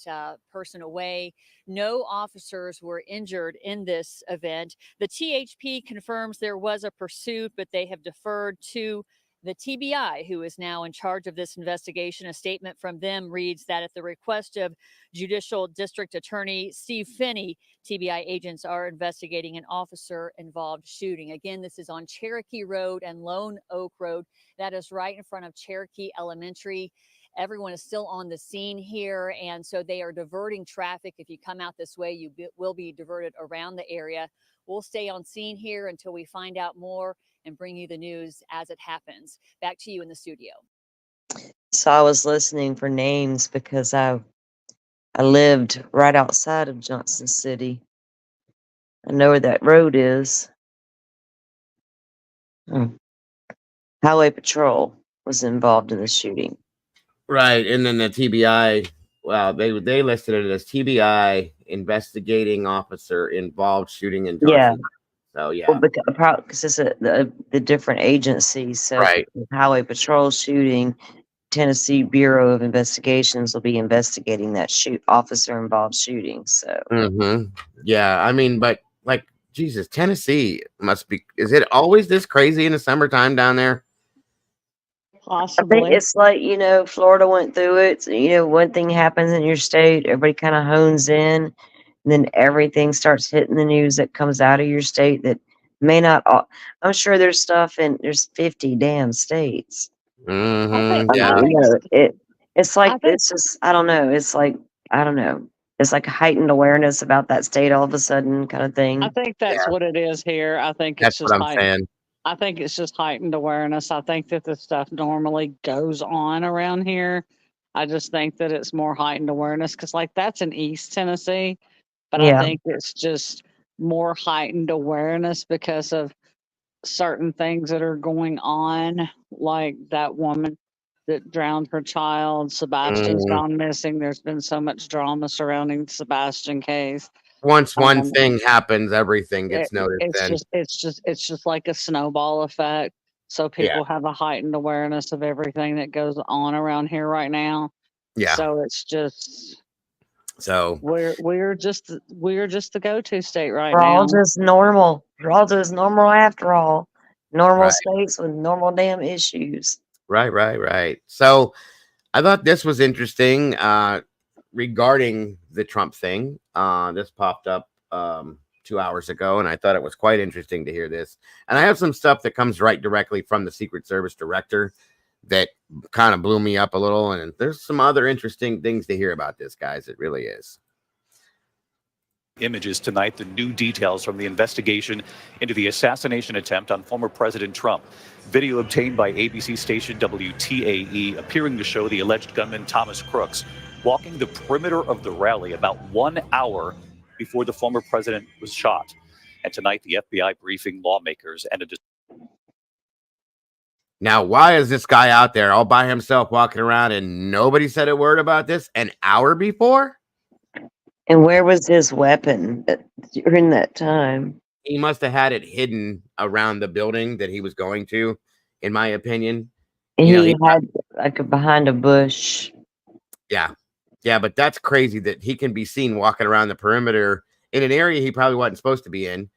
person away. No officers were injured in this event. The THP confirms there was a pursuit, but they have deferred to the TBI, who is now in charge of this investigation. A statement from them reads that at the request of Judicial District Attorney Steve Finney, TBI agents are investigating an officer-involved shooting. Again, this is on Cherokee Road and Lone Oak Road. That is right in front of Cherokee Elementary. Everyone is still on the scene here, and so they are diverting traffic. If you come out this way, you will be diverted around the area. We'll stay on scene here until we find out more and bring you the news as it happens. Back to you in the studio. So I was listening for names because I lived right outside of Johnson City. I know where that road is. Highway Patrol was involved in the shooting. Right, and then the TBI. Well, they listed it as TBI investigating officer involved shooting in Johnson. Yeah. So yeah, Well, because it's the different agencies. So right. Highway Patrol shooting, Tennessee Bureau of Investigations will be investigating that officer involved shooting. So yeah, I mean, but like Jesus, Tennessee must be. Is it always this crazy in the summertime down there? Possibly. I think it's like, Florida went through it. So, one thing happens in your state, everybody kind of hones in, and then everything starts hitting the news that comes out of your state that may not. I'm sure there's stuff there's 50 damn states. Yeah. It's like, it's just, I don't know. It's like, I don't know. It's like a heightened awareness about that state all of a sudden kind of thing. I think that's what it is here. I think That's it's just what I'm saying. I think it's just heightened awareness. I think that this stuff normally goes on around here. I just think that it's more heightened awareness because, like, that's in East Tennessee, but I think it's just more heightened awareness because of certain things that are going on, like that woman that drowned her child. Sebastian's gone missing. There's been so much drama surrounding the Sebastian case. Once one thing happens, everything gets noticed. It's just like a snowball effect. So people have a heightened awareness of everything that goes on around here right now. Yeah. So it's just we're just the go-to state right We're now. all just normal. We're all just normal after all. Normal states with normal damn issues. Right. So I thought this was interesting. regarding the Trump thing. This popped up 2 hours ago, and I thought it was quite interesting to hear this. And I have some stuff that comes right directly from the Secret Service director that kind of blew me up a little. And there's some other interesting things to hear about this, guys. It really is. Images tonight, the new details from the investigation into the assassination attempt on former President Trump. Video obtained by ABC station WTAE appearing to show the alleged gunman Thomas Crooks walking the perimeter of the rally about 1 hour before the former president was shot. And tonight, the FBI briefing lawmakers and Now, why is this guy out there all by himself walking around and nobody said a word about this an hour before? And where was his weapon during that time? He must have had it hidden around the building that he was going to, in my opinion. He had like behind a bush. Yeah. Yeah, but that's crazy that he can be seen walking around the perimeter in an area he probably wasn't supposed to be in.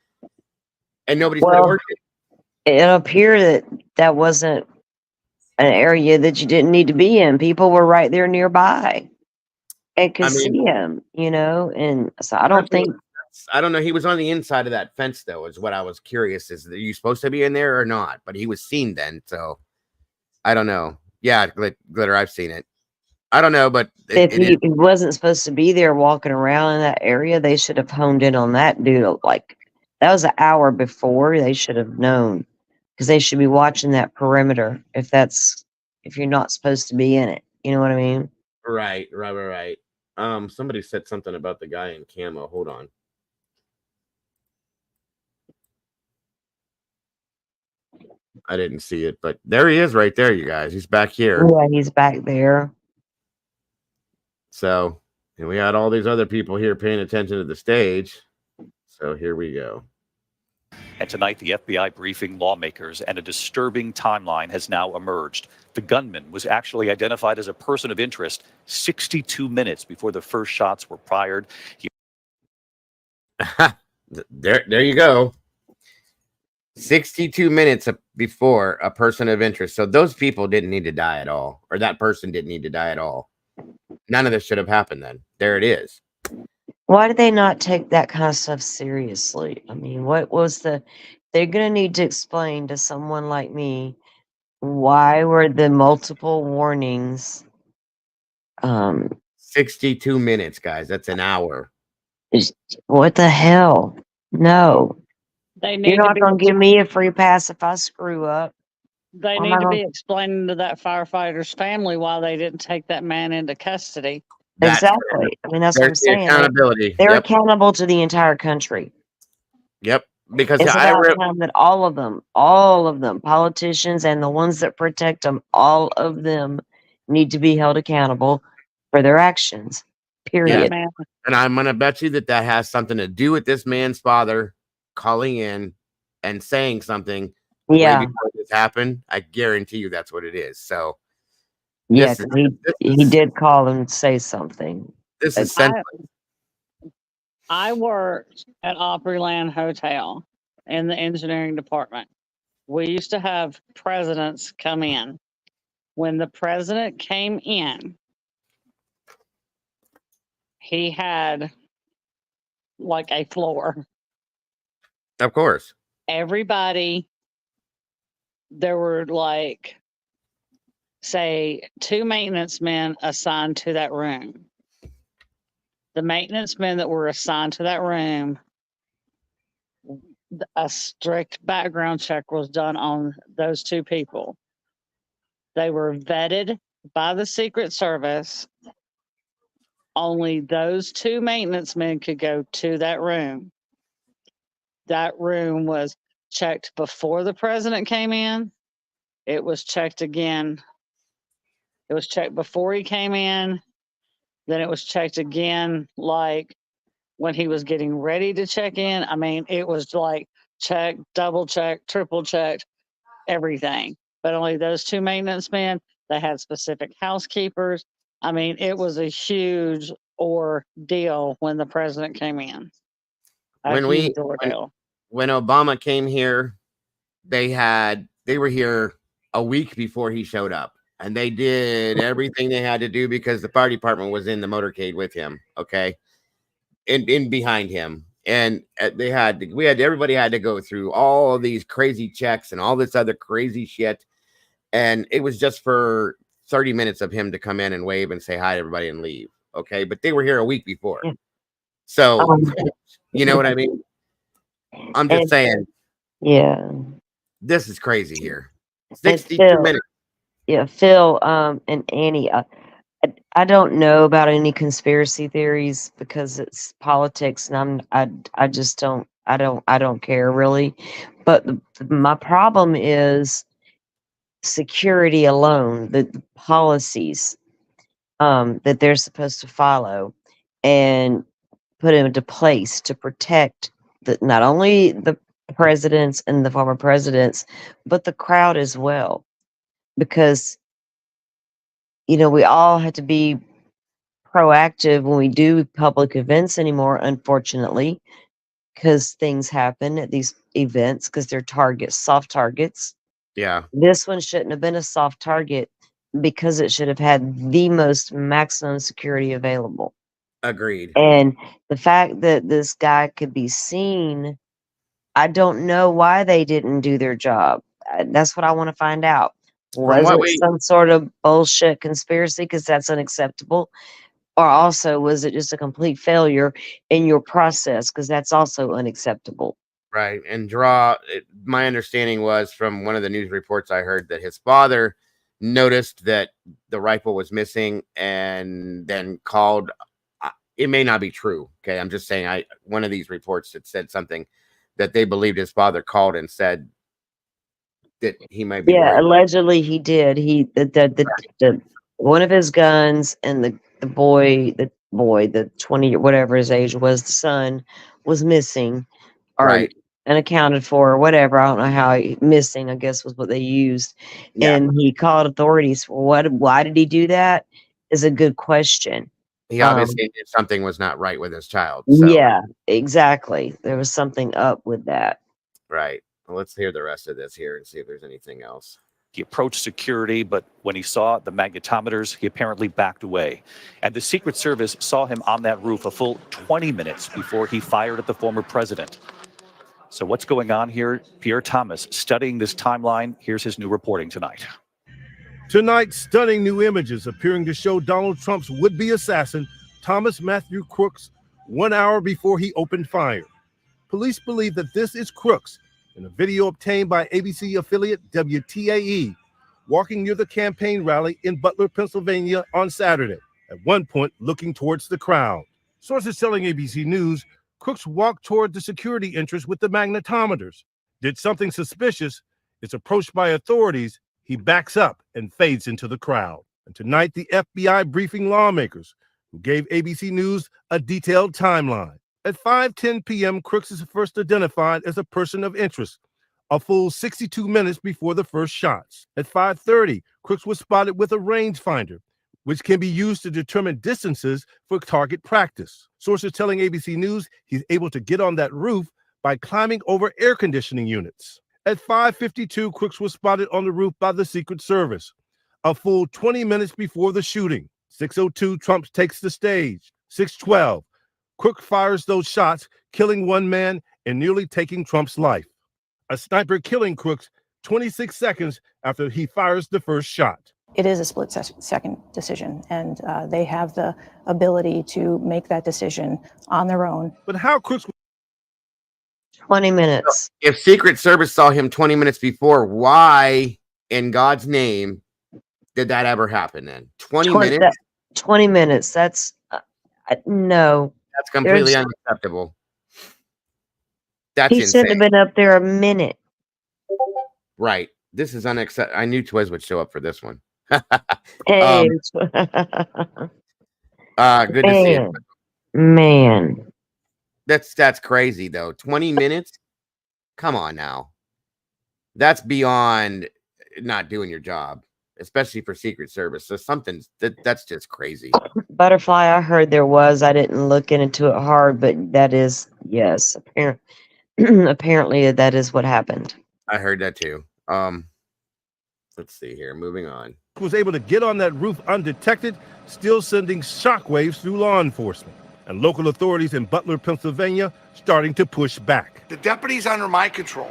And nobody said a word. It appeared that wasn't an area that you didn't need to be in. People were right there nearby and could see him, you know. And so I don't know. He was on the inside of that fence, though, is what I was curious. Is that you supposed to be in there or not? But he was seen then. So I don't know. Yeah, Glitter, I've seen it. I don't know, but if he wasn't supposed to be there walking around in that area, they should have honed in on that dude. Like that was an hour before. They should have known because they should be watching that perimeter if you're not supposed to be in it. You know what I mean? Right. Somebody said something about the guy in camo. Hold on. I didn't see it, but there he is right there, you guys. He's back here. Yeah, he's back there. So, and we had all these other people here paying attention to the stage. So here we go. And tonight, the FBI briefing lawmakers, and a disturbing timeline has now emerged. The gunman was actually identified as a person of interest 62 minutes before the first shots were fired. There you go. 62 minutes before a person of interest. So those people didn't need to die at all, or that person didn't need to die at all. None of this should have happened then. There it is. Why do they not take that kind of stuff seriously? I mean, what was they're going to need to explain to someone like me, why were the multiple warnings 62 minutes, guys. That's an hour. What the hell? No. You're not going to give me a free pass if I screw up. They need to be explaining to that firefighter's family why they didn't take that man into custody. Exactly. I mean, that's what I'm saying. Accountability. They're accountable to the entire country. Yep. Because it's about time that all of them, politicians and the ones that protect them, all of them need to be held accountable for their actions. Period. Yeah. And I'm going to bet you that has something to do with this man's father calling in and saying something. Yeah. Before this happened, I guarantee you that's what it is. So, yes, he did call and say something. This is I worked at Opryland Hotel in the engineering department. We used to have presidents come in. When the president came in, he had like a floor. Of course. Everybody, there were like, say, 2 maintenance men assigned to that room. The maintenance men that were assigned to that room, a strict background check was done on those 2 people. They were vetted by the Secret Service. Only those 2 maintenance men could go to that room. That room was checked before the president came in. It was checked again. It was checked before he came in. Then it was checked again, like when he was getting ready to check in. I mean, it was like checked, double checked, triple checked, everything. But only those 2 maintenance men, they had specific housekeepers. I mean, it was a huge ordeal when the president came in. When Obama came here, they were here a week before he showed up. and they did everything they had to do because the fire department was in the motorcade with him. Okay, in behind him, and everybody had to go through all of these crazy checks and all this other crazy shit, and it was just for 30 minutes of him to come in and wave and say hi to everybody and leave. Okay, but they were here a week before, so you know what I mean. I'm just saying. Yeah. This is crazy here. And 62 Phil, minutes. yeah, Phil, and Annie, I don't know about any conspiracy theories because it's politics, and I just don't care really. But my problem is security alone, the policies that they're supposed to follow and put into place to protect not only the presidents and the former presidents, but the crowd as well. Because, we all have to be proactive when we do public events anymore, unfortunately, because things happen at these events because they're soft targets. Yeah. This one shouldn't have been a soft target because it should have had the most maximum security available. Agreed. And the fact that this guy could be seen, I don't know why they didn't do their job. That's what I want to find out. Was it some sort of bullshit conspiracy? Because that's unacceptable. Or also, was it just a complete failure in your process? Because that's also unacceptable. Right. And my understanding was from one of the news reports I heard that his father noticed that the rifle was missing and then called. It may not be true. Okay. I'm just saying one of these reports that said something that they believed his father called and said that he might be. Yeah, allegedly he did. The one of his guns and the boy, the 20 whatever his age was, the son was missing, or unaccounted for, or whatever. I don't know how missing, I guess, was what they used. Yeah. And he called authorities for why did he do that? Is a good question. He obviously knew something was not right with his child. So. Yeah, exactly. There was something up with that. Right. Well, let's hear the rest of this here and see if there's anything else. He approached security, but when he saw the magnetometers, he apparently backed away. And the Secret Service saw him on that roof a full 20 minutes before he fired at the former president. So what's going on here? Pierre Thomas studying this timeline. Here's his new reporting tonight. Tonight, stunning new images appearing to show Donald Trump's would-be assassin, Thomas Matthew Crooks, 1 hour before he opened fire. Police believe that this is Crooks in a video obtained by ABC affiliate WTAE, walking near the campaign rally in Butler, Pennsylvania on Saturday, at one point looking towards the crowd. Sources telling ABC News, Crooks walked toward the security entrance with the magnetometers, did something suspicious, is approached by authorities, he backs up and fades into the crowd. And tonight, the FBI briefing lawmakers, who gave ABC News a detailed timeline. At 5:10 p.m., Crooks is first identified as a person of interest, a full 62 minutes before the first shots. At 5:30, Crooks was spotted with a rangefinder, which can be used to determine distances for target practice. Sources telling ABC News he's able to get on that roof by climbing over air conditioning units. At 5:52, Crooks was spotted on the roof by the Secret Service, a full 20 minutes before the shooting. 6:02, Trump takes the stage. 6:12, Crook fires those shots, killing one man and nearly taking Trump's life. A sniper killing Crooks 26 seconds after he fires the first shot. It is a split-second decision, and they have the ability to make that decision on their own. But how Crooks... 20 minutes. If Secret Service saw him 20 minutes before, why in God's name did that ever happen then? 20 minutes? 20 minutes. That's no. That's completely unacceptable. That's he insane. shouldn't have been up there a minute. Right. This is unacceptable. I knew Twiz would show up for this one. Hey. Good to see you. Man. That's crazy though. 20 minutes? Come on now. That's beyond not doing your job, especially for Secret Service. So that's just crazy. Butterfly, I heard there was. I didn't look into it hard, but that is, yes. Apparently that is what happened. I heard that too. Let's see here. Moving on. Was able to get on that roof undetected, still sending shockwaves through law enforcement. And local authorities in Butler, Pennsylvania, starting to push back. The deputies under my control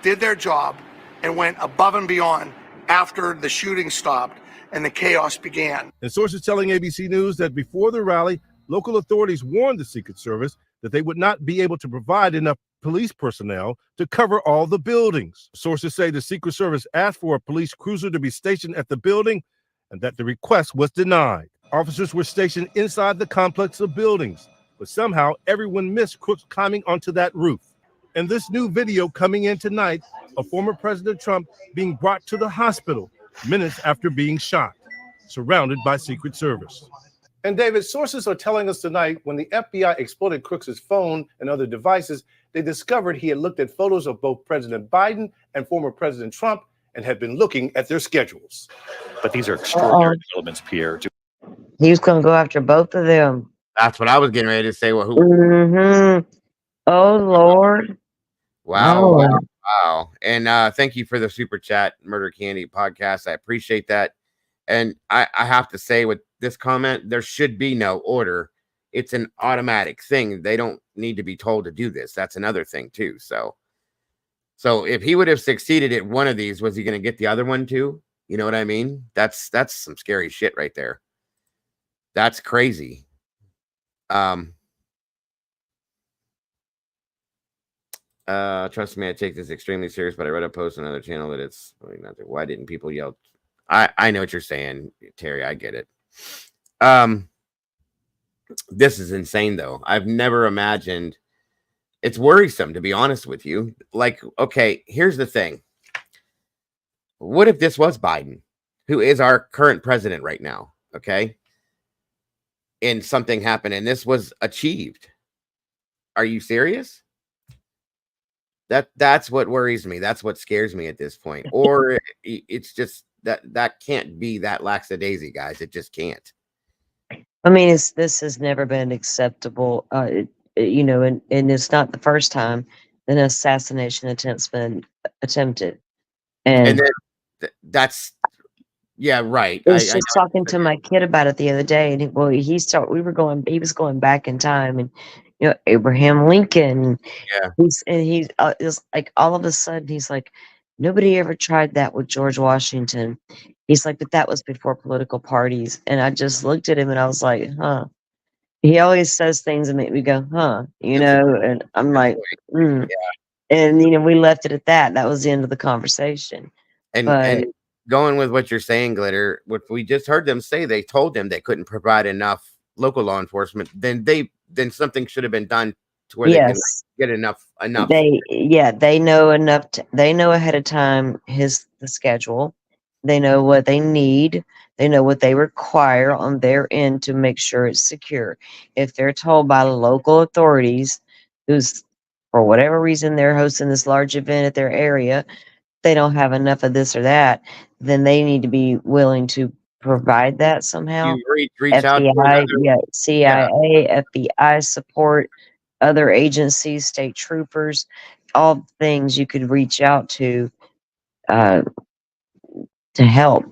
did their job and went above and beyond after the shooting stopped and the chaos began. And sources telling ABC News that before the rally, local authorities warned the Secret Service that they would not be able to provide enough police personnel to cover all the buildings. Sources say the Secret Service asked for a police cruiser to be stationed at the building and that the request was denied. Officers were stationed inside the complex of buildings, but somehow everyone missed Crooks climbing onto that roof. And this new video coming in tonight of former President Trump being brought to the hospital minutes after being shot, surrounded by Secret Service. And David, sources are telling us tonight when the FBI exploited Crooks' phone and other devices, they discovered he had looked at photos of both President Biden and former President Trump and had been looking at their schedules. But these are extraordinary developments, Pierre. He was going to go after both of them. That's what I was getting ready to say. Well, who? Mm-hmm. Oh, Lord. Wow, Oh. wow, wow. And thank you for the super chat, Murder Candy podcast. I appreciate that. And I have to say with this comment, there should be no order. It's an automatic thing. They don't need to be told to do this. That's another thing too. So if he would have succeeded at one of these, was he going to get the other one too? You know what I mean? That's some scary shit right there. That's crazy. Trust me, I take this extremely serious, but I read a post on another channel that it's why didn't people yell? I know what you're saying, Terry. I get it. This is insane though. I've never imagined. It's worrisome, to be honest with you. Like, okay, here's the thing. What if this was Biden, who is our current president right now? Okay. And something happened and this was achieved. Are you serious? That's what worries me. That's what scares me at this point. Or it's just that can't be that lackadaisy, guys. It just can't. I mean, this has never been acceptable, and it's not the first time an assassination attempt's been attempted. And that's, yeah, right. I was just talking to my kid about it the other day, and he was going back in time, and Abraham Lincoln. Yeah. He's just like all of a sudden he's like, nobody ever tried that with George Washington. He's like, but that was before political parties. And I just looked at him and I was like, huh. He always says things that make me go, huh, and I'm like, yeah. And we left it at that. That was the end of the conversation. And going with what you're saying, Glitter, what we just heard them say, they told them they couldn't provide enough local law enforcement. Then something should have been done to where they can get enough. They know enough. They know ahead of time the schedule. They know what they need. They know what they require on their end to make sure it's secure. If they're told by local authorities, who's for whatever reason they're hosting this large event at their area, they don't have enough of this or that, then they need to be willing to provide that somehow. You reach out to FBI, another, CIA, FBI support, other agencies, state troopers, all things you could reach out to help.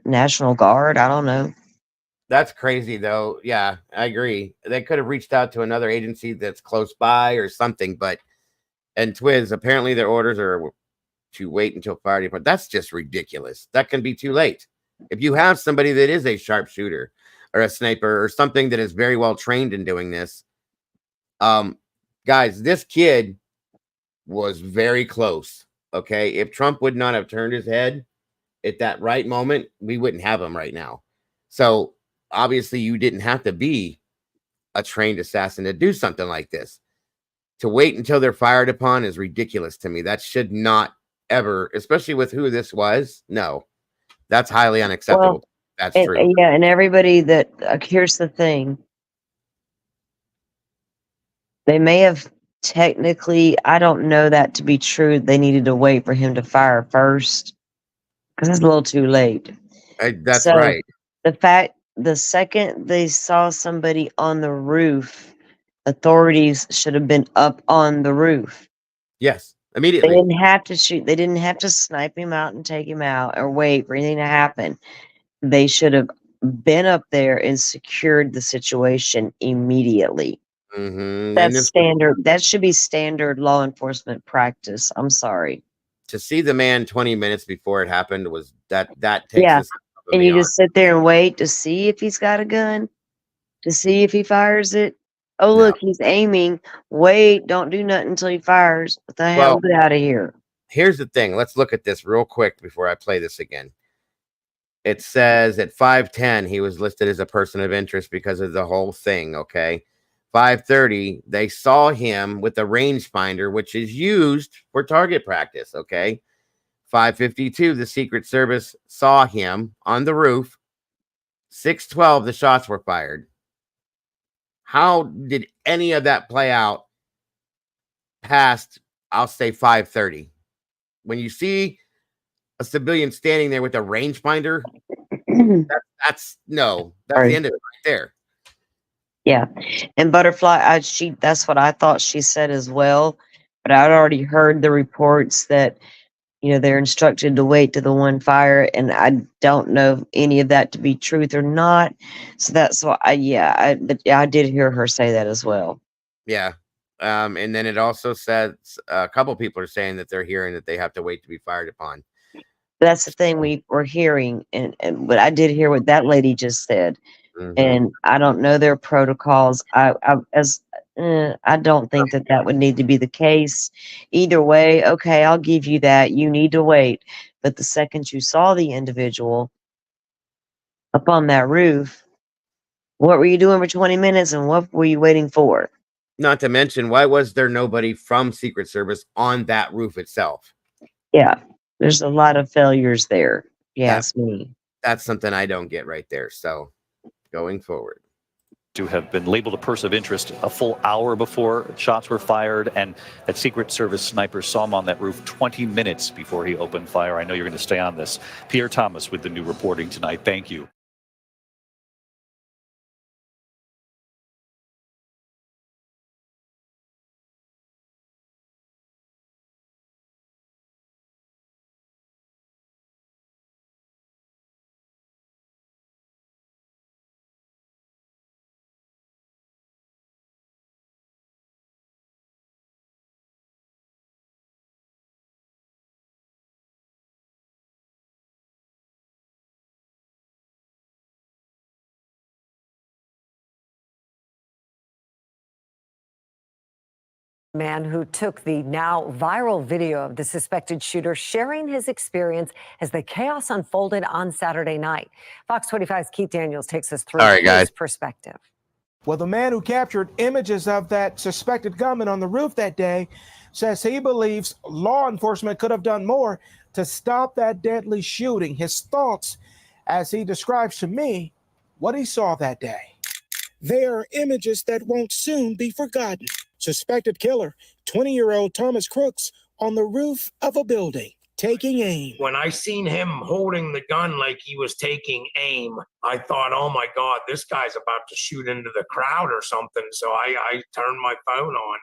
National Guard, I don't know. That's crazy though. Yeah, I agree. They could have reached out to another agency that's close by or something, and Twiz, apparently their orders are to wait until fire department. That's just ridiculous. That can be too late. If you have somebody that is a sharpshooter or a sniper or something that is very well trained in doing this, guys, this kid was very close. Okay. If Trump would not have turned his head at that right moment, we wouldn't have him right now. So obviously you didn't have to be a trained assassin to do something like this. To wait until they're fired upon is ridiculous to me. That should not ever, especially with who this was. No, that's highly unacceptable. Well, that's true. Yeah, and everybody that here's the thing. They may have technically, I don't know that to be true. They needed to wait for him to fire first because it's a little too late. That's right. The second they saw somebody on the roof, authorities should have been up on the roof. Yes, immediately. They didn't have to shoot. They didn't have to snipe him out and take him out or wait for anything to happen. they should have been up there and secured the situation immediately. Mm-hmm. That's standard. That should be standard law enforcement practice. I'm sorry. To see the man 20 minutes before it happened was that takes Yeah. this above And you beyond. just sit there and wait to see if he's got a gun, to see if he fires it. Oh, look, he's aiming. Wait, don't do nothing until he fires. What the hell? Well, Get out of here. Here's the thing. Let's look at this real quick before I play this again. It says at 5:10 he was listed as a person of interest because of the whole thing, okay? 5:30 they saw him with a rangefinder, which is used for target practice, okay? 5:52 the Secret Service saw him on the roof. 6:12 the shots were fired. How did any of that play out past, I'll say, 5:30? When you see a civilian standing there with a rangefinder, that's the end of it right there. Yeah. And Butterfly, that's what I thought she said as well. But I'd already heard the reports that, they're instructed to wait to the one fire, and I don't know any of that to be truth or not. So that's why I did hear her say that as well. Yeah. And then it also says a couple people are saying that they're hearing that they have to wait to be fired upon. That's the thing we were hearing, but I did hear what that lady just said, and I don't know their protocols. I don't think that would need to be the case. Either way, okay, I'll give you that. You need to wait, but the second you saw the individual up on that roof, what were you doing for 20 minutes, and what were you waiting for? Not to mention, why was there nobody from Secret Service on that roof itself? Yeah. There's a lot of failures there. Yes, me. That's something I don't get right there. So going forward. To have been labeled a person of interest a full hour before shots were fired, and that Secret Service sniper saw him on that roof 20 minutes before he opened fire. I know you're going to stay on this. Pierre Thomas with the new reporting tonight. Thank you. Man who took the now viral video of the suspected shooter sharing his experience as the chaos unfolded on Saturday night. Fox 25's Keith Daniels takes us through his perspective. Well, the man who captured images of that suspected gunman on the roof that day says he believes law enforcement could have done more to stop that deadly shooting. His thoughts as he describes to me what he saw that day. There are images that won't soon be forgotten. Suspected killer, 20-year-old Thomas Crooks, on the roof of a building, taking aim. When I seen him holding the gun like he was taking aim, I thought, oh my God, this guy's about to shoot into the crowd or something. So I turned my phone on.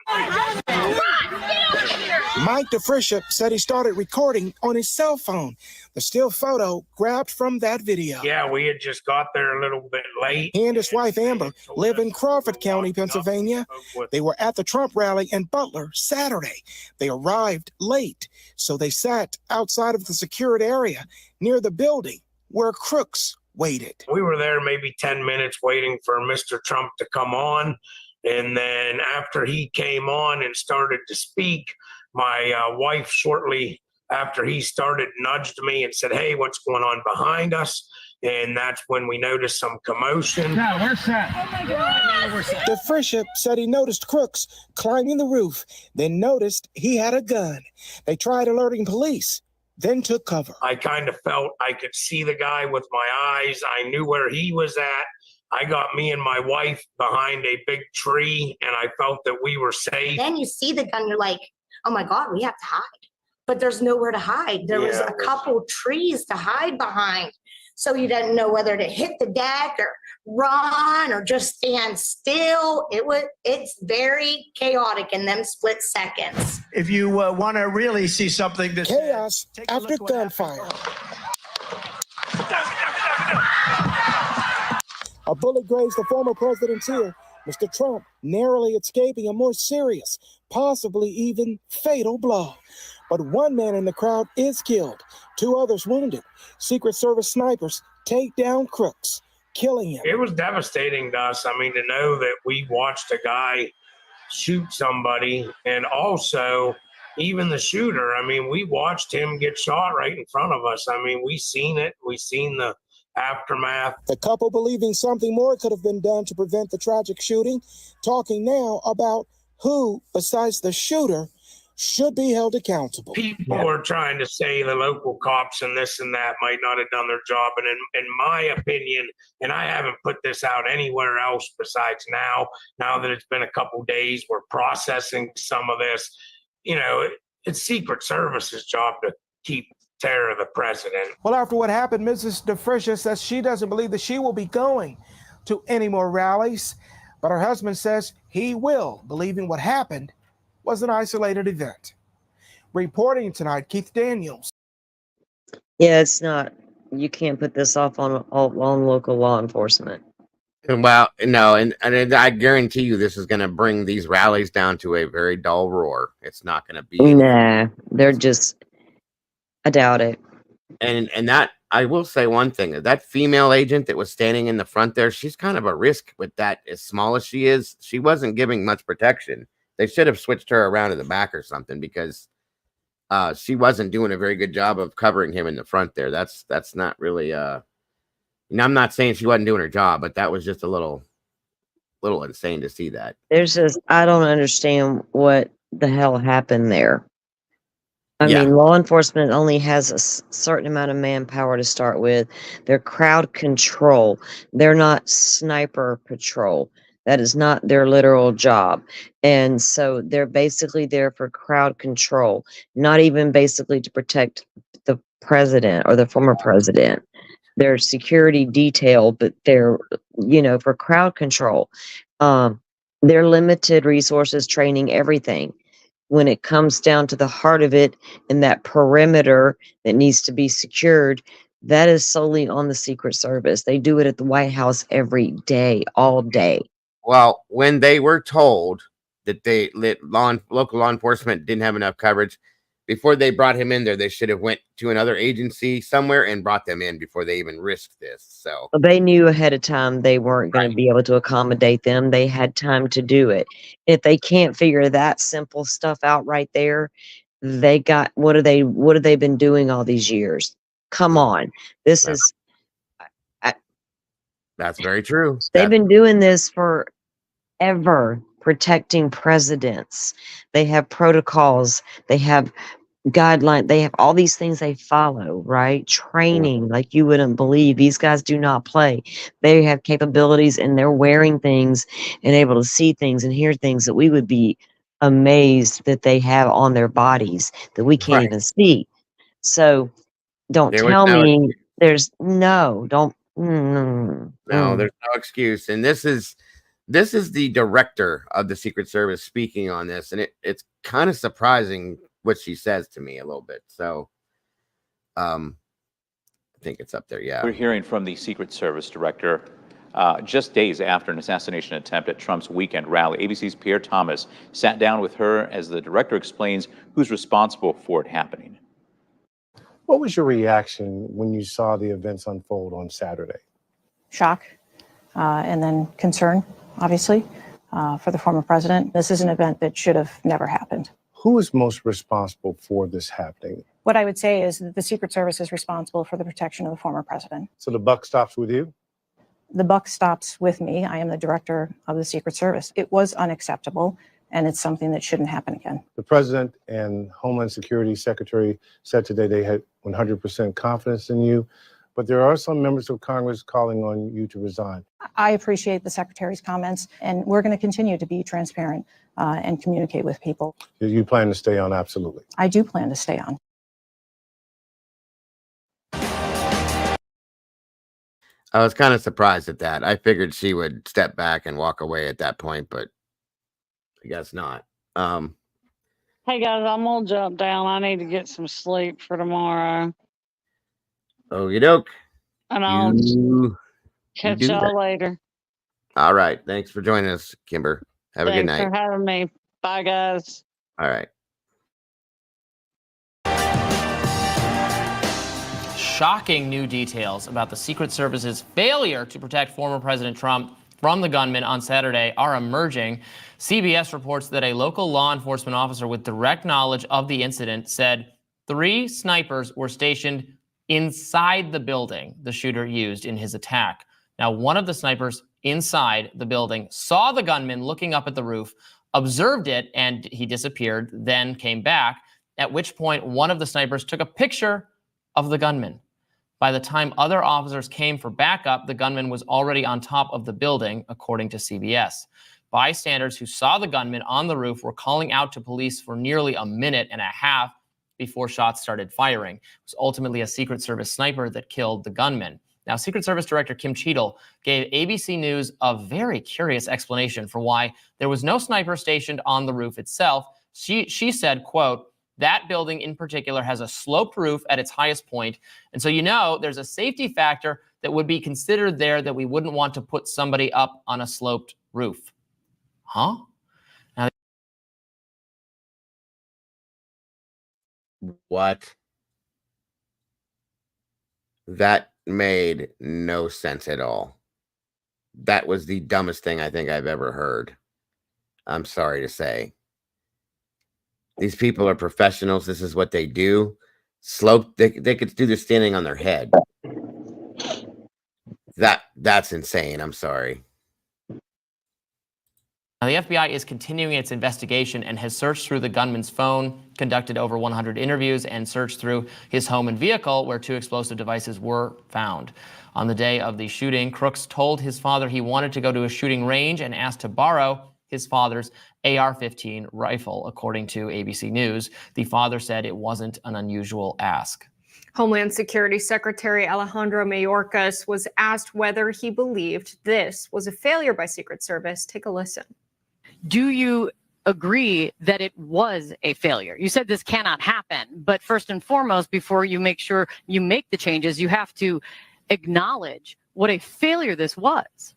Mike DeFrisha said he started recording on his cell phone. The still photo grabbed from that video. Yeah, we had just got there a little bit late. He and his wife Amber live in Crawford County, Pennsylvania. They were at the Trump rally in Butler Saturday. They arrived late, so they sat outside of the secured area near the building where Crooks waited. We were there maybe 10 minutes waiting for Mr. Trump to come on. And then after he came on and started to speak, my wife shortly after he started nudged me and said, hey, what's going on behind us? And that's when we noticed some commotion. Where's that? Oh my God. DeFrisha said he noticed Crooks climbing the roof, then noticed he had a gun. They tried alerting police, then took cover. I kind of felt I could see the guy with my eyes. I knew where he was at. I got me and my wife behind a big tree, and I felt that we were safe. Then you see the gun, you're like, oh my God, we have to hide. But there's nowhere to hide. There was a couple trees to hide behind. So you didn't know whether to hit the deck or run or just stand still. It's very chaotic in them split seconds. If you want to really see something, chaos after gunfire. A bullet grazed the former president's ear, Mr. Trump narrowly escaping a more serious, possibly even fatal blow. But one man in the crowd is killed, 2 others wounded. Secret Service snipers take down Crooks, killing him. It was devastating to us. I mean, to know that we watched a guy shoot somebody, and also even the shooter. I mean, we watched him get shot right in front of us. I mean, we seen it. We seen the aftermath. The couple believing something more could have been done to prevent the tragic shooting, talking now about who, besides the shooter, should be held accountable. People are trying to say the local cops and this and that might not have done their job. And in my opinion, and I haven't put this out anywhere else besides now that it's been a couple days, we're processing some of this. You know, it's Secret Service's job to keep terror of the president. Well, after what happened, Mrs. DeFriscia says she doesn't believe that she will be going to any more rallies, but her husband says he will, believing what happened was an isolated event. Reporting tonight, Keith Daniels. Yeah, it's not. You can't put this off on local law enforcement. Well, no, and I guarantee you this is going to bring these rallies down to a very dull roar. It's not going to be. Nah, they're just. I doubt it. And that, I will say one thing, that female agent that was standing in the front there, she's kind of a risk with that. As small as she is, she wasn't giving much protection. They should have switched her around to the back or something, because she wasn't doing a very good job of covering him in the front there. That's not really I'm not saying she wasn't doing her job, but that was just a little insane to see that. There's just, I don't understand what the hell happened there. I mean, law enforcement only has a certain amount of manpower to start with. They're crowd control. They're not sniper patrol. That is not their literal job. And so they're basically there for crowd control, not even basically to protect the president or the former president. They're security detail, but they're, for crowd control. They're limited resources, training, everything. When it comes down to the heart of it and that perimeter that needs to be secured, that is solely on the Secret Service. They do it at the White House every day, all day. Well, when they were told that local law enforcement didn't have enough coverage, before they brought him in there, they should have went to another agency somewhere and brought them in before they even risked this. So they knew ahead of time they weren't going to be able to accommodate them. They had time to do it. If they can't figure that simple stuff out right there, they got, what have they been doing all these years? Come on. That's very true. They've been doing this forever, protecting presidents. They have protocols. They have guidelines. They have all these things they follow, right? Training, like you wouldn't believe. These guys do not play. They have capabilities, and they're wearing things and able to see things and hear things that we would be amazed that they have on their bodies that we can't even see. So don't tell me there's no there's no excuse. And this is the director of the Secret Service speaking on this, and it's kind of surprising what she says to me a little bit. So I think it's up there. Yeah. We're hearing from the Secret Service director just days after an assassination attempt at Trump's weekend rally. ABC's Pierre Thomas sat down with her as the director explains who's responsible for it happening. What was your reaction when you saw the events unfold on Saturday? Shock, and then concern, obviously, for the former president. This is an event that should have never happened. Who is most responsible for this happening? What I would say is that the Secret Service is responsible for the protection of the former president. So the buck stops with you? The buck stops with me. I am the director of the Secret Service. It was unacceptable, and it's something that shouldn't happen again. The president and Homeland Security Secretary said today they had 100% confidence in you, but there are some members of Congress calling on you to resign. I appreciate the Secretary's comments, and we're going to continue to be transparent and communicate with people. You plan to stay on? Absolutely. I do plan to stay on. I was kind of surprised at that. I figured she would step back and walk away at that point, but I guess not. Hey guys, I'm gonna jump down. I need to get some sleep for tomorrow. Okie doke. And You Catch do y'all that. later. All right. Thanks for joining us, Kimber. Have a good Thanks night. for having me. Bye, guys. All right. Shocking new details about the Secret Service's failure to protect former President Trump from the gunman on Saturday are emerging. CBS reports that a local law enforcement officer with direct knowledge of the incident said 3 snipers were stationed inside the building the shooter used in his attack. Now, one of the snipers inside the building saw the gunman looking up at the roof, observed it, and he disappeared, then came back, at which point one of the snipers took a picture of the gunman. By the time other officers came for backup, the gunman was already on top of the building, according to CBS. Bystanders who saw the gunman on the roof were calling out to police for nearly a minute and a half before shots started firing. It was ultimately a Secret Service sniper that killed the gunman. Now, Secret Service Director Kim Cheadle gave ABC News a very curious explanation for why there was no sniper stationed on the roof itself. She said, quote, "That building in particular has a sloped roof at its highest point. And so, there's a safety factor that would be considered there that we wouldn't want to put somebody up on a sloped roof." Huh? Now, What? That made no sense at all. That was the dumbest thing I think I've ever heard. I'm sorry to say. These people are professionals. This is what they do. Slope, they could do this standing on their head. That's insane. I'm sorry. Now, the FBI is continuing its investigation and has searched through the gunman's phone, conducted over 100 interviews, and searched through his home and vehicle where 2 explosive devices were found. On the day of the shooting, Crooks told his father he wanted to go to a shooting range and asked to borrow his father's AR-15 rifle, according to ABC News. The father said it wasn't an unusual ask. Homeland Security Secretary Alejandro Mayorkas was asked whether he believed this was a failure by Secret Service. Take a listen. Do you agree that it was a failure? You said this cannot happen, but first and foremost, before you make sure you make the changes, you have to acknowledge what a failure this was.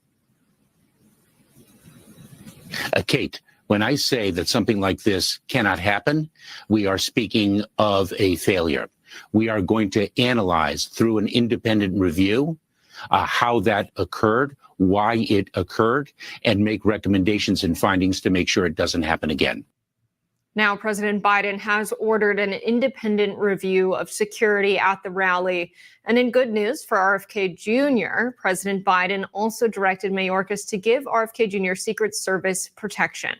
Kate, when I say that something like this cannot happen, we are speaking of a failure. We are going to analyze through an independent review how that occurred, why it occurred, and make recommendations and findings to make sure it doesn't happen again. Now, President Biden has ordered an independent review of security at the rally. And in good news for RFK Jr., President Biden also directed Mayorkas to give RFK Jr. Secret Service protection.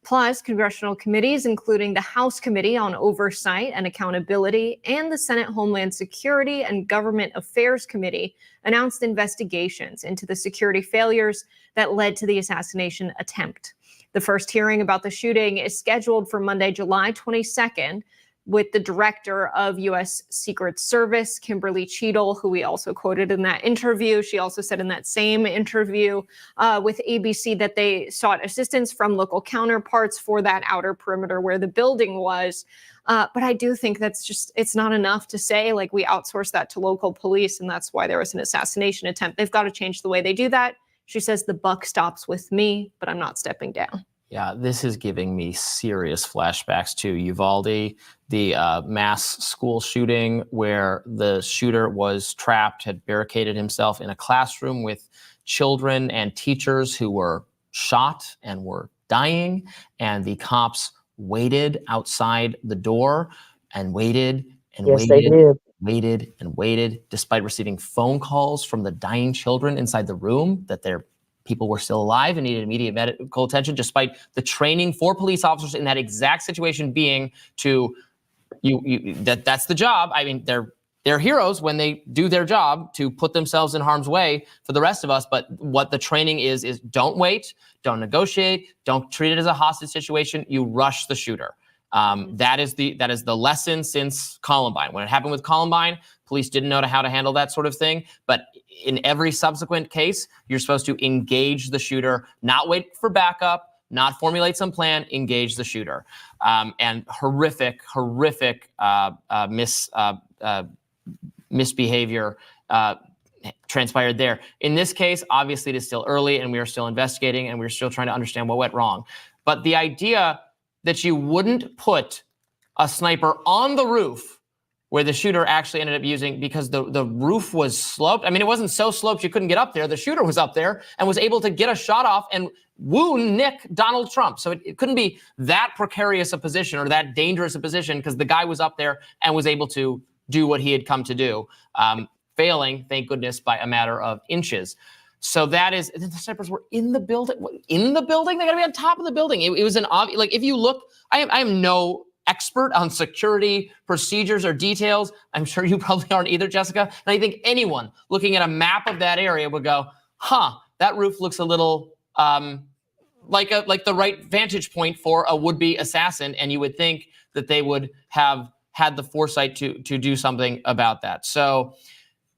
Plus, congressional committees, including the House Committee on Oversight and Accountability and the Senate Homeland Security and Government Affairs Committee, announced investigations into the security failures that led to the assassination attempt. The first hearing about the shooting is scheduled for Monday, July 22nd, with the director of U.S. Secret Service, Kimberly Cheadle, who we also quoted in that interview. She also said in that same interview with ABC that they sought assistance from local counterparts for that outer perimeter where the building was. But I do think it's not enough to say, like, we outsource that to local police, and that's why there was an assassination attempt. They've got to change the way they do that. She says the buck stops with me, but I'm not stepping down. Yeah, this is giving me serious flashbacks to Uvalde, the mass school shooting where the shooter was trapped, had barricaded himself in a classroom with children and teachers who were shot and were dying. And the cops waited outside the door and waited and Yes, waited. they did. Waited and waited, despite receiving phone calls from the dying children inside the room that their people were still alive and needed immediate medical attention, despite the training for police officers in that exact situation being to that's the job. I mean, they're heroes when they do their job to put themselves in harm's way for the rest of us. But what the training is don't wait, don't negotiate, don't treat it as a hostage situation. You rush the shooter. That is the lesson since Columbine. When it happened with Columbine, police didn't know how to handle that sort of thing. But in every subsequent case, you're supposed to engage the shooter, not wait for backup, not formulate some plan, engage the shooter. And horrific misbehavior transpired there. In this case, obviously it is still early and we are still investigating and we're still trying to understand what went wrong. But the idea that you wouldn't put a sniper on the roof where the shooter actually ended up using, because the roof was sloped. I mean, it wasn't so sloped you couldn't get up there. The shooter was up there and was able to get a shot off and wound Nick Donald Trump. So it couldn't be that precarious a position or that dangerous a position because the guy was up there and was able to do what he had come to do. Failing, thank goodness, by a matter of inches. So that is, the snipers were in the building. In the building? They got to be on top of the building. It was an obvious, like if you look, I am no expert on security procedures or details. I'm sure you probably aren't either, Jessica. And I think anyone looking at a map of that area would go, that roof looks a little like the right vantage point for a would-be assassin. And you would think that they would have had the foresight to do something about that. So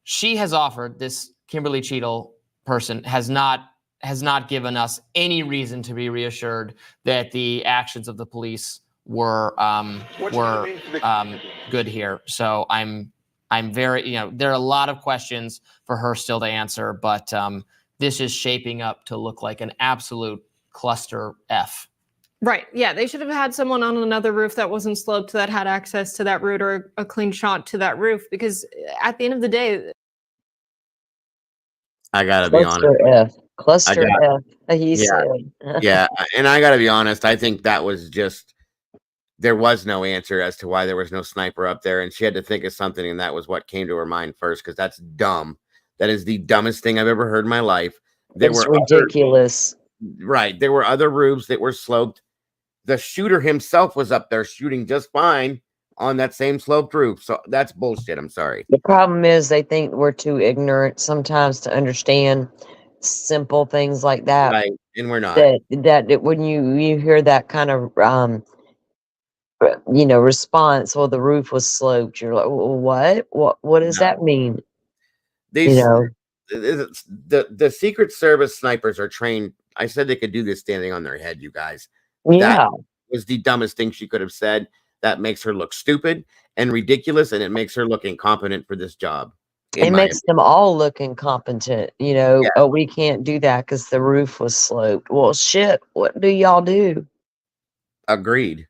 she has offered, this Kimberly Cheadle person has not given us any reason to be reassured that the actions of the police were good here. So I'm very, there are a lot of questions for her still to answer, but this is shaping up to look like an absolute cluster F. Right. Yeah. They should have had someone on another roof that wasn't sloped that had access to that route or a clean shot to that roof, because at the end of the day, I gotta be honest. Cluster F. He said. Yeah, and I gotta be honest. I think that was just, there was no answer as to why there was no sniper up there, and she had to think of something, and that was what came to her mind first, because that's dumb. That is the dumbest thing I've ever heard in my life. It's ridiculous. Right. There were other roofs that were sloped. The shooter himself was up there shooting just fine on that same sloped roof. So that's bullshit. I'm sorry. The problem is they think we're too ignorant sometimes to understand simple things like that. Right. And we're not. That when you hear that kind of response, well, the roof was sloped, you're like, well, what does that mean? The Secret Service snipers are trained. I said they could do this standing on their head, you guys. Yeah. That was the dumbest thing she could have said. That makes her look stupid and ridiculous, and it makes her look incompetent for this job. It makes them all look incompetent. Oh, we can't do that because the roof was sloped. Well, shit, what do y'all do? Agreed.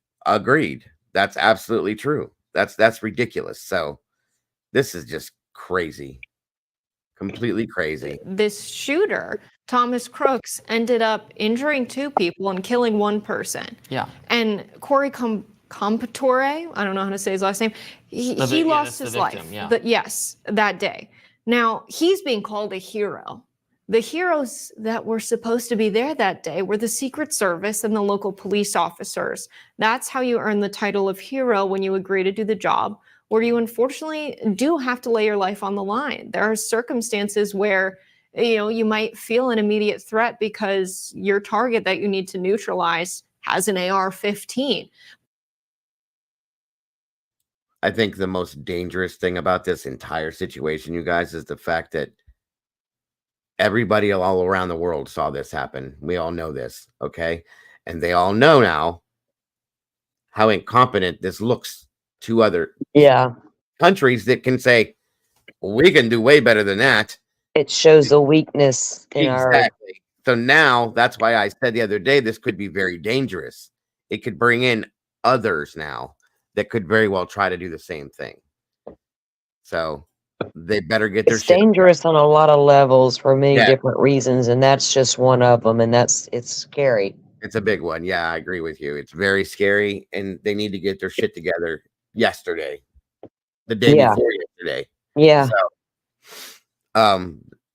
That's absolutely true. That's ridiculous. So this is just crazy. Completely crazy. This shooter, Thomas Crooks, ended up injuring 2 people and killing 1 person. Yeah. And Corey Compatore, I don't know how to say his last name, he lost his life. Yes, that day. Now, he's being called a hero. The heroes that were supposed to be there that day were the Secret Service and the local police officers. That's how you earn the title of hero when you agree to do the job, or you unfortunately do have to lay your life on the line. There are circumstances where you might feel an immediate threat because your target that you need to neutralize has an AR-15. I think the most dangerous thing about this entire situation, you guys, is the fact that everybody all around the world saw this happen. We all know this, okay? And they all know now how incompetent this looks to other countries that can say, we can do way better than that. It shows a weakness in exactly. So now that's why I said the other day, this could be very dangerous. It could bring in others now that could very well try to do the same thing. So they better get their shit. It's dangerous on a lot of levels for many different reasons, and that's just one of them, and it's scary. It's a big one. Yeah, I agree with you. It's very scary, and they need to get their shit together yesterday. The day before yesterday. Yeah. So,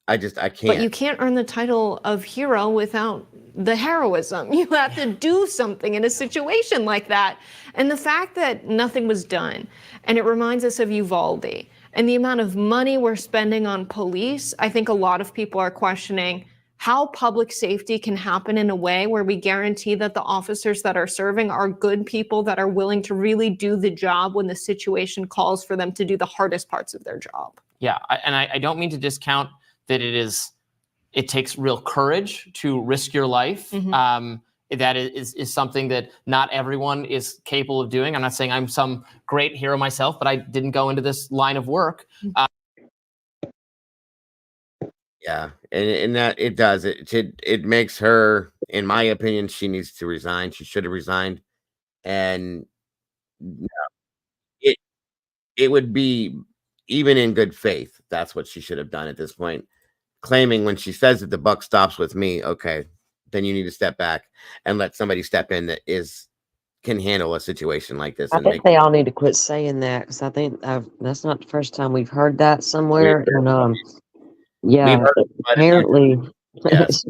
I can't. But you can't earn the title of hero without the heroism. You have to do something in a situation like that. And the fact that nothing was done, and it reminds us of Uvalde, and the amount of money we're spending on police, I think a lot of people are questioning how public safety can happen in a way where we guarantee that the officers that are serving are good people that are willing to really do the job when the situation calls for them to do the hardest parts of their job. Yeah, and I don't mean to discount that it takes real courage to risk your life. Mm-hmm. That is something that not everyone is capable of doing. I'm not saying I'm some great hero myself, but I didn't go into this line of work. Yeah, and that it does it makes her, in my opinion, she needs to resign. She should have resigned, and no, it it would be even in good faith. That's what she should have done at this point. Claiming when she says that the buck stops with me, okay, then you need to step back and let somebody step in that can handle a situation like this. I And think they all need to quit saying that because I think that's not the first time we've heard that somewhere. And yeah, apparently, yes,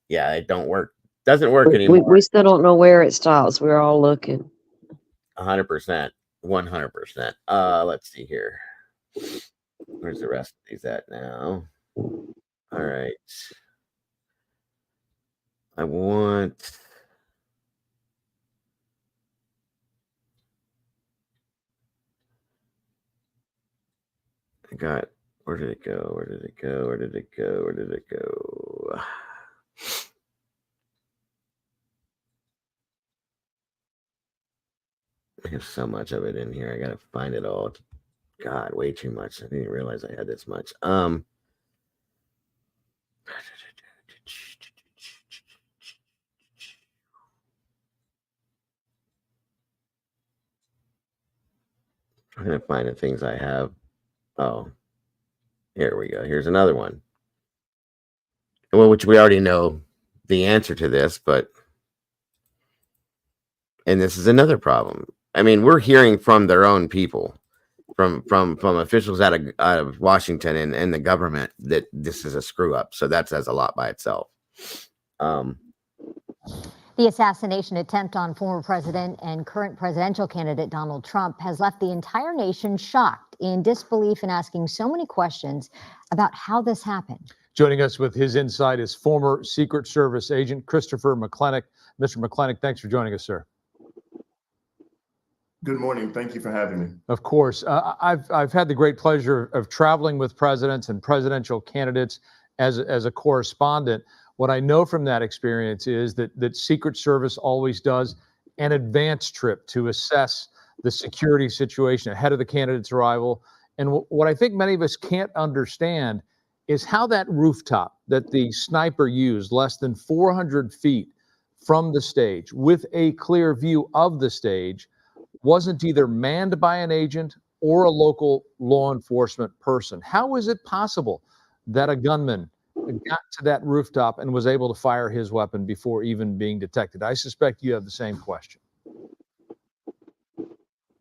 yeah, it don't work. Doesn't work anymore. we still don't know where it stops. We're all looking. 100%, 100%. Let's see here. Where's the rest of these at now? All right. I got, where did it go? Where did it go? Where did it go? Where did it go? I have so much of it in here. I gotta find it all. God, way too much. I didn't realize I had this much. I'm gonna find the things I have. Oh, here we go. Here's another one. Well, which we already know the answer to this, but and this is another problem. I mean, we're hearing from their own people, from officials out of Washington and the government that this is a screw up. So that says a lot by itself. The assassination attempt on former president and current presidential candidate Donald Trump has left the entire nation shocked, in disbelief, and asking so many questions about how this happened. Joining us with his insight is former Secret Service agent Christopher McClinic. Mr. McClinic, thanks for joining us, sir. Good morning. Thank you for having me. Of course. I've had the great pleasure of traveling with presidents and presidential candidates as a correspondent. What I know from that experience is that Secret Service always does an advance trip to assess the security situation ahead of the candidate's arrival. And what I think many of us can't understand is how that rooftop that the sniper used less than 400 feet from the stage with a clear view of the stage wasn't either manned by an agent or a local law enforcement person. How is it possible that a gunman got to that rooftop and was able to fire his weapon before even being detected? I suspect you have the same question.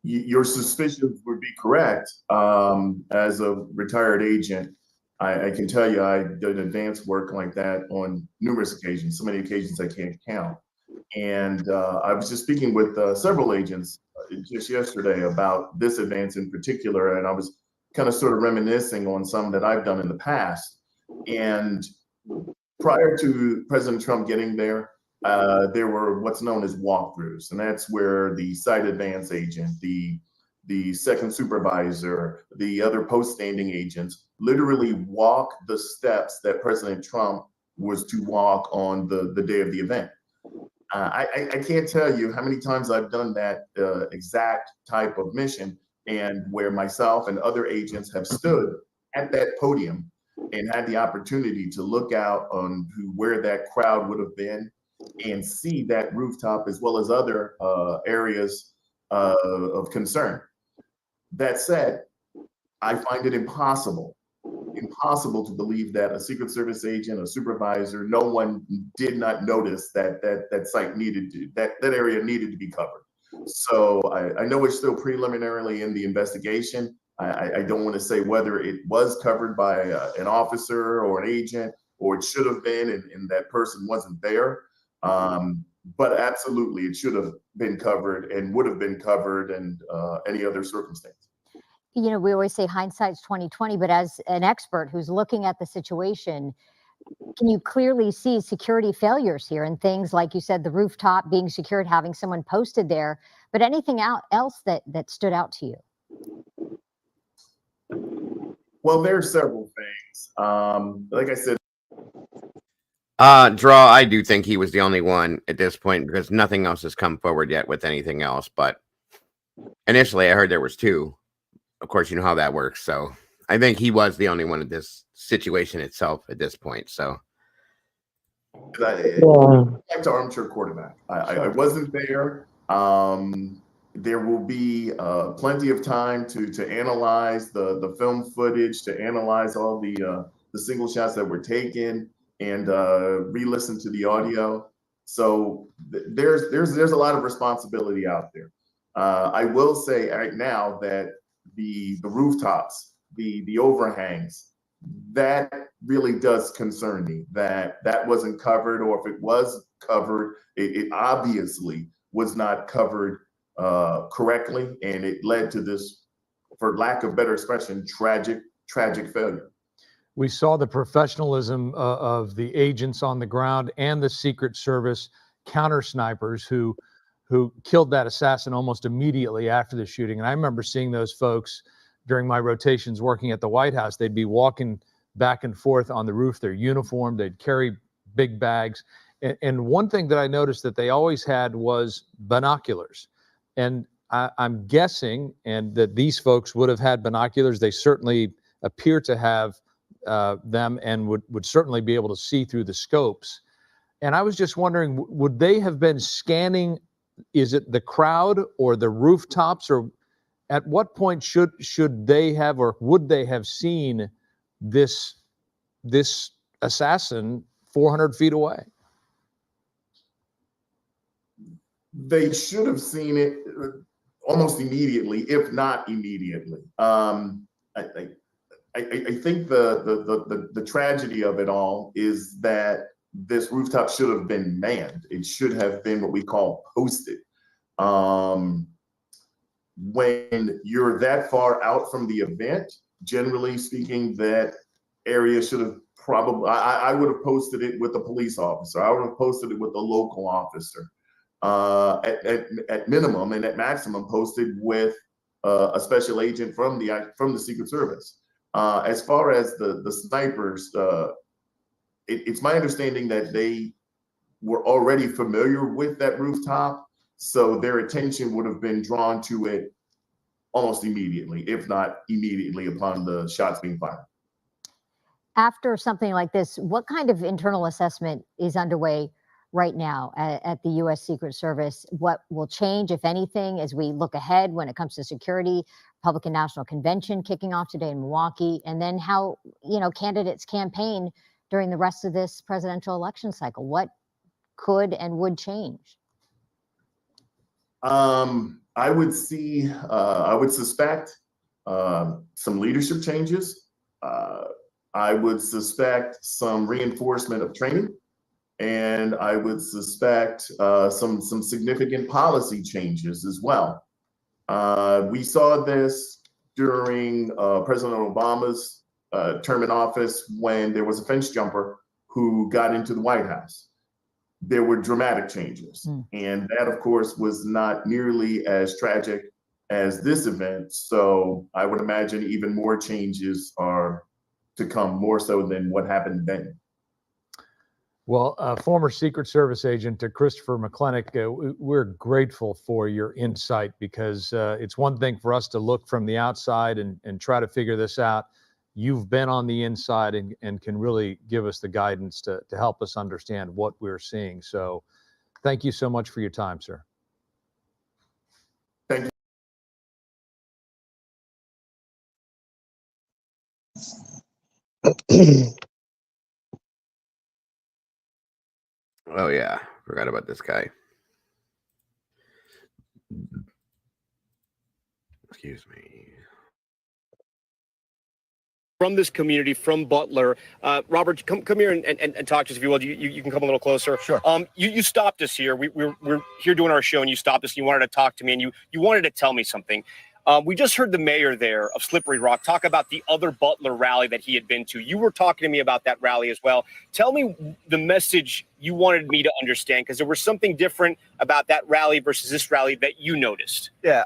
Your suspicions would be correct. As a retired agent, I can tell you I did advanced work like that on numerous occasions, so many occasions I can't count. And I was just speaking with several agents just yesterday about this advance in particular, and I was kind of sort of reminiscing on some that I've done in the past. And prior to President Trump getting there were what's known as walkthroughs, and that's where the site advance agent, the second supervisor, the other post-standing agents literally walk the steps that President Trump was to walk on the day of the event. I can't tell you how many times I've done that exact type of mission, and where myself and other agents have stood at that podium and had the opportunity to look out on where that crowd would have been and see that rooftop as well as other areas of concern. That said, I find it impossible to believe that a Secret Service agent, a supervisor, no one did not notice that site needed to, that area needed to be covered. So I know it's still preliminarily in the investigation. I don't want to say whether it was covered by an officer or an agent, or it should have been and that person wasn't there. But absolutely, it should have been covered and would have been covered in any other circumstance. You know, we always say hindsight's 20/20, but as an expert who's looking at the situation, can you clearly see security failures here and things like you said, the rooftop being secured, having someone posted there, but anything else that stood out to you? Well, there are several things. Like I said, Draw, I do think he was the only one at this point because nothing else has come forward yet with anything else. But initially, I heard there was two. Of course, you know how that works. So I think he was the only one in this situation itself at this point. So. Back to armchair quarterback. I wasn't there. There will be plenty of time to analyze the film footage, to analyze all the single shots that were taken, and re-listen to the audio. So there's a lot of responsibility out there. I will say right now that the rooftops, the overhangs, that really does concern me that wasn't covered, or if it was covered, it obviously was not covered correctly, and it led to this, for lack of better expression, tragic failure. We saw the professionalism of the agents on the ground and the Secret Service counter snipers who killed that assassin almost immediately after the shooting. And I remember seeing those folks during my rotations working at the White House. They'd be walking back and forth on the roof, their uniform, they'd carry big bags. And one thing that I noticed that they always had was binoculars. And I'm guessing, and that these folks would have had binoculars. They certainly appear to have them, and would certainly be able to see through the scopes. And I was just wondering, would they have been scanning, is it the crowd or the rooftops, or at what point should they have, or would they have seen this assassin 400 feet away? They should have seen it almost immediately, if not immediately. I think the tragedy of it all is that this rooftop should have been manned. It should have been what we call posted. When you're that far out from the event, generally speaking, that area should have probably, I would have posted it with a police officer. I would have posted it with a local officer. At minimum, and at maximum, posted with a special agent from the Secret Service. As far as the snipers, it's my understanding that they were already familiar with that rooftop, so their attention would have been drawn to it almost immediately, if not immediately upon the shots being fired. After something like this, what kind of internal assessment is underway right now at the U.S. Secret Service? What will change, if anything, as we look ahead when it comes to security? Republican National Convention kicking off today in Milwaukee, and then how candidates campaign during the rest of this presidential election cycle. What could and would change? I would suspect some leadership changes. I would suspect some reinforcement of training. And I would suspect some significant policy changes as well. We saw this during President Obama's term in office, when there was a fence jumper who got into the White House. There were dramatic changes. And that, of course, was not nearly as tragic as this event. So I would imagine even more changes are to come, more so than what happened then. Well, former Secret Service agent Christopher McClintock, we're grateful for your insight, because it's one thing for us to look from the outside and try to figure this out. You've been on the inside and can really give us the guidance to help us understand what we're seeing. So thank you so much for your time, sir. Thank you. Oh yeah, forgot about this guy. Excuse me. From this community, from Butler, Robert, come here and talk to us, if you will. You can come a little closer. Sure. You stopped us here. We're here doing our show, and you stopped us. And you wanted to talk to me, and you wanted to tell me something. We just heard the mayor there of Slippery Rock talk about the other Butler rally that he had been to. You were talking to me about that rally as well. Tell me the message you wanted me to understand, because there was something different about that rally versus this rally that you noticed. Yeah,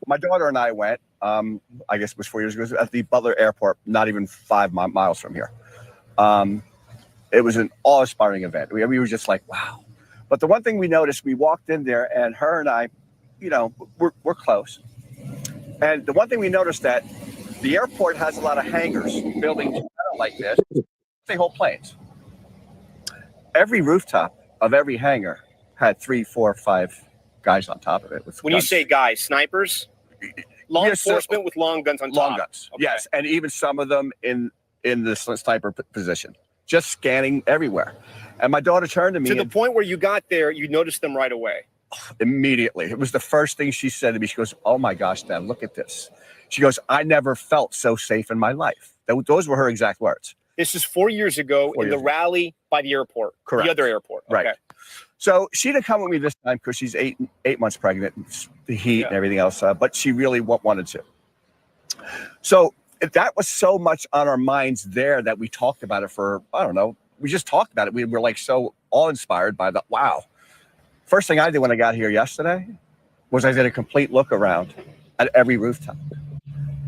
my daughter and I went, I guess it was 4 years ago, at the Butler Airport, not even 5 miles from here. It was an awe-inspiring event. We were just like, wow. But the one thing we noticed, we walked in there, and her and I, we're close. And the one thing we noticed, that The airport has a lot of hangars, buildings like this. They hold planes. Every rooftop of every hangar had 3, 4, 5 guys on top of it with When guns. you say guys, snipers, law enforcement with long guns on top. Long guns, yes, and even some of them in the sniper position, just scanning everywhere. And my daughter turned to me to the point where you got there, you noticed them right away. Immediately. It was the first thing she said to me. She goes, "Oh my gosh, Dad, look at this." She goes, "I never felt so safe in my life." Those were her exact words. This is 4 years ago in the rally by the airport. Correct. The other airport. Right. Okay. So she didn't come with me this time because she's eight months pregnant, the heat and everything else, but she really wanted to. So that was so much on our minds there that we talked about it for, I don't know, we just talked about it. We were like so awe-inspired by that. Wow. First thing I did when I got here yesterday was I did a complete look around at every rooftop.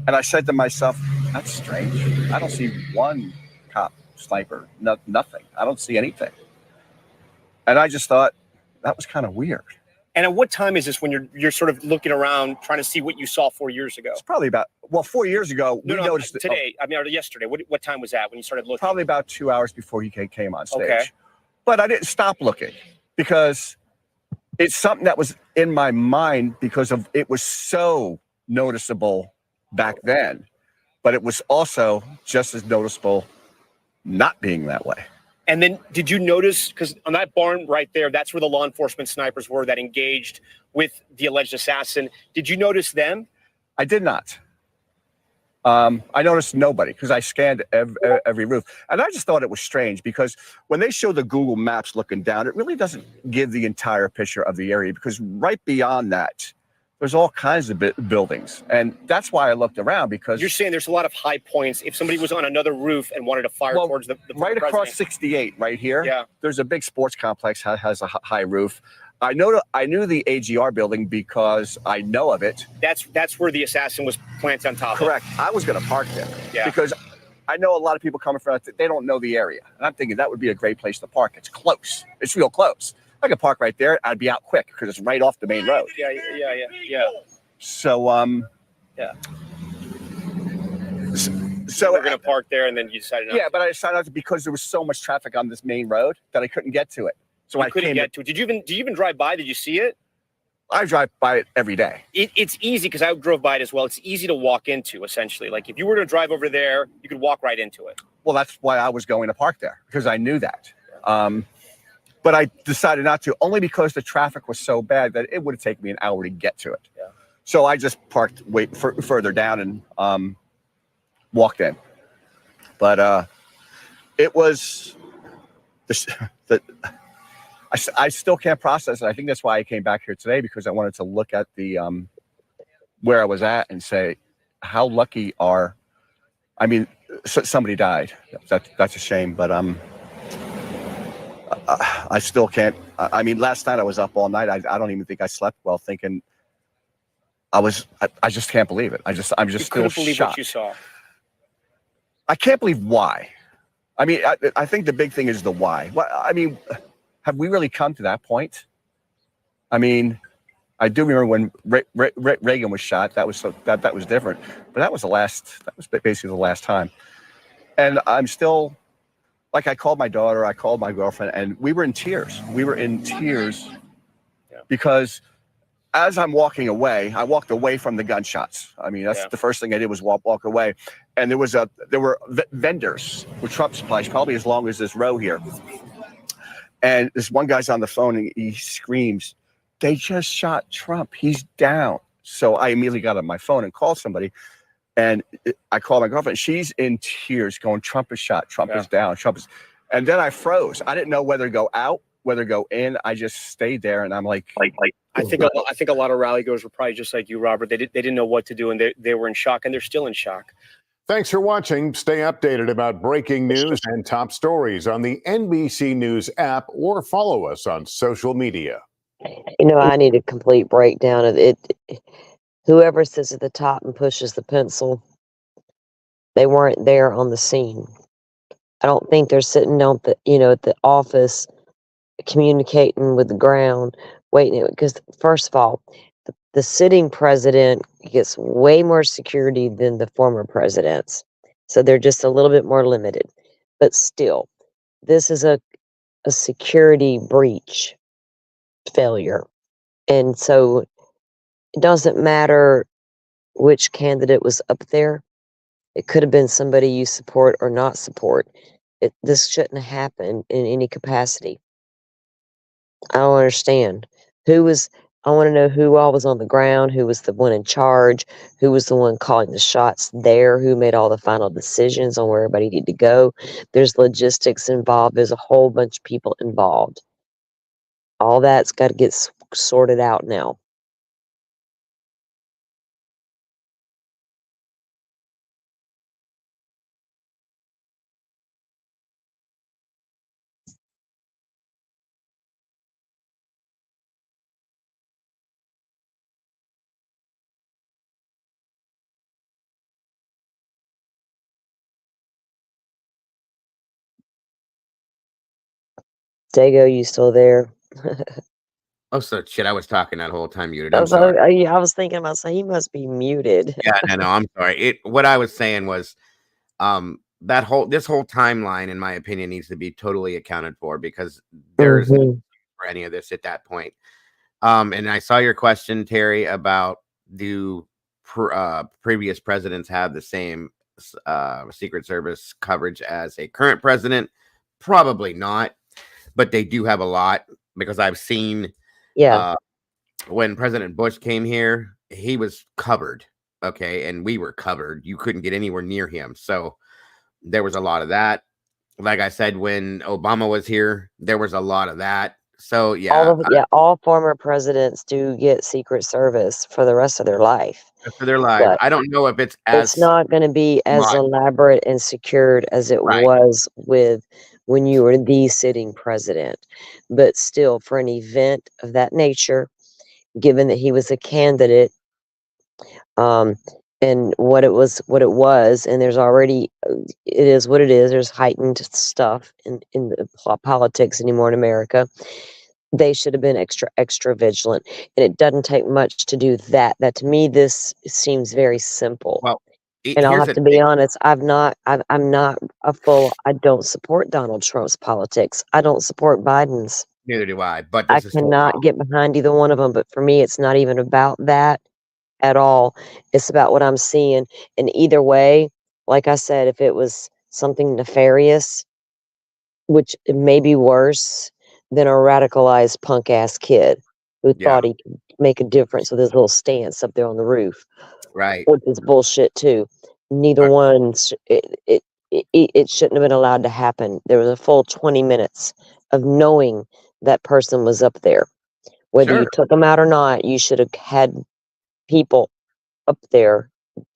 And I said to myself, that's strange. I don't see one cop, sniper, nothing. I don't see anything. And I just thought that was kind of weird. And at what time is this when you're sort of looking around trying to see what you saw 4 years ago? It's probably about, 4 years ago, we noticed today. I mean, or yesterday. What time was that when you started looking? Probably about 2 hours before he came on stage. Okay. But I didn't stop looking because it's something that was in my mind because of it was so noticeable back then, but it was also just as noticeable not being that way. And then did you notice, because on that barn right there, that's where the law enforcement snipers were that engaged with the alleged assassin. Did you notice them? I did not. I noticed nobody because I scanned every roof. And I just thought it was strange because when they show the Google Maps looking down, it really doesn't give the entire picture of the area because right beyond that, there's all kinds of buildings. And that's why I looked around because... You're saying there's a lot of high points. If somebody was on another roof and wanted to fire towards the right president. across 68 right here, yeah, there's a big sports complex that has a high roof. I knew the AGR building because I know of it. That's where the assassin was planted on top Correct. of. I was going to park there Yeah. because I know a lot of people coming from they don't know the area. And I'm thinking that would be a great place to park. It's close. It's real close. I could park right there. I'd be out quick because it's right off the main road. Yeah. So, yeah. So we're going to park there and then you decided not to. But I decided not to because there was so much traffic on this main road that I couldn't get to it. So I couldn't get to it. Did you even drive by? Did you see it? I drive by it every day. It's easy because I drove by it as well. It's easy to walk into, essentially. Like if you were to drive over there, you could walk right into it. Well, that's why I was going to park there because I knew that. But I decided not to, only because the traffic was so bad that it would have taken me an hour to get to it. Yeah. So I just parked further down and walked in. But it was I still can't process it. I think that's why I came back here today because I wanted to look at the where I was at and say, how lucky are? I mean, somebody died. That's a shame, but I still can't. I mean, last night I was up all night. I don't even think I slept well, thinking I just can't believe it. I'm just you still couldn't believe shocked. what you saw. I can't believe why. I mean, I think the big thing is the why. Well, I mean, have we really come to that point? I mean, I do remember when Reagan was shot. That was that was different, but that was basically the last time. And I'm still, like, I called my daughter, I called my girlfriend, and we were in tears. Because as I'm walking away, I walked away from the gunshots. I mean, that's the first thing I did was walk away. And there were vendors with Trump supplies, probably as long as this row here. And this one guy's on the phone and he screams, "They just shot Trump. He's down." So I immediately got on my phone and called somebody. And I called my girlfriend. She's in tears going, "Trump is shot. Trump is down. Trump is." And then I froze. I didn't know whether to go out, whether to go in. I just stayed there. And I'm like. I think a lot of rally goers were probably just like you, Robert. They didn't know what to do, and they were in shock, and they're still in shock. Thanks for watching. Stay updated about breaking news and top stories on the NBC News app or follow us on social media. You know, I need a complete breakdown of it. Whoever sits at the top and pushes the pencil, they weren't there on the scene. I don't think they're sitting on at the office communicating with the ground, waiting, because first of all, the sitting president gets way more security than the former presidents. So they're just a little bit more limited. But still, this is a security breach failure. And so it doesn't matter which candidate was up there. It could have been somebody you support or not support. This shouldn't have happened in any capacity. I don't understand. I want to know who all was on the ground, who was the one in charge, who was the one calling the shots there, who made all the final decisions on where everybody needed to go. There's logistics involved. There's a whole bunch of people involved. All that's got to get sorted out now. Dago, you still there? Oh, so shit, I was talking that whole time muted. I'm sorry. I was thinking about saying he must be muted. Yeah, no, I'm sorry. What I was saying was, this whole timeline, in my opinion, needs to be totally accounted for, because there's no for any of this at that point. And I saw your question, Terry, about do previous presidents have the same Secret Service coverage as a current president? Probably not, but they do have a lot, because I've seen. Yeah. When President Bush came here, he was covered. Okay. And we were covered. You couldn't get anywhere near him. So there was a lot of that. Like I said, when Obama was here, there was a lot of that. So yeah. All former presidents do get Secret Service for the rest of their life. For their life. But I don't know if it's not going to be as elaborate and secured as it was with when you were the sitting president. But still, for an event of that nature, given that he was a candidate, and what it was, and there's already, it is what it is. There's heightened stuff in the politics anymore in America. They should have been extra vigilant, and it doesn't take much to do that. That to me, this seems very simple. Well, and I'll have to be honest. I'm not I don't support Donald Trump's politics. I don't support Biden's. Neither do I. But I cannot get behind either one of them. But for me, it's not even about that at all. It's about what I'm seeing. And either way, like I said, if it was something nefarious, which it may be worse than a radicalized punk ass kid who thought he could make a difference with his little stance up there on the roof. Right. Which is bullshit too. Neither one, it shouldn't have been allowed to happen. There was a full 20 minutes of knowing that person was up there. Whether you took them out or not, you should have had people up there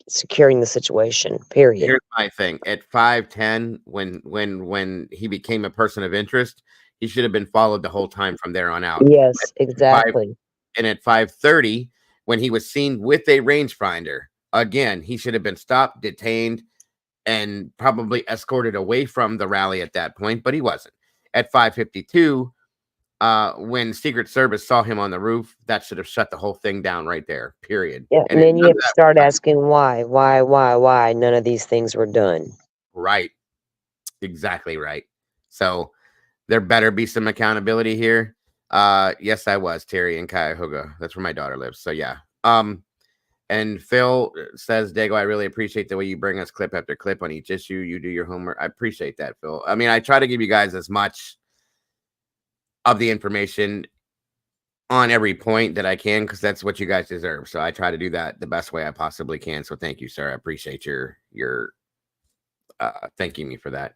securing the situation, period. Here's my thing. At 5'10", when he became a person of interest, he should have been followed the whole time from there on out. Yes, exactly. And at 5:30, when he was seen with a rangefinder, again, he should have been stopped, detained, and probably escorted away from the rally at that point, but he wasn't. At 5:52, when Secret Service saw him on the roof, that should have shut the whole thing down right there, period. Yeah, and then you have to start asking why none of these things were done. Right. Exactly right. So there better be some accountability here. Yes, I was Terry in Cuyahoga. That's where my daughter lives. So yeah. And Phil says, Dago, I really appreciate the way you bring us clip after clip on each issue. You do your homework. I appreciate that, Phil. I mean, I try to give you guys as much of the information on every point that I can, because that's what you guys deserve. So I try to do that the best way I possibly can. So thank you, sir. I appreciate your thanking me for that.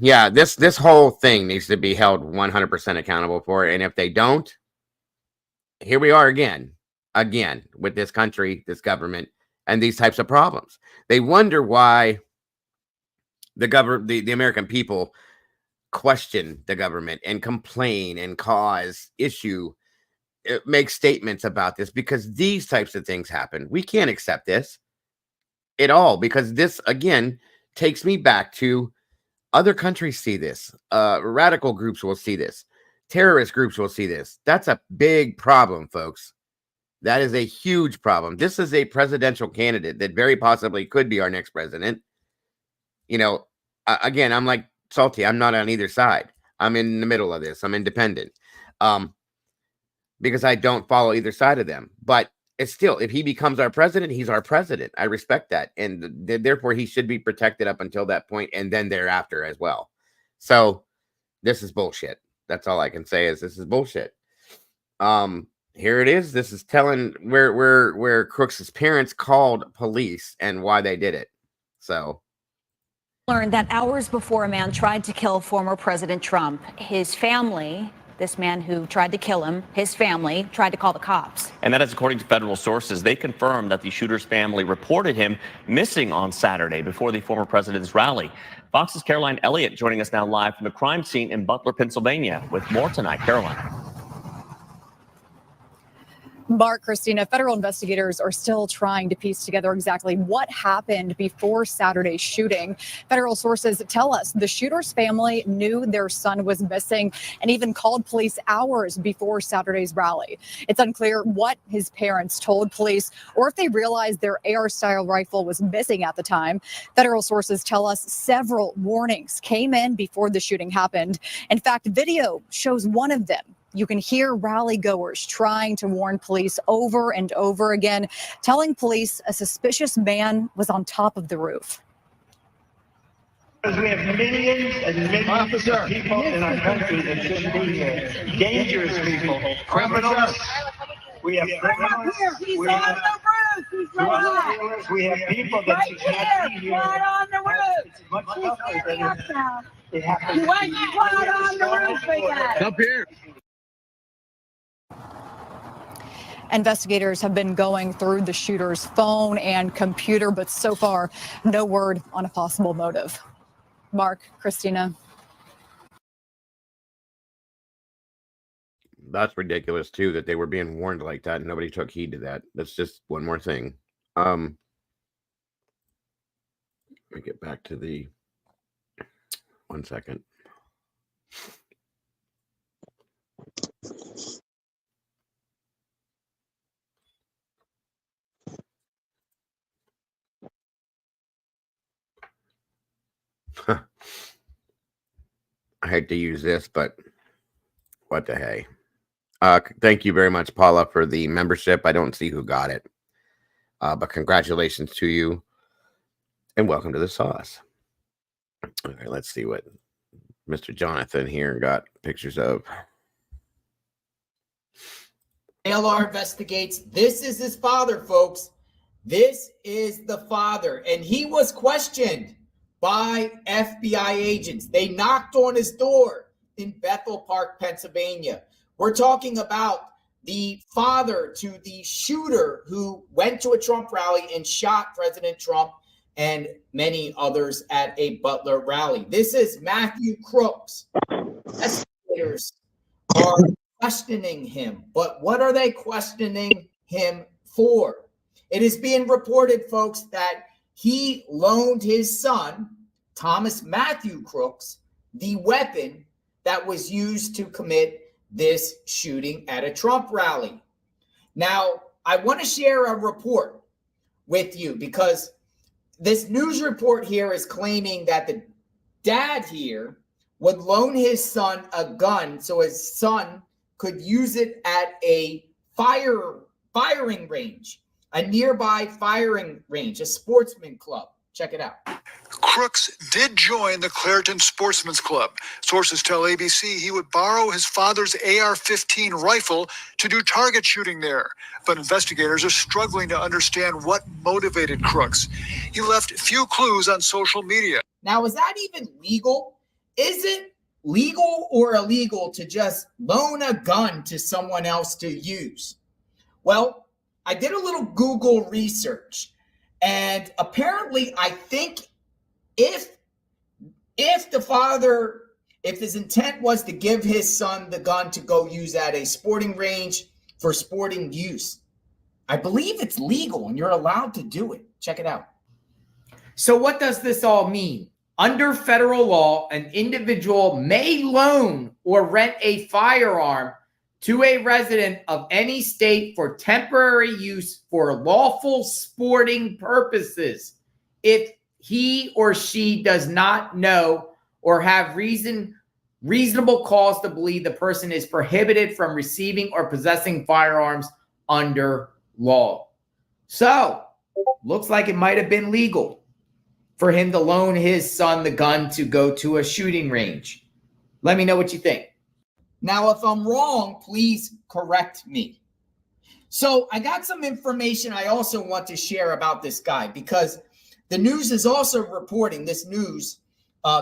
Yeah, this whole thing needs to be held 100% accountable for it. And if they don't, here we are again with this country, this government, and these types of problems. They wonder why the American people question the government and complain and cause issue, make statements about this, because these types of things happen. We can't accept this at all, because this again takes me back to other countries see this. Radical groups will see this. terrorist groups will see this. That's a big problem, folks. That is a huge problem. This is a presidential candidate that very possibly could be our next president. You know, again, I'm like Salty. I'm not on either side. I'm in the middle of this. I'm independent. Because I don't follow either side of them. But it's still, if he becomes our president, he's our president. I respect that. And therefore, he should be protected up until that point and then thereafter as well. So this is bullshit. That's all I can say is this is bullshit. Here it is. This is telling where Crooks' parents called police and why they did it. So learned that hours before a man tried to kill former President Trump, his family, this man who tried to kill him, his family tried to call the cops. And that is according to federal sources. They confirmed that the shooter's family reported him missing on Saturday before the former president's rally. Fox's Caroline Elliott joining us now live from the crime scene in Butler, Pennsylvania with more tonight. Caroline. Mark, Christina, federal investigators are still trying to piece together exactly what happened before Saturday's shooting. Federal sources tell us the shooter's family knew their son was missing and even called police hours before Saturday's rally. It's unclear what his parents told police or if they realized their AR-style rifle was missing at the time. Federal sources tell us several warnings came in before the shooting happened. In fact, video shows one of them. You can hear rally goers trying to warn police over and over again, telling police a suspicious man was on top of the roof. We have millions and millions of people in our country that shouldn't be here. Dangerous people, criminals. We have criminals. We have drug dealers. We have people that should not be here. On the roof. It's much tougher than it happens. You went on the roof again. Up here. Investigators have been going through the shooter's phone and computer, but so far, no word on a possible motive. Mark, Christina. that's ridiculous too, that they were being warned like that and nobody took heed to that. That's just one more thing. Let me get back to the 1 second. I hate to use this, but what the hey. Thank you very much, Paula, for the membership. I don't see who got it. But congratulations to you. And welcome to the sauce. All right, let's see what Mr. Jonathan here got pictures of. ALR investigates. This is his father, folks. This is the father. And he was questioned by FBI agents. They knocked on his door in Bethel Park, Pennsylvania. We're talking about the father to the shooter who went to a Trump rally and shot President Trump and many others at a Butler rally. This is Matthew Crooks. Investigators are questioning him, but what are they questioning him for? It is being reported, folks, that he loaned his son, Thomas Matthew Crooks, the weapon that was used to commit this shooting at a Trump rally. Now, I want to share a report with you because this news report here is claiming that the dad here would loan his son a gun so his son could use it at a firing range, a nearby firing range, a sportsman club. Check it out. Crooks did join the Clairton Sportsman's Club. Sources tell ABC he would borrow his father's AR-15 rifle to do target shooting there. But investigators are struggling to understand what motivated Crooks. He left few clues on social media. Now, is that even legal? Is it legal or illegal to just loan a gun to someone else to use? Well, I did a little Google research, and apparently I think if the father, if his intent was to give his son the gun to go use at a sporting range for sporting use, I believe it's legal and you're allowed to do it. Check it out. So what does this all mean? Under federal law, an individual may loan or rent a firearm to a resident of any state for temporary use for lawful sporting purposes if he or she does not know or have reasonable cause to believe the person is prohibited from receiving or possessing firearms under law. So, looks like it might have been legal for him to loan his son the gun to go to a shooting range. Let me know what you think. Now, if I'm wrong, please correct me. So I got some information I also want to share about this guy, because the news is also reporting this news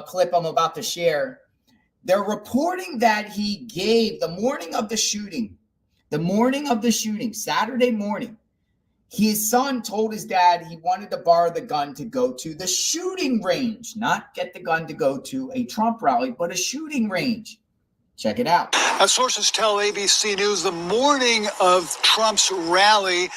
clip I'm about to share. They're reporting that he gave the morning of the shooting, Saturday morning, his son told his dad he wanted to borrow the gun to go to the shooting range, not get the gun to go to a Trump rally, but a shooting range. Check it out. As sources tell ABC News, the morning of Trump's rally,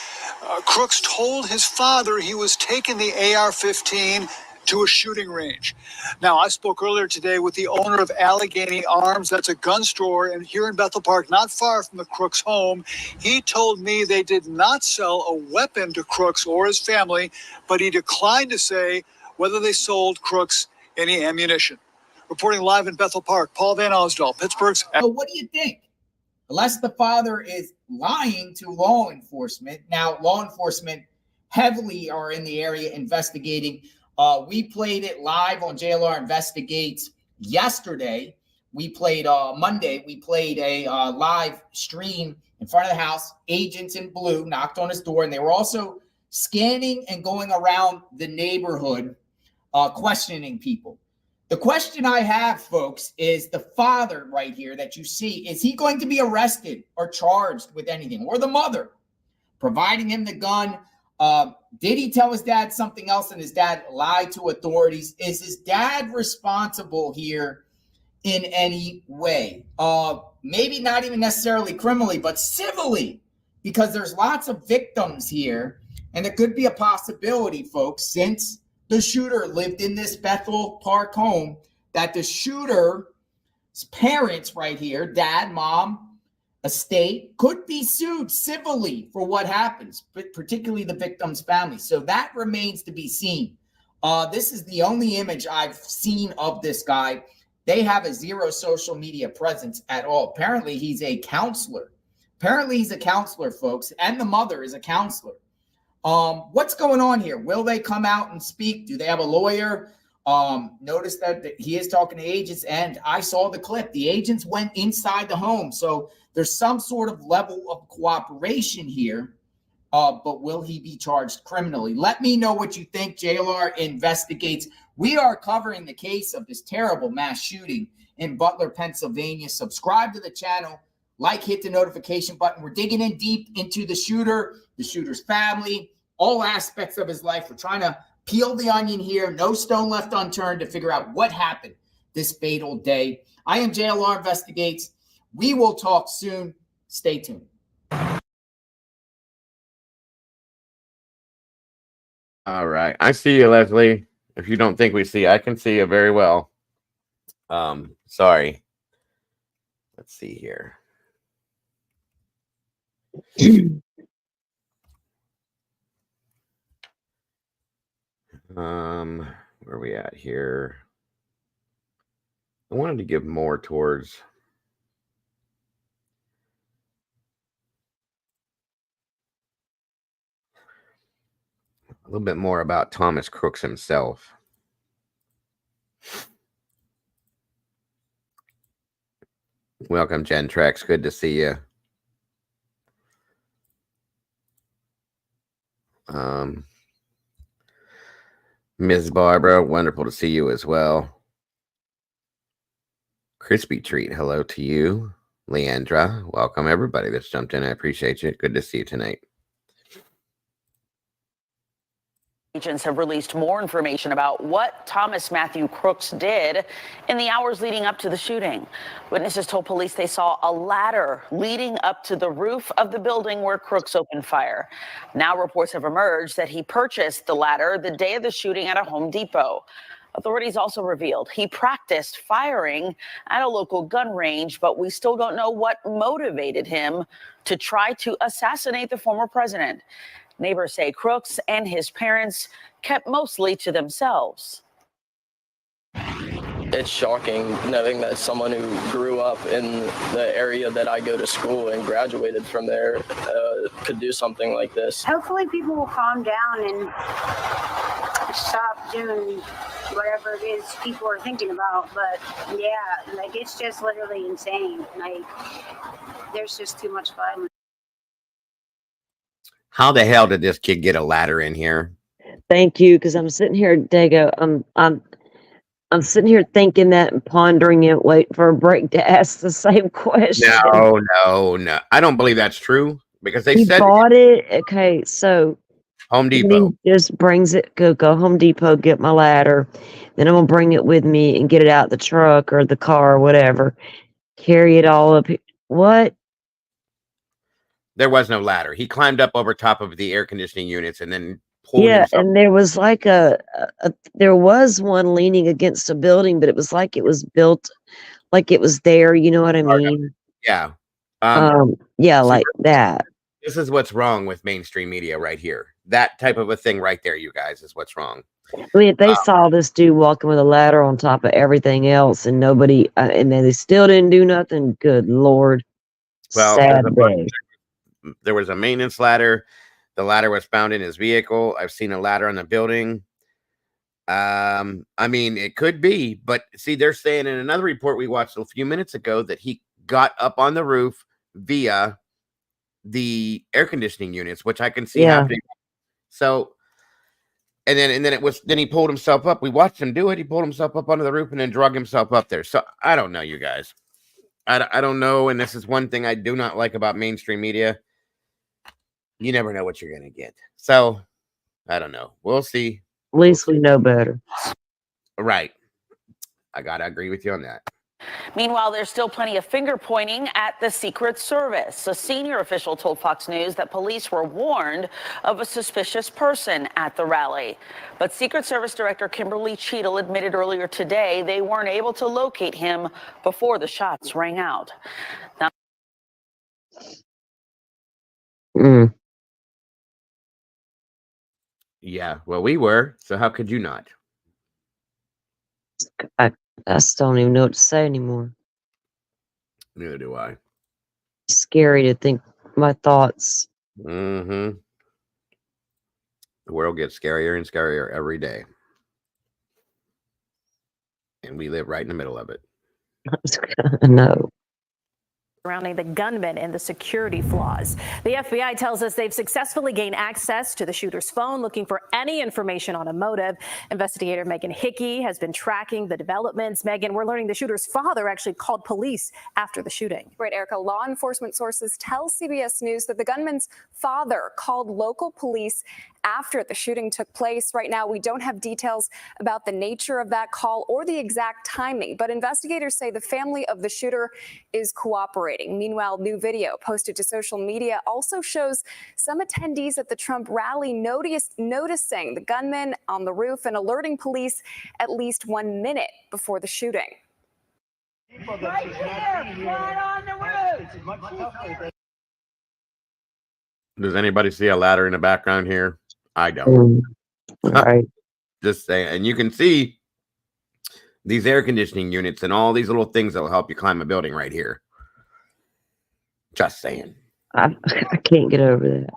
Crooks told his father he was taking the AR-15 to a shooting range. Now, I spoke earlier today with the owner of Allegheny Arms. That's a gun store and here in Bethel Park, not far from the Crooks home. He told me they did not sell a weapon to Crooks or his family, but he declined to say whether they sold Crooks any ammunition. Reporting live in Bethel Park, Paul Van Osdol, Pittsburgh's. So what do you think? Unless the father is lying to law enforcement. Now, law enforcement heavily are in the area investigating. We played it live on JLR Investigates yesterday. We played Monday. We played a live stream in front of the house. Agents in blue knocked on his door, and they were also scanning and going around the neighborhood, questioning people. The question I have, folks, is the father right here that you see, is he going to be arrested or charged with anything? Or the mother providing him the gun? Did he tell his dad something else and his dad lied to authorities? Is his dad responsible here in any way? Maybe not even necessarily criminally, but civilly, because there's lots of victims here. And it could be a possibility, folks, since the shooter lived in this Bethel Park home, that the shooter's parents right here, dad, mom, estate, could be sued civilly for what happens, but particularly the victim's family. So that remains to be seen. This is the only image I've seen of this guy. They have a zero social media presence at all. Apparently, he's a counselor. Folks, and the mother is a counselor. What's going on here? Will they come out and speak? Do they have a lawyer? Notice that he is talking to agents, and I saw the clip. The agents went inside the home. So there's some sort of level of cooperation here, but will he be charged criminally? Let me know what you think. JLR Investigates. We are covering the case of this terrible mass shooting in Butler, Pennsylvania. Subscribe to the channel. Like, hit the notification button. We're digging in deep into the shooter, the shooter's family, all aspects of his life. We're trying to peel the onion here. No stone left unturned to figure out what happened this fatal day. I am JLR Investigates. We will talk soon. Stay tuned. All right. I see you, Leslie. If you don't think we see, I can see you very well. Sorry. Let's see here. Where are we at here? I wanted to give more towards a little bit more about Thomas Crooks himself. Welcome, Jen Trex. Good to see you. Ms. Barbara, wonderful to see you as well. Crispy Treat, hello to you. Leandra, welcome everybody that's jumped in. I appreciate you. Good to see you tonight. Agents have released more information about what Thomas Matthew Crooks did in the hours leading up to the shooting. Witnesses told police they saw a ladder leading up to the roof of the building where Crooks opened fire. Now reports have emerged that he purchased the ladder the day of the shooting at a Home Depot. Authorities also revealed he practiced firing at a local gun range, but we still don't know what motivated him to try to assassinate the former president. Neighbors say Crooks and his parents kept mostly to themselves. It's shocking knowing that someone who grew up in the area that I go to school and graduated from there could do something like this. Hopefully people will calm down and stop doing whatever it is people are thinking about. But yeah, like it's just literally insane. Like there's just too much violence. How the hell did this kid get a ladder in here? Thank you, because I'm sitting here, Dago. I'm sitting here thinking that and pondering it, waiting for a break to ask the same question. No. I don't believe that's true because they He said bought it. Okay, so Home Depot. he just brings it. Go Home Depot, get my ladder. Then I'm gonna bring it with me and get it out the truck or the car or whatever. Carry it all up here. What? There was no ladder. He climbed up over top of the air conditioning units and then pulled Yeah, himself. and there was like there was one leaning against a building, but it was like it was built, like it was there. You know what I mean? Yeah. Yeah, see, like that. This is what's wrong with mainstream media right here. That type of a thing right there, you guys, is what's wrong. I mean, if they saw this dude walking with a ladder on top of everything else, and nobody, and then they still didn't do nothing. Good Lord, Well, sad day. there was a maintenance ladder. The ladder was found in his vehicle. I've seen a ladder on the building. I mean, it could be, but see, they're saying in another report we watched a few minutes ago that he got up on the roof via the air conditioning units, which I can see happening. So, and then he pulled himself up. We watched him do it. He pulled himself up onto the roof and then drug himself up there. So I don't know, you guys. I don't know. And this is one thing I do not like about mainstream media. You never know what you're going to get. So I don't know. We'll see. At least we know better. Right. I got to agree with you on that. Meanwhile, there's still plenty of finger pointing at the Secret Service. A senior official told Fox News that police were warned of a suspicious person at the rally. But Secret Service Director Kimber Cheadle admitted earlier today they weren't able to locate him before the shots rang out. Now, Yeah, well, we were. So how could you not? I still don't even know what to say anymore. Neither do I. Scary to think my thoughts. Mm-hmm. The world gets scarier and scarier every day. And we live right in the middle of it. I know. Surrounding the gunman and the security flaws. The FBI tells us they've successfully gained access to the shooter's phone, looking for any information on a motive. Investigator Megan Hickey has been tracking the developments. Megan, we're learning the shooter's father actually called police after the shooting. Right, Erica. Law enforcement sources tell CBS News that the gunman's father called local police after the shooting took place. Right now, we don't have details about the nature of that call or the exact timing, but investigators say the family of the shooter is cooperating. Meanwhile, new video posted to social media also shows some attendees at the Trump rally noticing the gunman on the roof and alerting police at least 1 minute before the shooting. Right here, right on the roof. Does anybody see a ladder in the background here? I don't. Right. Just saying. And you can see these air conditioning units and all these little things that will help you climb a building right here. Just saying. I can't get over that.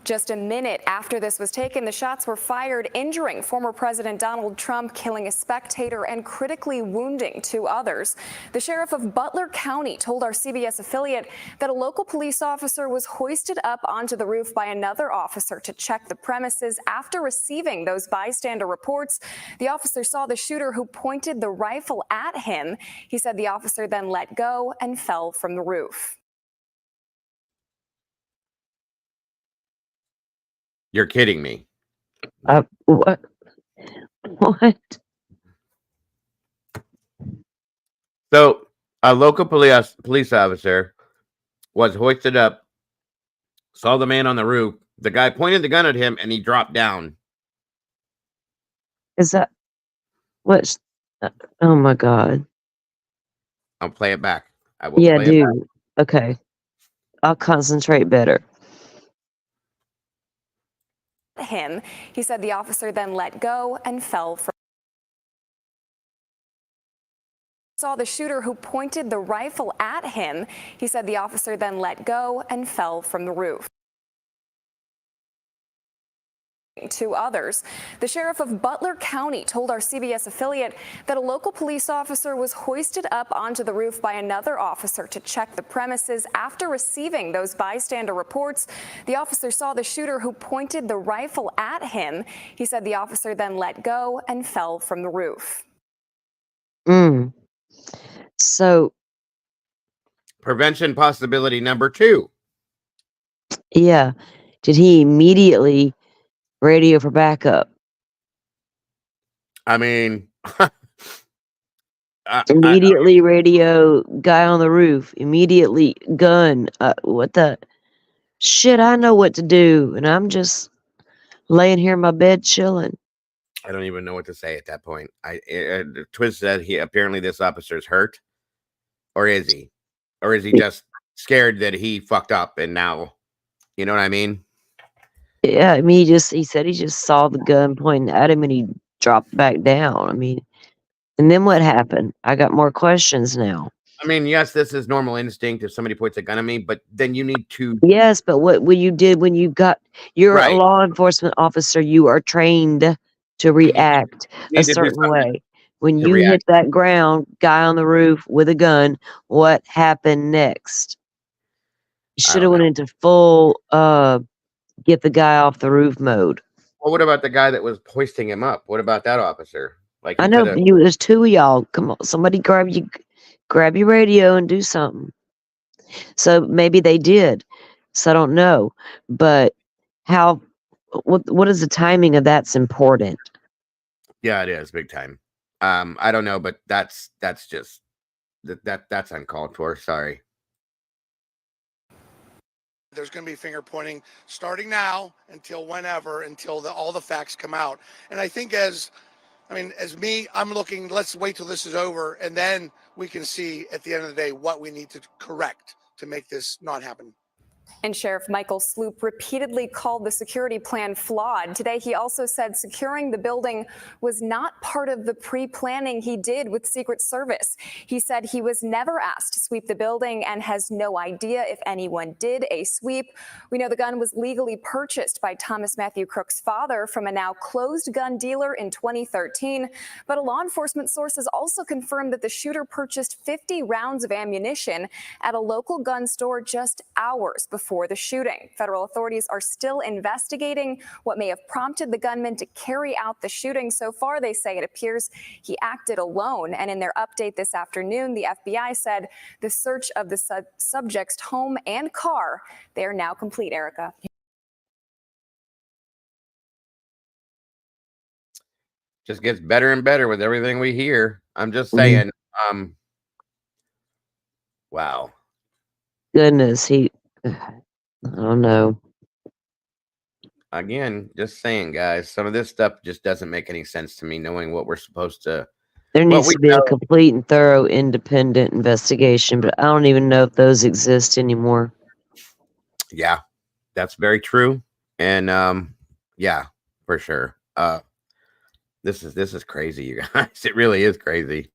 Just a minute after this was taken, the shots were fired, injuring former President Donald Trump, killing a spectator and critically wounding 2 others. The sheriff of Butler County told our CBS affiliate that a local police officer was hoisted up onto the roof by another officer to check the premises. After receiving those bystander reports, the officer saw the shooter who pointed the rifle at him. He said the officer then let go and fell from the roof. You're kidding me. What? What? So a local police officer was hoisted up, saw the man on the roof. The guy pointed the gun at him and he dropped down. Is that what's? Oh my God. I'll play it back. I will Yeah, play it back. dude. Okay. I'll concentrate better. Him. He said the officer then let go and fell from. Saw the shooter who pointed the rifle at him. He said the officer then let go and fell from the roof. Two others. The sheriff of Butler County told our CBS affiliate that a local police officer was hoisted up onto the roof by another officer to check the premises. After receiving those bystander reports, the officer saw the shooter who pointed the rifle at him. He said the officer then let go and fell from the roof. So, Prevention possibility number 2. yeah. Did he immediately radio for backup? I mean, Immediately radio guy on the roof. Immediately gun. What the shit? I know what to do, and I'm just laying here in my bed chilling. I don't even know what to say at that point. Twiz said apparently this officer's hurt, or is he? Or is he just scared that he fucked up and now, you know what I mean? Yeah, I mean, he said he just saw the gun pointing at him and he dropped back down. I mean, and then what happened? I got more questions now. I mean, yes, this is normal instinct if somebody points a gun at me, but then you need to. Yes, but what you did when you're a law enforcement officer, you are trained to react a certain way. When you hit that ground, guy on the roof with a gun, what happened next? You should have went into full get the guy off the roof mode. Well, what about the guy that was hoisting him up? What about that officer? Like, I know, but there's two of y'all. Come on, somebody grab your radio and do something. So maybe they did. So I don't know, but what is the timing of that's important? Yeah, it is big time. I don't know, but that's just that's uncalled for. Sorry. There's going to be finger pointing starting now until whenever, until all the facts come out. And I think as me, I'm looking, let's wait till this is over, and then we can see at the end of the day what we need to correct to make this not happen. And Sheriff Michael Sloop repeatedly called the security plan flawed. Today, he also said securing the building was not part of the pre-planning he did with Secret Service. He said he was never asked to sweep the building and has no idea if anyone did a sweep. We know the gun was legally purchased by Thomas Matthew Crook's father from a now closed gun dealer in 2013. But a law enforcement source has also confirmed that the shooter purchased 50 rounds of ammunition at a local gun store just hours before the shooting. Federal authorities are still investigating what may have prompted the gunman to carry out the shooting. So far, they say it appears he acted alone. And in their update this afternoon, the FBI said the search of the subject's home and car, they are now complete, Erica. Just gets better and better with everything we hear. I'm just saying. Wow. Goodness, I don't know. Again, just saying, guys, some of this stuff just doesn't make any sense to me, knowing what we're supposed to. There needs to be a complete and thorough independent investigation, but I don't even know if those exist anymore. Yeah, that's very true. And yeah, for sure. This is crazy, you guys. It really is crazy.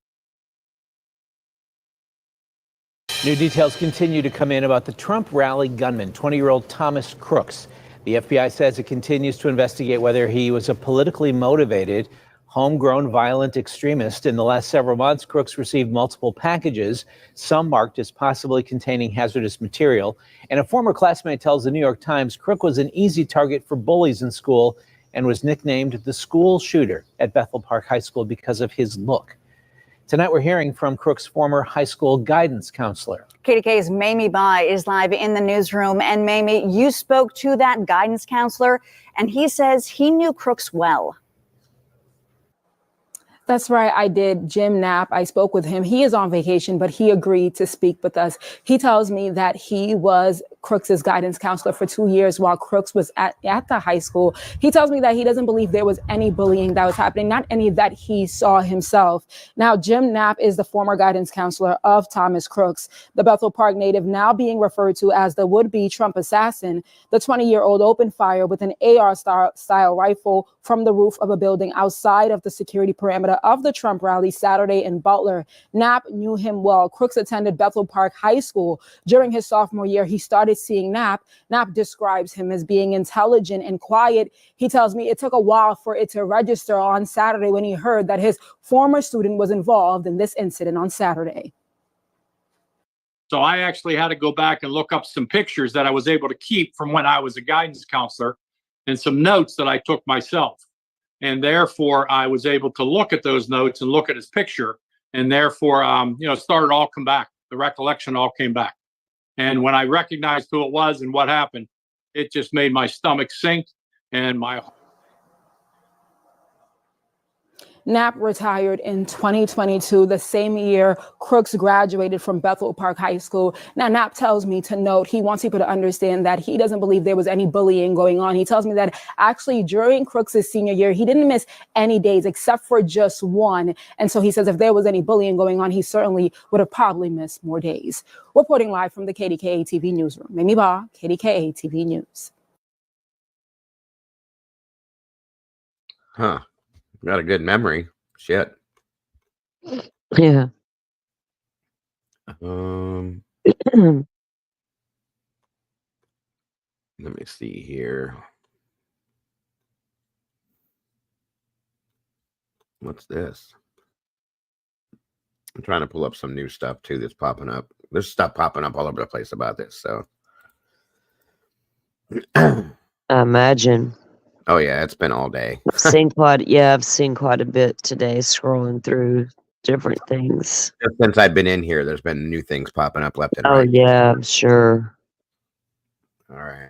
New details continue to come in about the Trump rally gunman, 20-year-old Thomas Crooks. The FBI says it continues to investigate whether he was a politically motivated, homegrown violent extremist. In the last several months, Crooks received multiple packages, some marked as possibly containing hazardous material. And a former classmate tells the New York Times Crook was an easy target for bullies in school and was nicknamed the school shooter at Bethel Park High School because of his look. Tonight, we're hearing from Crook's former high school guidance counselor. KDK's Mamie Bai is live in the newsroom. And Mamie, you spoke to that guidance counselor, and he says he knew Crooks well. That's right. I did. Jim Knapp, I spoke with him. He is on vacation, but he agreed to speak with us. He tells me that he was Crooks's guidance counselor for 2 years while Crooks was at the high school. He tells me that he doesn't believe there was any bullying that was happening, not any that he saw himself. Now, Jim Knapp is the former guidance counselor of Thomas Crooks, the Bethel Park native now being referred to as the would-be Trump assassin. The 20-year-old opened fire with an AR-style rifle from the roof of a building outside of the security perimeter of the Trump rally Saturday in Butler. Knapp knew him well. Crooks attended Bethel Park High School. During his sophomore year, he started seeing Knapp. Knapp describes him as being intelligent and quiet. He tells me it took a while for it to register on Saturday when he heard that his former student was involved in this incident on Saturday. So I actually had to go back and look up some pictures that I was able to keep from when I was a guidance counselor and some notes that I took myself. And therefore, I was able to look at those notes and look at his picture. And therefore, it started all come back. The recollection all came back. And when I recognized who it was and what happened, it just made my stomach sink and my Knapp retired in 2022, the same year Crooks graduated from Bethel Park High School. Now, Knapp tells me to note, he wants people to understand that he doesn't believe there was any bullying going on. He tells me that actually during Crooks' senior year, he didn't miss any days except for just one. And so he says if there was any bullying going on, he certainly would have probably missed more days. Reporting live from the KDKA TV newsroom, Mimi Ba, KDKA TV News. Huh. Got a good memory. Shit. Yeah. Let me see here. What's this? I'm trying to pull up some new stuff too that's popping up. There's stuff popping up all over the place about this. So I imagine. Oh yeah, it's been all day. I've seen quite a bit today scrolling through different things. Just since I've been in here, there's been new things popping up left and Oh right. yeah, I'm sure. All right.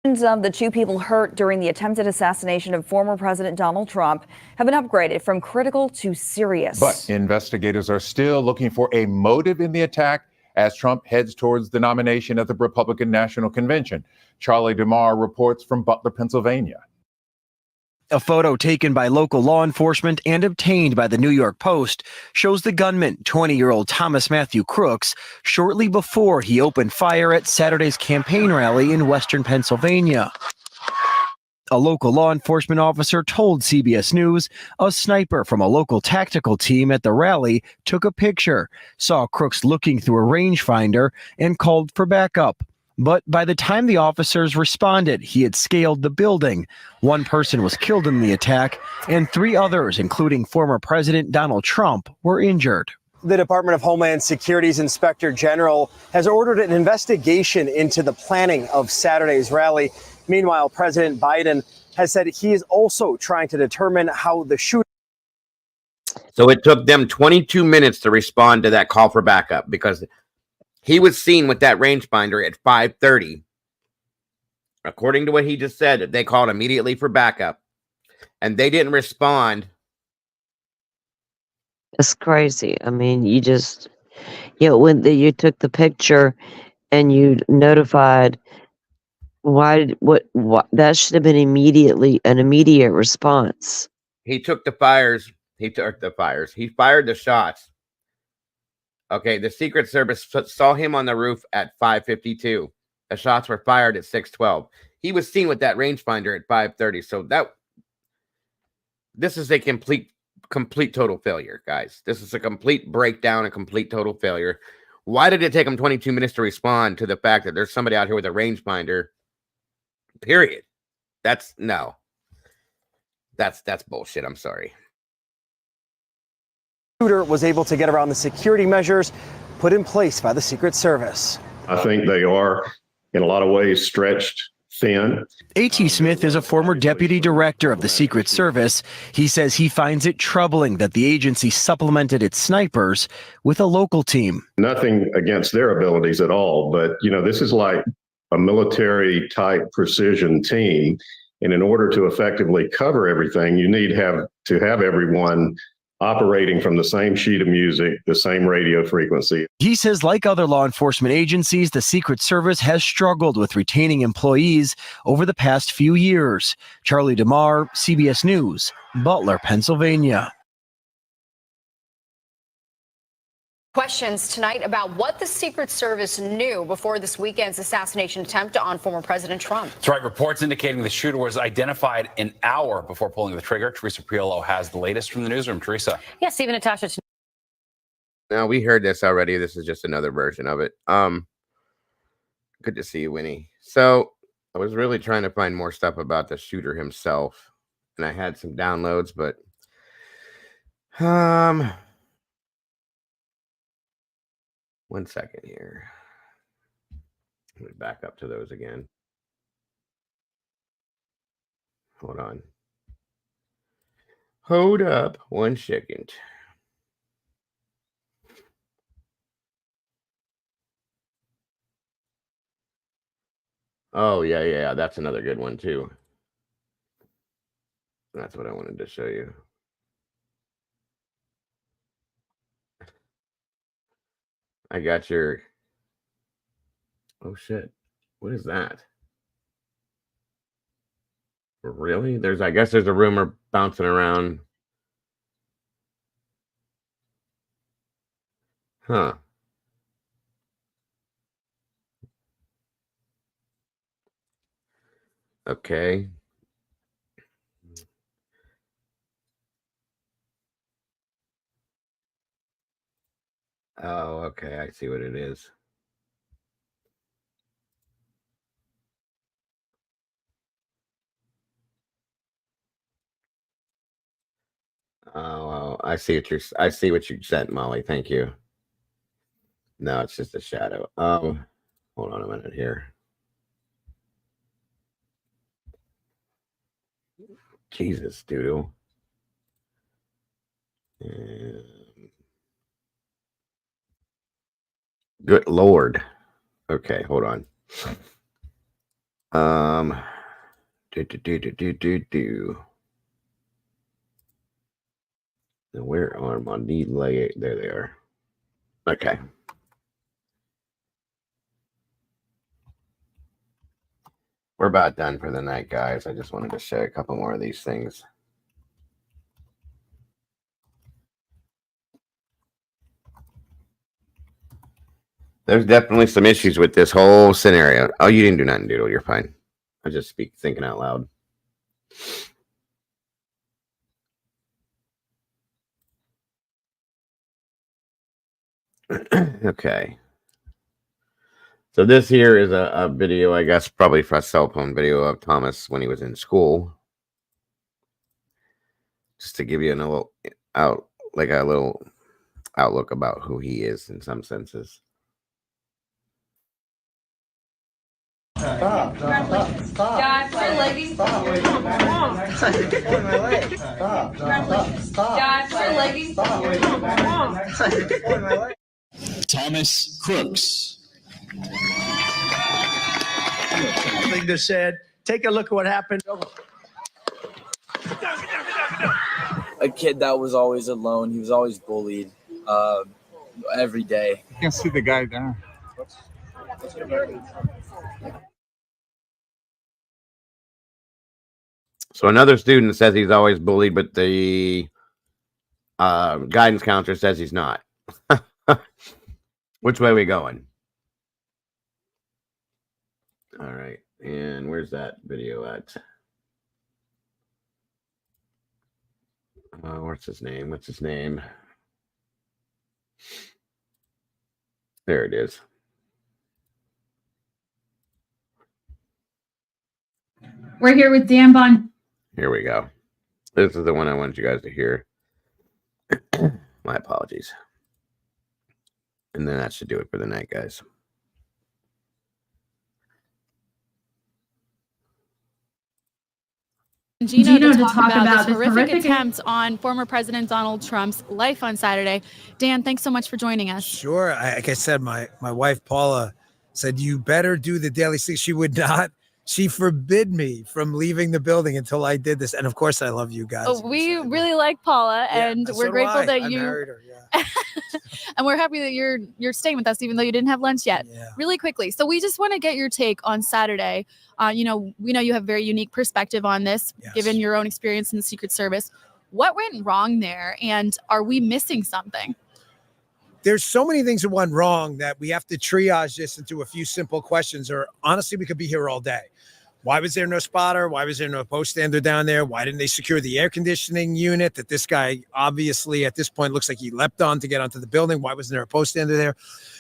Of the two people hurt during the attempted assassination of former President Donald Trump have been upgraded from critical to serious. But investigators are still looking for a motive in the attack as Trump heads towards the nomination at the Republican National Convention. Charlie DeMar reports from Butler, Pennsylvania. A photo taken by local law enforcement and obtained by the New York Post shows the gunman, 20-year-old Thomas Matthew Crooks, shortly before he opened fire at Saturday's campaign rally in western Pennsylvania. A local law enforcement officer told CBS News a sniper from a local tactical team at the rally took a picture, saw Crooks looking through a rangefinder, and called for backup. But by the time the officers responded, he had scaled the building. One person was killed in the attack, and 3 others, including former President Donald Trump, were injured. The Department of Homeland Security's Inspector General has ordered an investigation into the planning of Saturday's rally. Meanwhile, President Biden has said he is also trying to determine how the shooting. So it took them 22 minutes to respond to that call for backup because he was seen with that rangefinder at 5:30. According to what he just said, they called immediately for backup, and they didn't respond. It's crazy. I mean, you just, when you took the picture and you notified, what that should have been an immediate response. He took the fires. He fired the shots. Okay, the Secret Service saw him on the roof at 5:52. The shots were fired at 6:12. He was seen with that rangefinder at 5:30. So this is a complete total failure, guys. This is a complete breakdown, a complete total failure. Why did it take him 22 minutes to respond to the fact that there's somebody out here with a rangefinder? Period. That's bullshit. I'm sorry. Shooter was able to get around the security measures put in place by the Secret Service. I think they are, in a lot of ways, stretched thin. A.T. Smith is a former deputy director of the Secret Service. He says he finds it troubling that the agency supplemented its snipers with a local team. Nothing against their abilities at all, but this is like a military type precision team. And in order to effectively cover everything, you need to have everyone operating from the same sheet of music, the same radio frequency. He says, like other law enforcement agencies, the Secret Service has struggled with retaining employees over the past few years. Charlie DeMar, CBS News, Butler, Pennsylvania. Questions tonight about what the Secret Service knew before this weekend's assassination attempt on former President Trump. That's right. Reports indicating the shooter was identified an hour before pulling the trigger. Teresa Priolo has the latest from the newsroom. Teresa. Yes, Stephen, Natasha. Now, we heard this already. This is just another version of it. Good to see you, Winnie. So I was really trying to find more stuff about the shooter himself, and I had some downloads, but one second here. Let me back up to those again. Hold on. Hold up 1 second. Oh, yeah. That's another good one, too. That's what I wanted to show you. I got your... Oh, shit. What is that? Really? I guess there's a rumor bouncing around. Huh. Okay. Oh, okay. I see what it is. Oh, I see what you said, Molly. Thank you. No, it's just a shadow. Hold on a minute here. Jesus, Doodle. Good Lord. Okay, hold on. Now, where are my need lay? There they are. Okay. We're about done for the night, guys. I just wanted to show a couple more of these things. There's definitely some issues with this whole scenario. Oh, you didn't do nothing, Doodle. You're fine. I just thinking out loud. Okay. So this here is a video, I guess, probably for a cell phone video of Thomas when he was in school. Just to give you a little outlook about who he is in some senses. Stop. Dad, my leggings. Stop. Dad, my leggings. Thomas Crooks. Thing to said. Take a look at what happened. A kid that was always alone. He was always bullied every day. You can see the guy there. So another student says he's always bullied, but the guidance counselor says he's not. Which way are we going? All right. And where's that video at? What's his name? There it is. We're here with Dan Bond. Here we go. This is the one I wanted you guys to hear. My apologies. And then that should do it for the night, guys. Bongino to talk about this horrific attempt on former President Donald Trump's life on Saturday. Dan, thanks so much for joining us. Sure. Like I said, my wife, Paula, said, you better do the Daily Six. She would not She forbid me from leaving the building until I did this. And of course, I love you guys. Oh, we really like Paula, and so we're do grateful I. that I you married her. and we're happy that you're staying with us, even though you didn't have lunch yet. Really quickly, so we just want to get your take on Saturday. We know you have very unique perspective on this, given your own experience in the Secret Service. What went wrong there, and are we missing something? There's so many things that went wrong that we have to triage this into a few simple questions, or honestly, we could be here all day. Why was there no spotter? Why was there no post stander down there? Why didn't they secure the air conditioning unit that this guy obviously at this point looks like he leapt on to get onto the building? Why wasn't there a post stander there?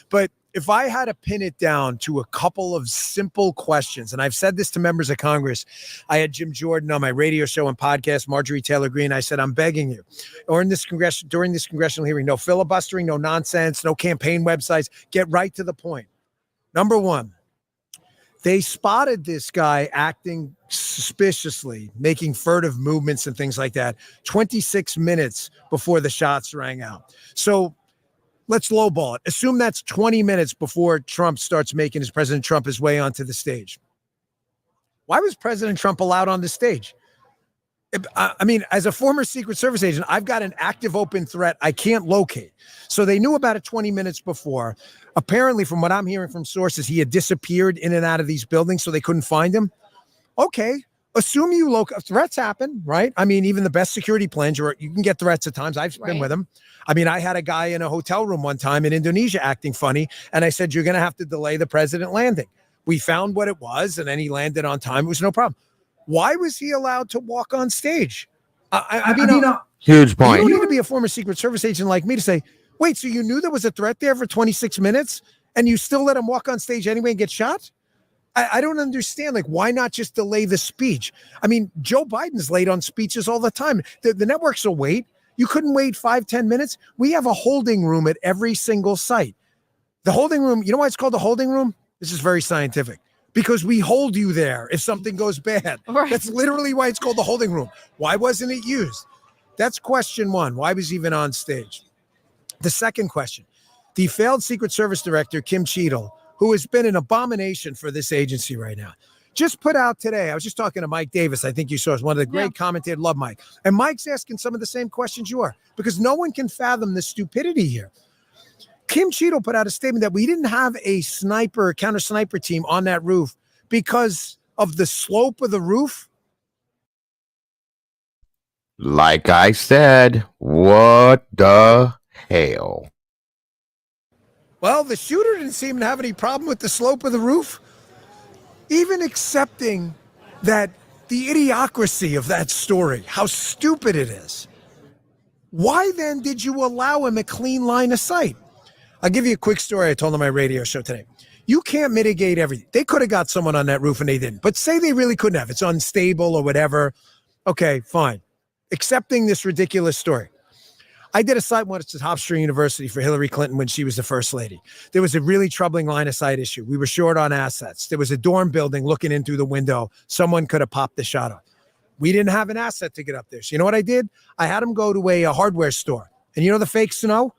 But if I had to pin it down to a couple of simple questions, and I've said this to members of Congress, I had Jim Jordan on my radio show and podcast, Marjorie Taylor Greene. I said, I'm begging you, during this congressional hearing, no filibustering, no nonsense, no campaign websites, get right to the point. Number one, they spotted this guy acting suspiciously, making furtive movements and things like that 26 minutes before the shots rang out. So let's lowball it. Assume that's 20 minutes before Trump starts making President Trump his way onto the stage. Why was President Trump allowed on the stage? I mean, as a former Secret Service agent, I've got an active open threat I can't locate. So they knew about it 20 minutes before. Apparently, from what I'm hearing from sources, he had disappeared in and out of these buildings, so they couldn't find him. Okay, assume threats happen, right? I mean, even the best security plans, you can get threats at times. I've been with them. I mean, I had a guy in a hotel room one time in Indonesia acting funny, and I said, you're going to have to delay the president landing. We found what it was, and then he landed on time. It was no problem. Why was he allowed to walk on stage? I mean, huge point. You don't need to be a former Secret Service agent like me to say, wait, so you knew there was a threat there for 26 minutes and you still let him walk on stage anyway and get shot? I don't understand. Like, why not just delay the speech? I mean, Joe Biden's late on speeches all the time. The networks will wait. You couldn't wait 5-10 minutes. We have a holding room at every single site. The holding room, you know why it's called the holding room? This is very scientific. Because we hold you there if something goes bad. Right. That's literally why it's called the holding room. Why wasn't it used? That's question one. Why was he even on stage? The second question, the failed Secret Service director, Kim Cheadle, who has been an abomination for this agency right now, just put out today, I was just talking to Mike Davis, I think you saw, is one of the great commentators, love Mike. And Mike's asking some of the same questions you are, because no one can fathom the stupidity here. Kim Cheadle put out a statement that we didn't have a counter sniper team on that roof because of the slope of the roof. Like I said, what the hell? Well, the shooter didn't seem to have any problem with the slope of the roof. Even accepting that the idiocracy of that story, how stupid it is. Why then did you allow him a clean line of sight? I'll give you a quick story I told on my radio show today. You can't mitigate everything. They could have got someone on that roof and they didn't. But say they really couldn't have. It's unstable or whatever. Okay, fine. Accepting this ridiculous story. I did a site once at Hofstra University for Hillary Clinton when she was the first lady. There was a really troubling line of sight issue. We were short on assets. There was a dorm building looking in through the window. Someone could have popped the shot off. We didn't have an asset to get up there. So you know what I did? I had them go to a hardware store. And you know the fake snow?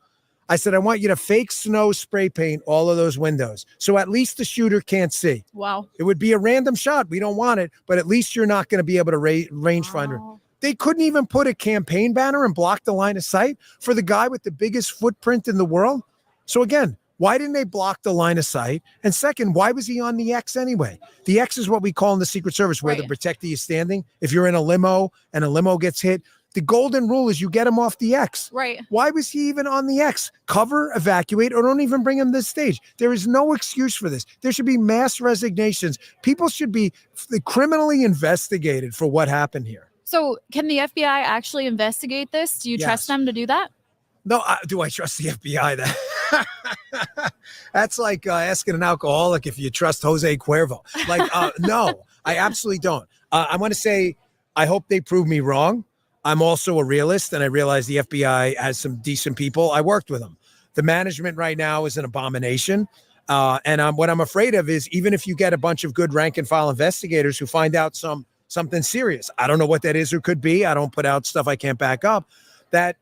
I said, I want you to fake snow spray paint all of those windows. So at least the shooter can't see. Wow. It would be a random shot. We don't want it, but at least you're not going to be able to rangefinder. Wow. They couldn't even put a campaign banner and block the line of sight for the guy with the biggest footprint in the world. So again, why didn't they block the line of sight? And second, why was he on the X anyway? The X is what we call in the Secret Service where the protectee is standing. If you're in a limo and a limo gets hit, the golden rule is you get him off the X. Right. Why was he even on the X? Cover, evacuate, or don't even bring him to the stage. There is no excuse for this. There should be mass resignations. People should be criminally investigated for what happened here. So can the FBI actually investigate this? Do you trust them to do that? No, do I trust the FBI? That's like asking an alcoholic if you trust Jose Cuervo. Like, no, I absolutely don't. I want to say, I hope they prove me wrong. I'm also a realist, and I realize the FBI has some decent people. I worked with them. The management right now is an abomination. And what I'm afraid of is even if you get a bunch of good rank and file investigators who find out something serious, I don't know what that is or could be. I don't put out stuff I can't back up. That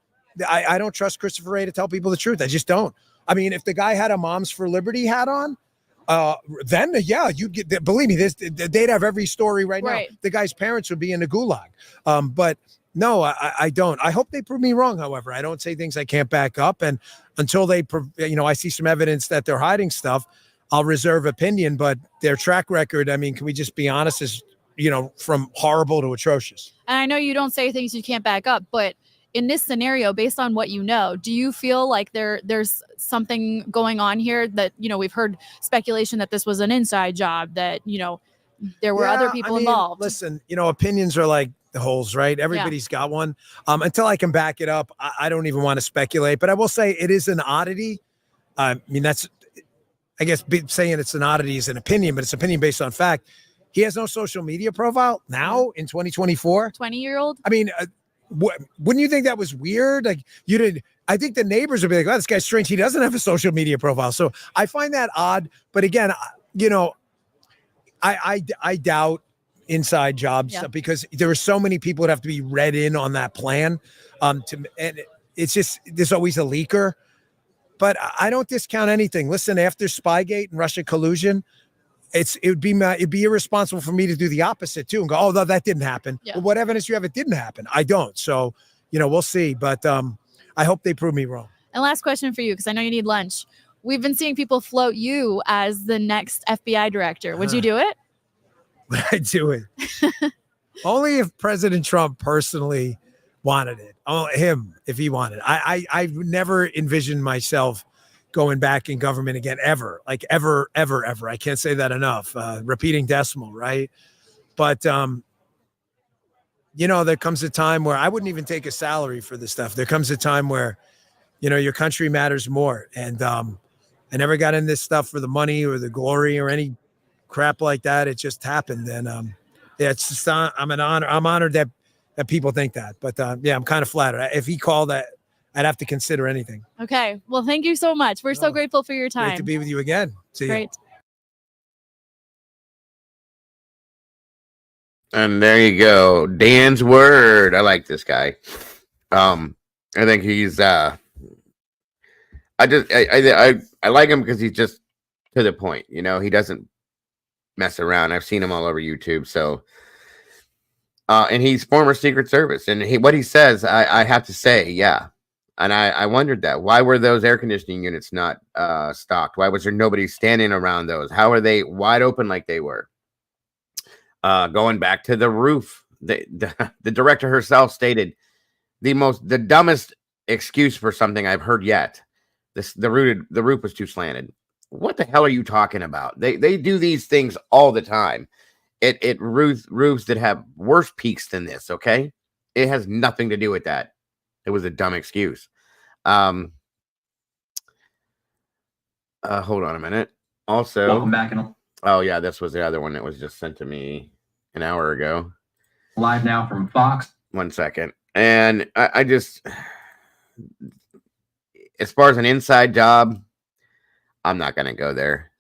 I don't trust Christopher Wray to tell people the truth. I just don't. I mean, if the guy had a Moms for Liberty hat on, Then you'd get. Believe me, they'd have every story right now. The guy's parents would be in the gulag. But no, I don't. I hope they prove me wrong. However, I don't say things I can't back up, and until they, I see some evidence that they're hiding stuff, I'll reserve opinion. But their track record, I mean, can we just be honest? Is from horrible to atrocious. And I know you don't say things you can't back up, but in this scenario, based on what you know, do you feel like there's something going on here that, we've heard speculation that this was an inside job, that, there were other people involved? Listen, opinions are like the holes, right? Everybody's got one. Until I can back it up, I don't even want to speculate, but I will say it is an oddity. I guess saying it's an oddity is an opinion, but it's opinion based on fact. He has no social media profile now in 2024. 20-year-old? I mean, wouldn't you think that was weird? Like you did. I think the neighbors would be like, "Oh, this guy's strange. He doesn't have a social media profile." So I find that odd. But again, I doubt inside jobs because there are so many people that have to be read in on that plan. And it's just there's always a leaker. But I don't discount anything. Listen, after Spygate and Russia collusion, it'd be irresponsible for me to do the opposite too and go, oh, no, that didn't happen. Yeah. Well, what evidence do you have it didn't happen? I don't. So, we'll see. But I hope they prove me wrong. And last question for you, because I know you need lunch. We've been seeing people float you as the next FBI director. Would you do it? Would I do it? Only if President Trump personally wanted it. Oh, him, if he wanted it. I've never envisioned myself going back in government again, ever. Like ever. I can't say that enough. Repeating decimal, right? But, there comes a time where I wouldn't even take a salary for this stuff. There comes a time where, your country matters more. And I never got in this stuff for the money or the glory or any crap like that. It just happened. And it's just, I'm honored that people think that. But I'm kind of flattered. If he called that, I'd have to consider anything. Okay. Well, thank you so much. We're so grateful for your time. Great to be with you again. See you. Great. And there you go. Dan's word. I like this guy. I think he's I like him because he's just to the point. He doesn't mess around. I've seen him all over YouTube. So and he's former Secret Service. And what he says, I have to say, yeah. And I wondered that. Why were those air conditioning units not stocked? Why was there nobody standing around those? How are they wide open like they were? Going back to the roof, the director herself stated the dumbest excuse for something I've heard yet. The roof was too slanted. What the hell are you talking about? They do these things all the time. Roofs that have worse peaks than this. Okay, it has nothing to do with that. It was a dumb excuse. Hold on a minute. Also, welcome back. Oh yeah, this was the other one that was just sent to me an hour ago. Live now from Fox. 1 second. And I just, as far as an inside job, I'm not going to go there.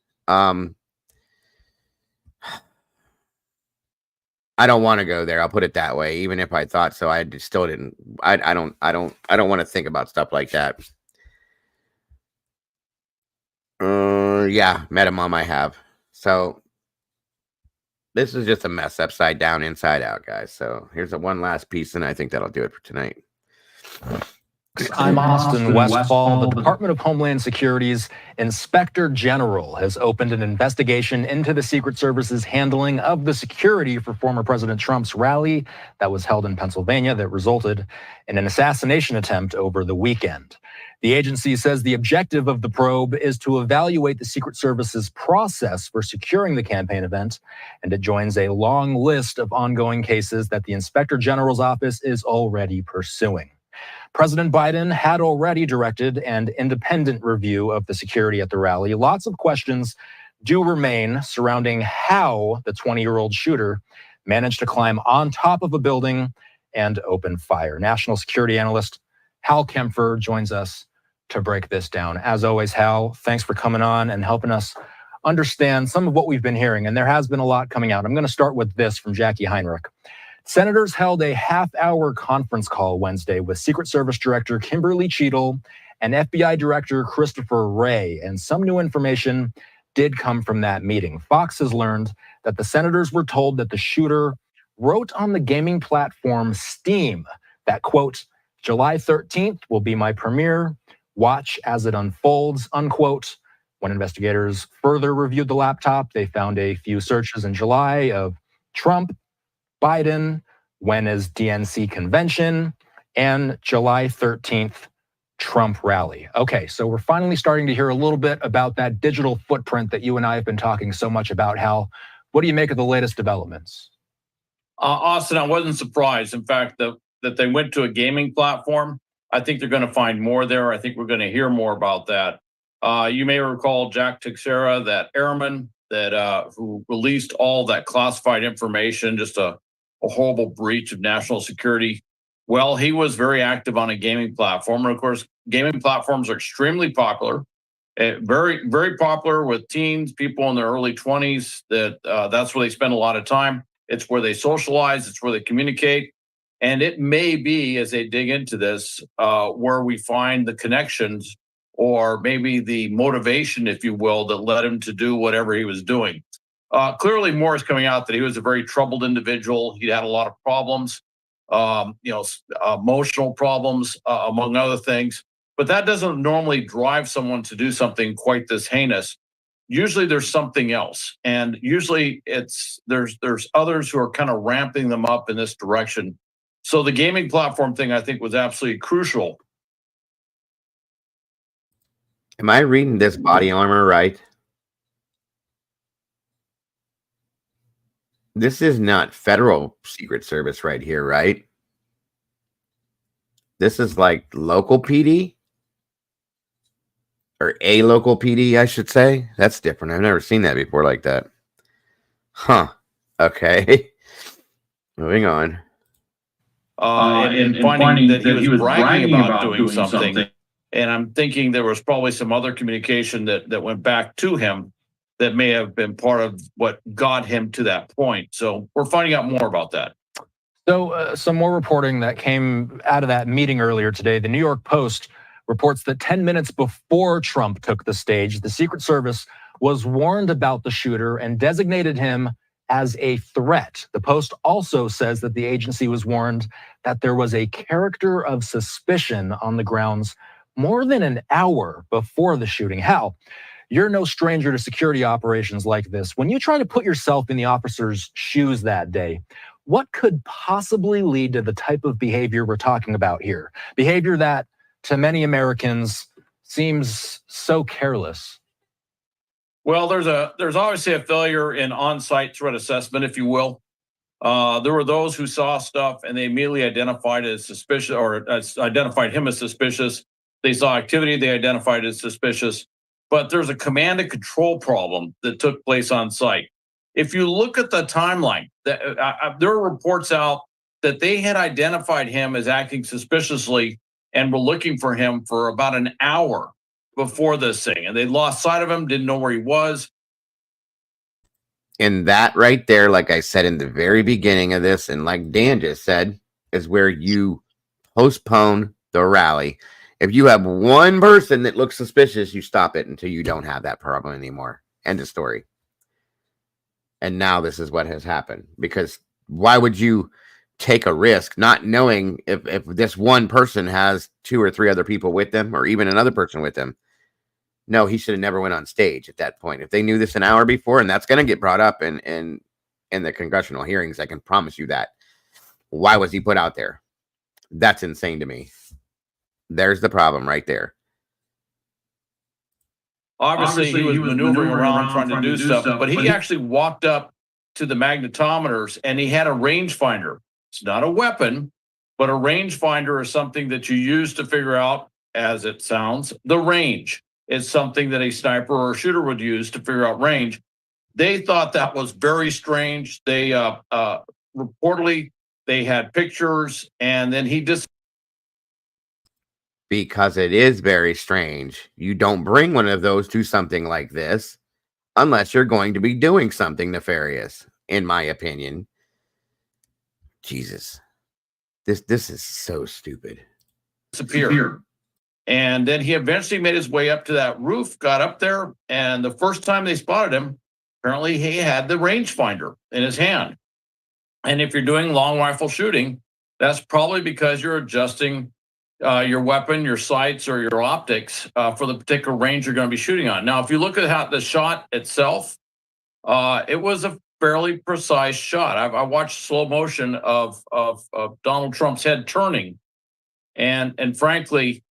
I don't want to go there. I'll put it that way. Even if I thought so, I still didn't. I don't want to think about stuff like that. Yeah, met a mom I have. So this is just a mess upside down, inside out, guys. So here's one last piece, and I think that'll do it for tonight. I'm Austin Westfall. The Department of Homeland Security's Inspector General has opened an investigation into the Secret Service's handling of the security for former President Trump's rally that was held in Pennsylvania that resulted in an assassination attempt over the weekend. The agency says the objective of the probe is to evaluate the Secret Service's process for securing the campaign event, and it joins a long list of ongoing cases that the Inspector General's office is already pursuing. President Biden had already directed an independent review of the security at the rally. Lots of questions do remain surrounding how the 20-year-old shooter managed to climb on top of a building and open fire. National security analyst Haleigh Cummings joins us to break this down. As always, Hal, thanks for coming on and helping us understand some of what we've been hearing. And there has been a lot coming out. I'm going to start with this from Jackie Heinrich. Senators held a half-hour conference call Wednesday with Secret Service Director Kimberly Cheadle and FBI Director Christopher Wray, and some new information did come from that meeting. Fox has learned that the senators were told that the shooter wrote on the gaming platform Steam that, quote, July 13th will be my premiere. Watch as it unfolds, unquote. When investigators further reviewed the laptop, they found a few searches in July of Trump, Biden, when is DNC convention, and July 13th, Trump rally. Okay, so we're finally starting to hear a little bit about that digital footprint that you and I have been talking so much about. Hal, what do you make of the latest developments? Austin, I wasn't surprised. In fact, that they went to a gaming platform. I think they're going to find more there. I think we're going to hear more about that. You may recall Jack Teixeira, that airman that who released all that classified information, just a horrible breach of national security. Well, he was very active on a gaming platform. And of course, gaming platforms are extremely popular, very, very popular with teens, people in their early 20s. That's where they spend a lot of time. It's where they socialize. It's where they communicate. And it may be, as they dig into this, where we find the connections or maybe the motivation, if you will, that led him to do whatever he was doing. Clearly, more is coming out that he was a very troubled individual. He had a lot of problems, emotional problems, among other things. But that doesn't normally drive someone to do something quite this heinous. Usually there's something else. And usually there's others who are kind of ramping them up in this direction. So the gaming platform thing, I think, was absolutely crucial. Am I reading this body armor right? This is not federal Secret Service right here, right? This is like local PD? Or a local PD, I should say. That's different. I've never seen that before like that. Huh. Okay. Moving on. And finding that he was bragging about doing something. And I'm thinking there was probably some other communication that went back to him that may have been part of what got him to that point. So we're finding out more about that. So some more reporting that came out of that meeting earlier today. The New York Post reports that 10 minutes before Trump took the stage, the Secret Service was warned about the shooter and designated him as a threat. The Post also says that the agency was warned that there was a character of suspicion on the grounds more than an hour before the shooting. Hal, you're no stranger to security operations like this. When you try to put yourself in the officer's shoes that day, what could possibly lead to the type of behavior we're talking about here? Behavior that, to many Americans, seems so careless. Well, there's obviously a failure in on-site threat assessment, if you will. There were those who saw stuff and they immediately identified as suspicious, or identified him as suspicious. They saw activity they identified as suspicious. But there's a command and control problem that took place on site. If you look at the timeline, there are reports out that they had identified him as acting suspiciously and were looking for him for about an hour before this thing. And they lost sight of him, didn't know where he was. And that right there, like I said in the very beginning of this, and like Dan just said, is where you postpone the rally. If you have one person that looks suspicious, you stop it until you don't have that problem anymore. End of story. And now this is what has happened. Because why would you take a risk not knowing if this one person has 2 or 3 other people with them, or even another person with them? No, he should have never went on stage at that point. If they knew this an hour before, and that's going to get brought up in the congressional hearings, I can promise you that. Why was he put out there? That's insane to me. There's the problem right there. Obviously, he was maneuvering around trying to do stuff, but he actually walked up to the magnetometers and he had a rangefinder. It's not a weapon, but a rangefinder is something that you use to figure out, as it sounds, the range. It's something that a sniper or a shooter would use to figure out range. They thought that was very strange. They reportedly, they had pictures, and then he just. Because it is very strange. You don't bring one of those to something like this unless you're going to be doing something nefarious, in my opinion. Jesus. This is so stupid. Disappear. And then he eventually made his way up to that roof, got up there, and the first time they spotted him, apparently he had the rangefinder in his hand. And if you're doing long rifle shooting, that's probably because you're adjusting your weapon, your sights, or your optics for the particular range you're going to be shooting on. Now, if you look at how the shot itself, it was a fairly precise shot. I watched slow motion of Donald Trump's head turning, and frankly,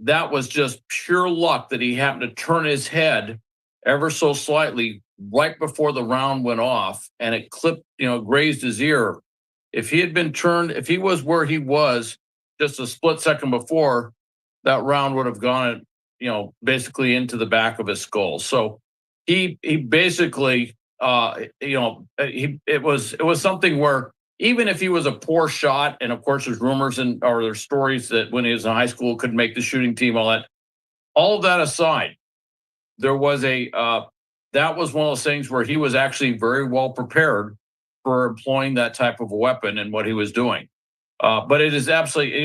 that was just pure luck that he happened to turn his head ever so slightly right before the round went off, and it clipped, grazed his ear. If he had been turned, if he was where he was just a split second before, that round would have gone, basically into the back of his skull. So he basically, it was something where even if he was a poor shot, and of course there's rumors or there's stories that when he was in high school couldn't make the shooting team, all of that aside, there was that was one of those things where he was actually very well prepared for employing that type of a weapon and what he was doing. But it is absolutely,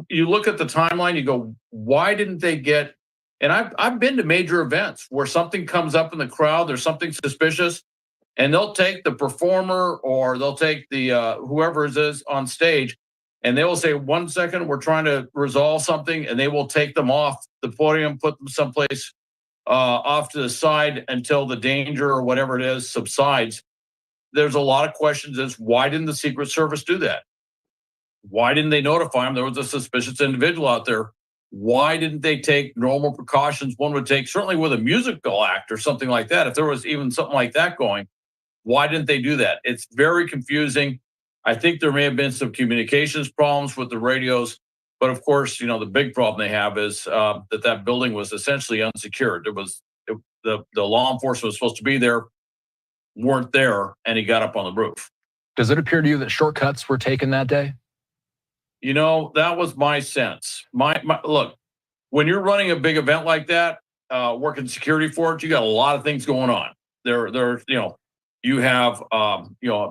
you look at the timeline, you go, why didn't they get, and I've been to major events where something comes up in the crowd, there's something suspicious, and they'll take the performer or they'll take the whoever it is on stage, and they will say, 1 second, we're trying to resolve something, and they will take them off the podium, put them someplace off to the side until the danger or whatever it is subsides. There's a lot of questions as why didn't the Secret Service do that? Why didn't they notify him there was a suspicious individual out there? Why didn't they take normal precautions one would take, certainly with a musical act or something like that? If there was even something like that going, why didn't they do that? It's very confusing. I think there may have been some communications problems with the radios, but of course, the big problem they have is that building was essentially unsecured. The law enforcement was supposed to be there, weren't there, and he got up on the roof. Does it appear to you that shortcuts were taken that day? That was my sense. My look, when you're running a big event like that, working security for it, you got a lot of things going on. You have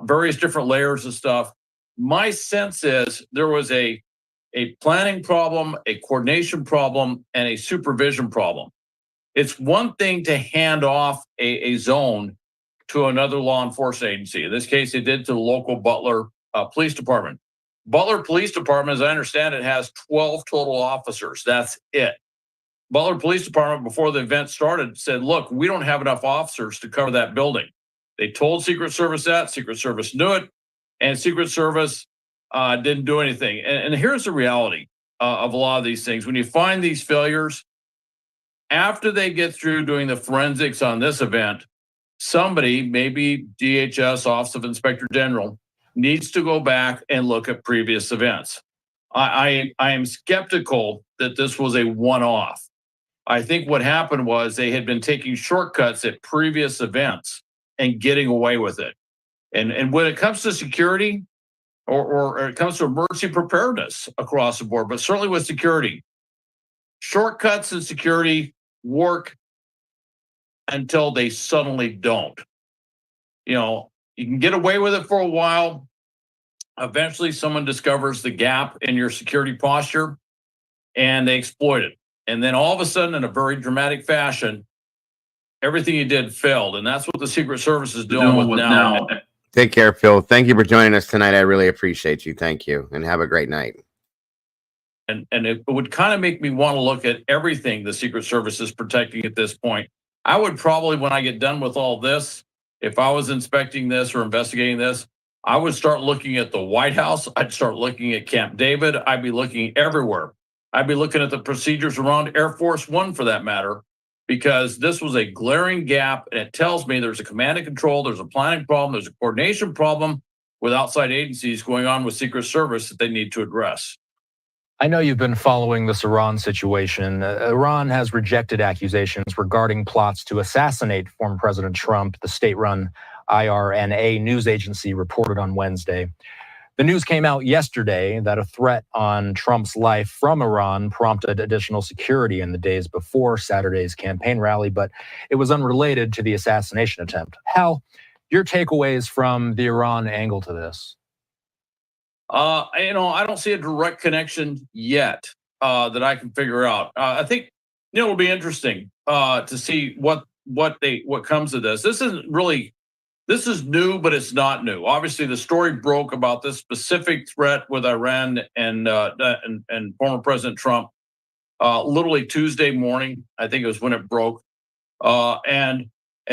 various different layers of stuff. My sense is there was a planning problem, a coordination problem, and a supervision problem. It's one thing to hand off a zone to another law enforcement agency. In this case, they did to the local Butler Police Department. Butler Police Department, as I understand it, has 12 total officers. That's it. Butler Police Department, before the event started, said, look, we don't have enough officers to cover that building. They told Secret Service that. Secret Service knew it, and Secret Service didn't do anything. And here's the reality of a lot of these things. When you find these failures, after they get through doing the forensics on this event, somebody, maybe DHS, Office of Inspector General, needs to go back and look at previous events. I am skeptical that this was a one-off. I think what happened was they had been taking shortcuts at previous events and getting away with it. And when it comes to security or it comes to emergency preparedness across the board, but certainly with security, shortcuts in security work until they suddenly don't. You can get away with it for a while. Eventually, someone discovers the gap in your security posture and they exploit it. And then all of a sudden, in a very dramatic fashion, everything you did failed. And that's what the Secret Service is dealing with now. Take care, Phil. Thank you for joining us tonight. I really appreciate you. Thank you. And have a great night. And it would kind of make me want to look at everything the Secret Service is protecting at this point. I would probably, when I get done with all this, if I was inspecting this or investigating this, I would start looking at the White House. I'd start looking at Camp David. I'd be looking everywhere. I'd be looking at the procedures around Air Force One, for that matter, because this was a glaring gap, and it tells me there's a command and control, there's a planning problem, there's a coordination problem with outside agencies going on with Secret Service that they need to address. I know you've been following this Iran situation. Iran has rejected accusations regarding plots to assassinate former President Trump, the state-run IRNA news agency reported on Wednesday. The news came out yesterday that a threat on Trump's life from Iran prompted additional security in the days before Saturday's campaign rally, but it was unrelated to the assassination attempt. Hal, your takeaways from the Iran angle to this? I don't see a direct connection yet. that I can figure out. I think it'll be interesting to see what comes of this. This is new, but it's not new. Obviously, the story broke about this specific threat with Iran and former President Trump literally Tuesday morning. I think it was when it broke, and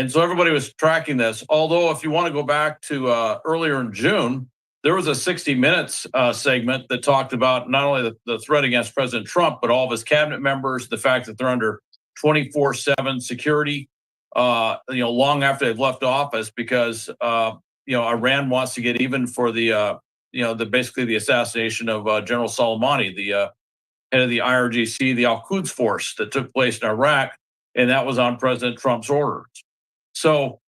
so everybody was tracking this. Although, if you want to go back to earlier in June, there was a 60 Minutes segment that talked about not only the threat against President Trump, but all of his cabinet members, the fact that they're under 24/7 security, long after they've left office, because Iran wants to get even for the basically the assassination of General Soleimani, the head of the IRGC, the Al-Quds force that took place in Iraq, and that was on President Trump's orders. So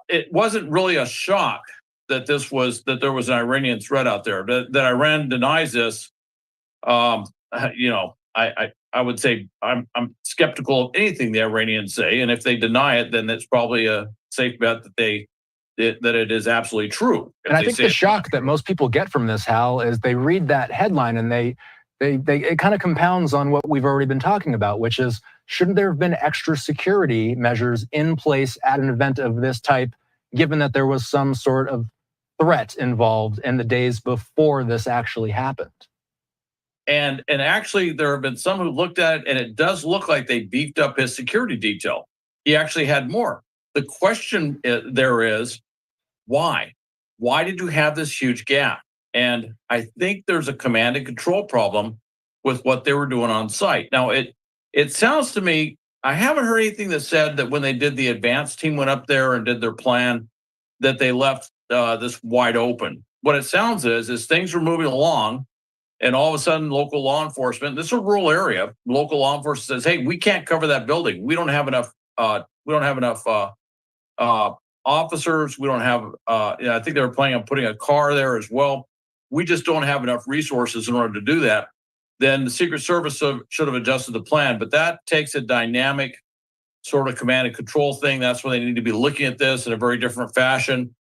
it wasn't really a shock that there was an Iranian threat out there. That Iran denies this, I would say I'm skeptical of anything the Iranians say, and if they deny it, then it's probably a safe bet that it is absolutely true. And I think the shock that most people get from this, Hal, is they read that headline and it kind of compounds on what we've already been talking about, which is, shouldn't there have been extra security measures in place at an event of this type, given that there was some sort of threat involved in the days before this actually happened? And actually, there have been some who looked at it, and it does look like they beefed up his security detail. He actually had more. The question there is, why? Why did you have this huge gap? And I think there's a command and control problem with what they were doing on site. Now, it sounds to me, I haven't heard anything that said that when they did the advance team went up there and did their plan, that they left this wide open. What it sounds is things were moving along, and all of a sudden, local law enforcement, this is a rural area, local law enforcement says, "Hey, we can't cover that building. We don't have enough. Officers. We don't have. I think they were planning on putting a car there as well. We just don't have enough resources in order to do that." Then the Secret Service should have adjusted the plan, but that takes a dynamic sort of command and control thing. That's where they need to be looking at this in a very different fashion.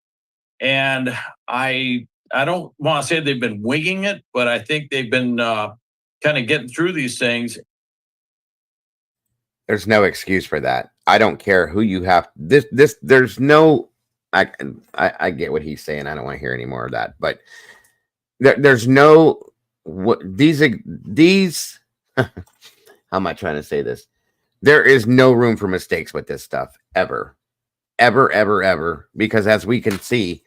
And I don't want to say they've been winging it, but I think they've been kind of getting through these things. There's no excuse for that. I don't care who you have. There's no. I get what he's saying. I don't want to hear any more of that. But there's no. What these how am I trying to say this? There is no room for mistakes with this stuff ever, because as we can see,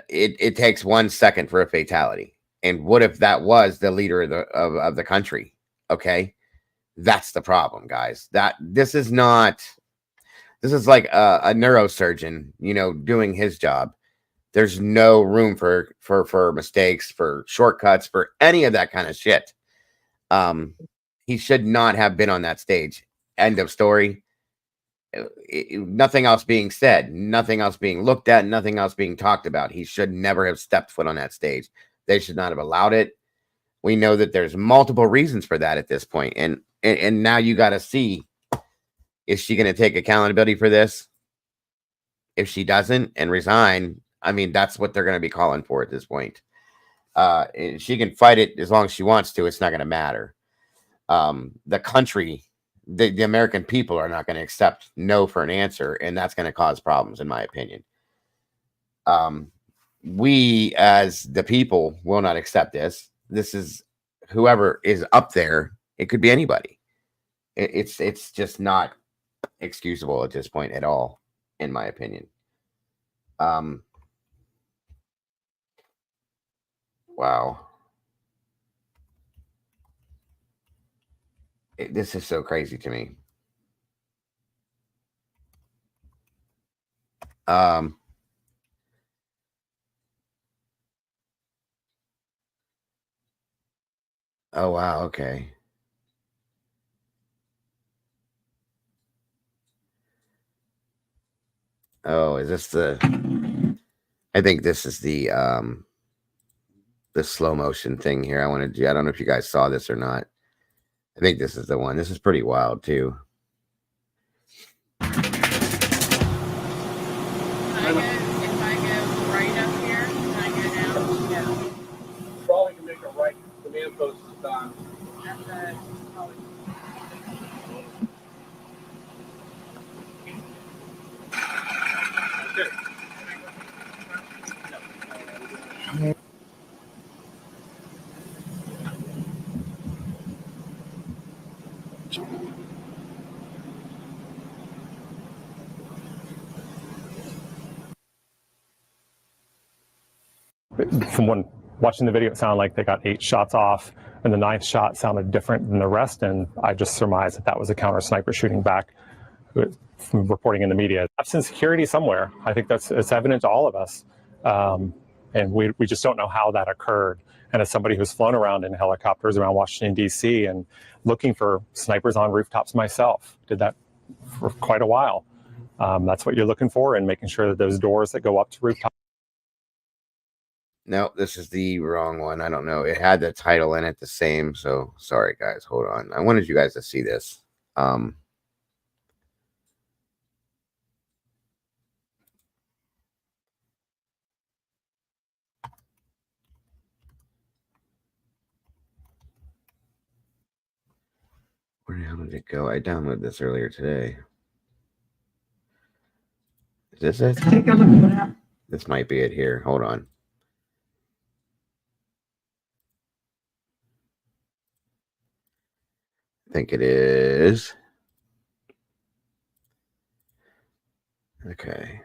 it takes 1 second for a fatality. And what if that was the leader of the country? Okay, that's the problem, guys. This is like a neurosurgeon, doing his job. There's no room for mistakes, for shortcuts, for any of that kind of shit. He should not have been on that stage. End of story. Nothing else being said, nothing else being looked at, nothing else being talked about. He should never have stepped foot on that stage. They should not have allowed it. We know that there's multiple reasons for that at this point. And now you got to see, is she going to take accountability for this? If she doesn't and resign, I mean, that's what they're going to be calling for at this point. She can fight it as long as she wants to. It's not going to matter. The country, the American people are not going to accept no for an answer, and that's going to cause problems, in my opinion. We, as the people, will not accept this. This is whoever is up there. It could be anybody. It's just not excusable at this point at all, in my opinion. Wow. This is so crazy to me. Oh, wow. Okay. Oh, is this I think this is the slow motion thing here. I don't know if you guys saw this or not. I think this is the one. This is pretty wild too. If I go right up here, can I go down? Yeah. Probably can make a right. The man post is done. From watching the video, it sounded like they got 8 shots off, and the 9th shot sounded different than the rest, and I just surmised that that was a counter sniper shooting back from reporting in the media. Absent security somewhere. I think it's evident to all of us, and we just don't know how that occurred. And as somebody who's flown around in helicopters around Washington, D.C. and looking for snipers on rooftops myself, did that for quite a while. That's what you're looking for, and making sure that those doors that go up to rooftops. No, this is the wrong one. I don't know. It had the title in it the same. So sorry, guys. Hold on. I wanted you guys to see this. Where the hell did it go? I downloaded this earlier today. Is this it? Take a look at what happened. This might be it here. Hold on. I think it is. Okay.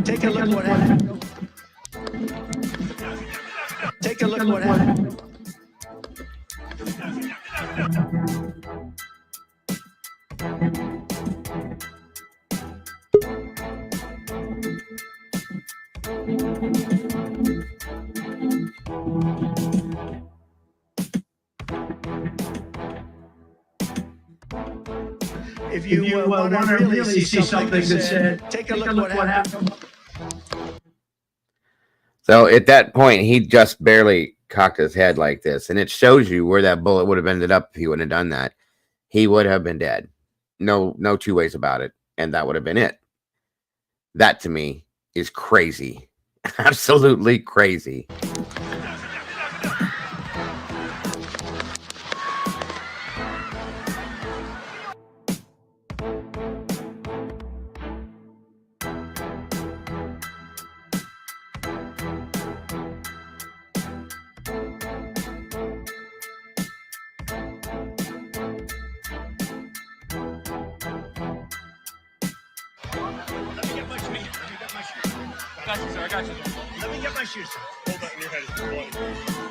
Take a look at what happened. Take a look at what happened. If you want to really see something that said, take a look at what happened. So at that point, he just barely cocked his head like this, and it shows you where that bullet would have ended up if he wouldn't have done that. He would have been dead. No two ways about it, and that would have been it. That to me is crazy. Absolutely crazy. Let me get my shoes. Hold up, your head is bloody.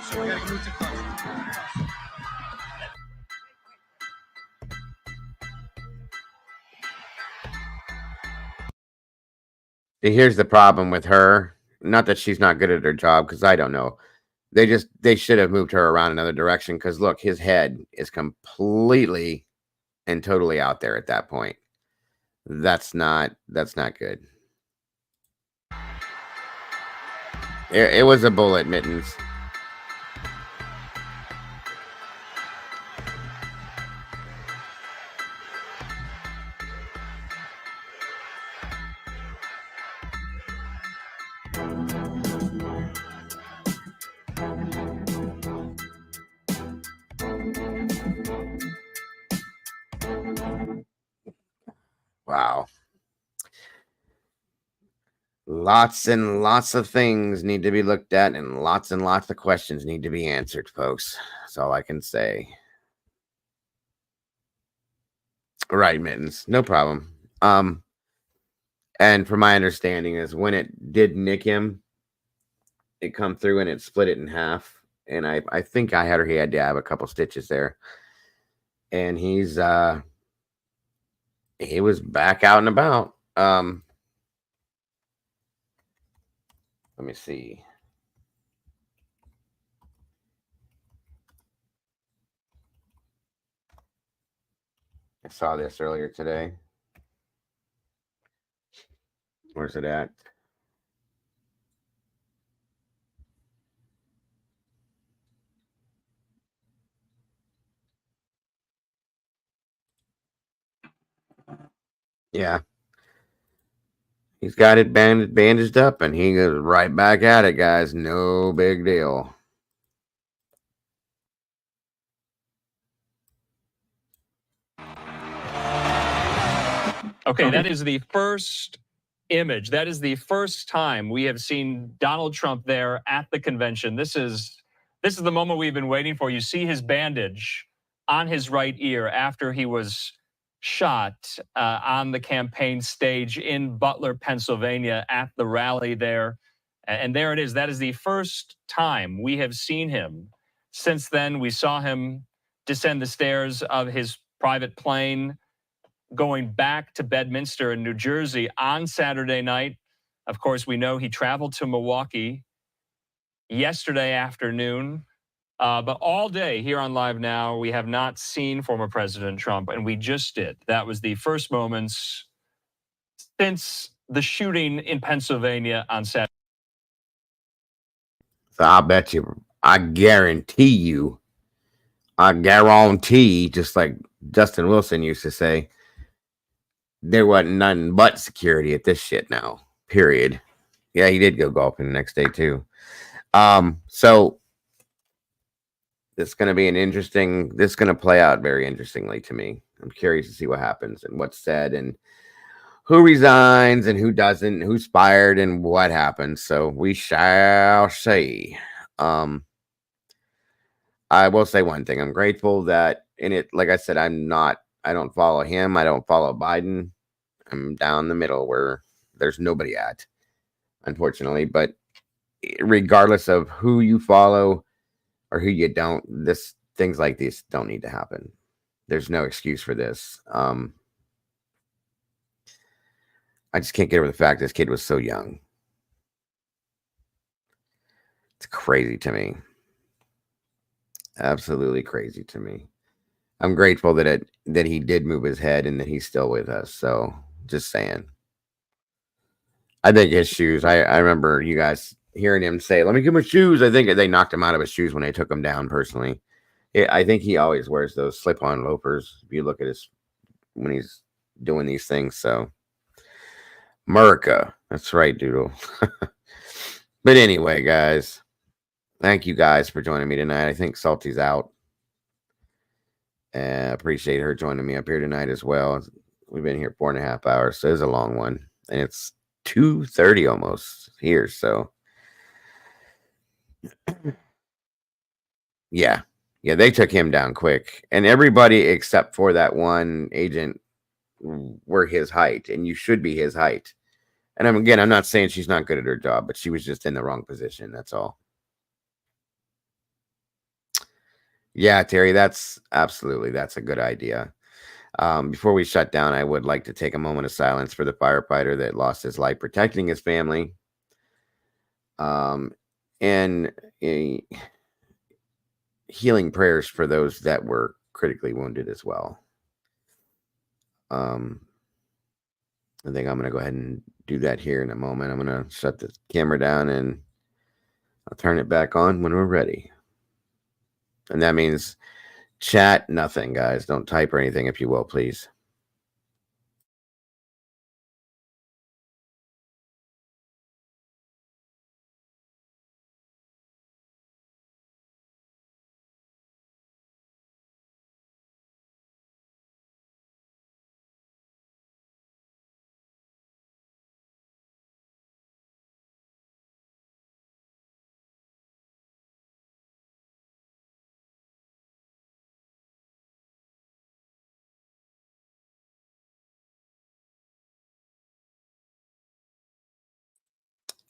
So we gotta move to class. Here's the problem with her. Not that she's not good at her job, because I don't know. They should have moved her around another direction, because look, his head is completely and totally out there at that point. That's not good. It was a bullet, Mittens. Wow. Lots and lots of things need to be looked at, and lots of questions need to be answered, folks. That's all I can say. Right, Mittens. No problem. And from my understanding is when it did nick him, it come through and it split it in half. And I think I had he had to have a couple stitches there. And he was back out and about. Let me see. I saw this earlier today. Where's it at? Yeah. He's got it bandaged up, and he goes right back at it, guys. No big deal. Okay, that is the first image. That is the first time we have seen Donald Trump there at the convention. This is This is the moment we've been waiting for. You see his bandage on his right ear after he was shot on the campaign stage in Butler, Pennsylvania, at the rally there. And there it is. That is the first time we have seen him. Since then, we saw him descend the stairs of his private plane going back to Bedminster in New Jersey on Saturday night. Of course, we know he traveled to Milwaukee yesterday afternoon. But all day here on Live Now, we have not seen former President Trump, and we just did. That was the first moments since the shooting in Pennsylvania on Saturday. So I bet you, I guarantee, just like Justin Wilson used to say, there wasn't nothing but security at this shit now, period. Yeah, he did go golfing the next day too. So this is going to be this is going to play out very interestingly to me. I'm curious to see what happens and what's said and who resigns and who doesn't, and who's fired and what happens. So we shall see. I will say one thing. I'm grateful that like I said, I don't follow him. I don't follow Biden. I'm down the middle where there's nobody at, unfortunately. But regardless of who you follow or who you don't, things like these don't need to happen. There's no excuse for this. I just can't get over the fact this kid was so young. It's crazy to me. Absolutely crazy to me. I'm grateful that he did move his head and that he's still with us. So just saying. I think his shoes, I remember you guys hearing him say, "Let me get my shoes." I think they knocked him out of his shoes when they took him down personally. I think he always wears those slip-on loafers if you look at when he's doing these things. So America, that's right, Doodle. But anyway, guys, thank you guys for joining me tonight. I think Salty's out. Appreciate her joining me up here tonight as well. We've been here 4.5 hours, so it's a long one, and it's 2:30 almost here. So yeah, they took him down quick, and everybody except for that one agent were his height, and you should be his height. And I'm not saying she's not good at her job, but she was just in the wrong position. That's all. Yeah, Terry, that's a good idea. Before we shut down, I would like to take a moment of silence for the firefighter that lost his life protecting his family. And healing prayers for those that were critically wounded as well. I think I'm going to go ahead and do that here in a moment. I'm going to shut the camera down and I'll turn it back on when we're ready. And that means chat nothing, guys. Don't type or anything, if you will, please.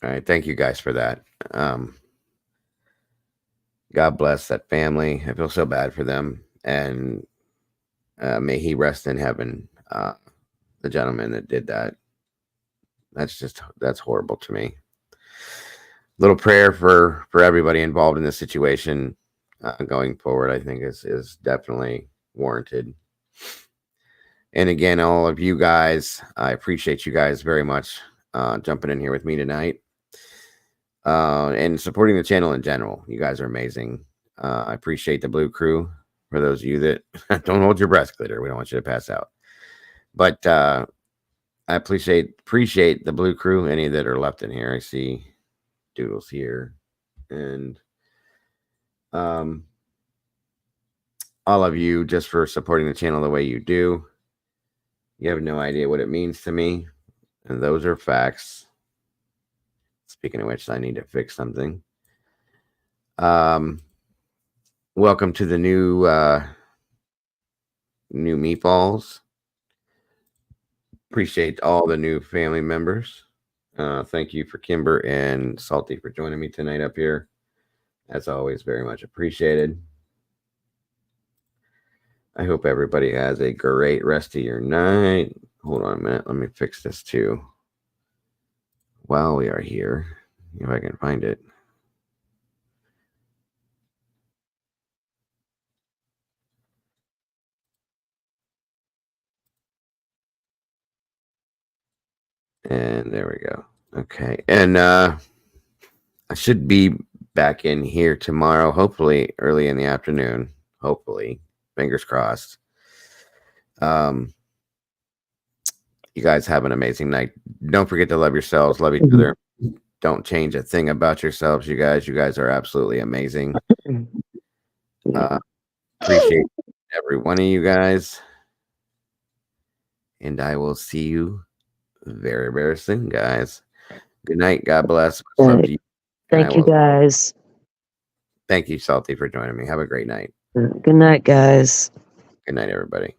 All right. Thank you guys for that. God bless that family. I feel so bad for them. And may he rest in heaven. The gentleman that did that. That's horrible to me. Little prayer for everybody involved in this situation going forward, I think is definitely warranted. And again, all of you guys, I appreciate you guys very much jumping in here with me tonight. And supporting the channel in general. You guys are amazing. I appreciate the Blue Crew. For those of you that don't hold your breath, Glitter, we don't want you to pass out. But I appreciate the Blue Crew. Any that are left in here, I see Doodles here, and all of you just for supporting the channel the way you do. You have no idea what it means to me, and those are facts. Speaking of which, I need to fix something. welcome to the new meatballs. Appreciate all the new family members. Thank you for Kimber and Salty for joining me tonight up here. As always, very much appreciated. I hope everybody has a great rest of your night. Hold on a minute. Let me fix this too. While we are here, if I can find it. And there we go. Okay. And I should be back in here tomorrow, hopefully early in the afternoon. Hopefully. Fingers crossed. You guys have an amazing night. Don't forget to love yourselves, love each other. Don't change a thing about yourselves, you guys. You guys are absolutely amazing. Appreciate every one of you guys. And I will see you very, very soon, guys. Good night. God bless. Love to you. Thank you, guys. Thank you, Salty, for joining me. Have a great night. Good night, guys. Good night, everybody.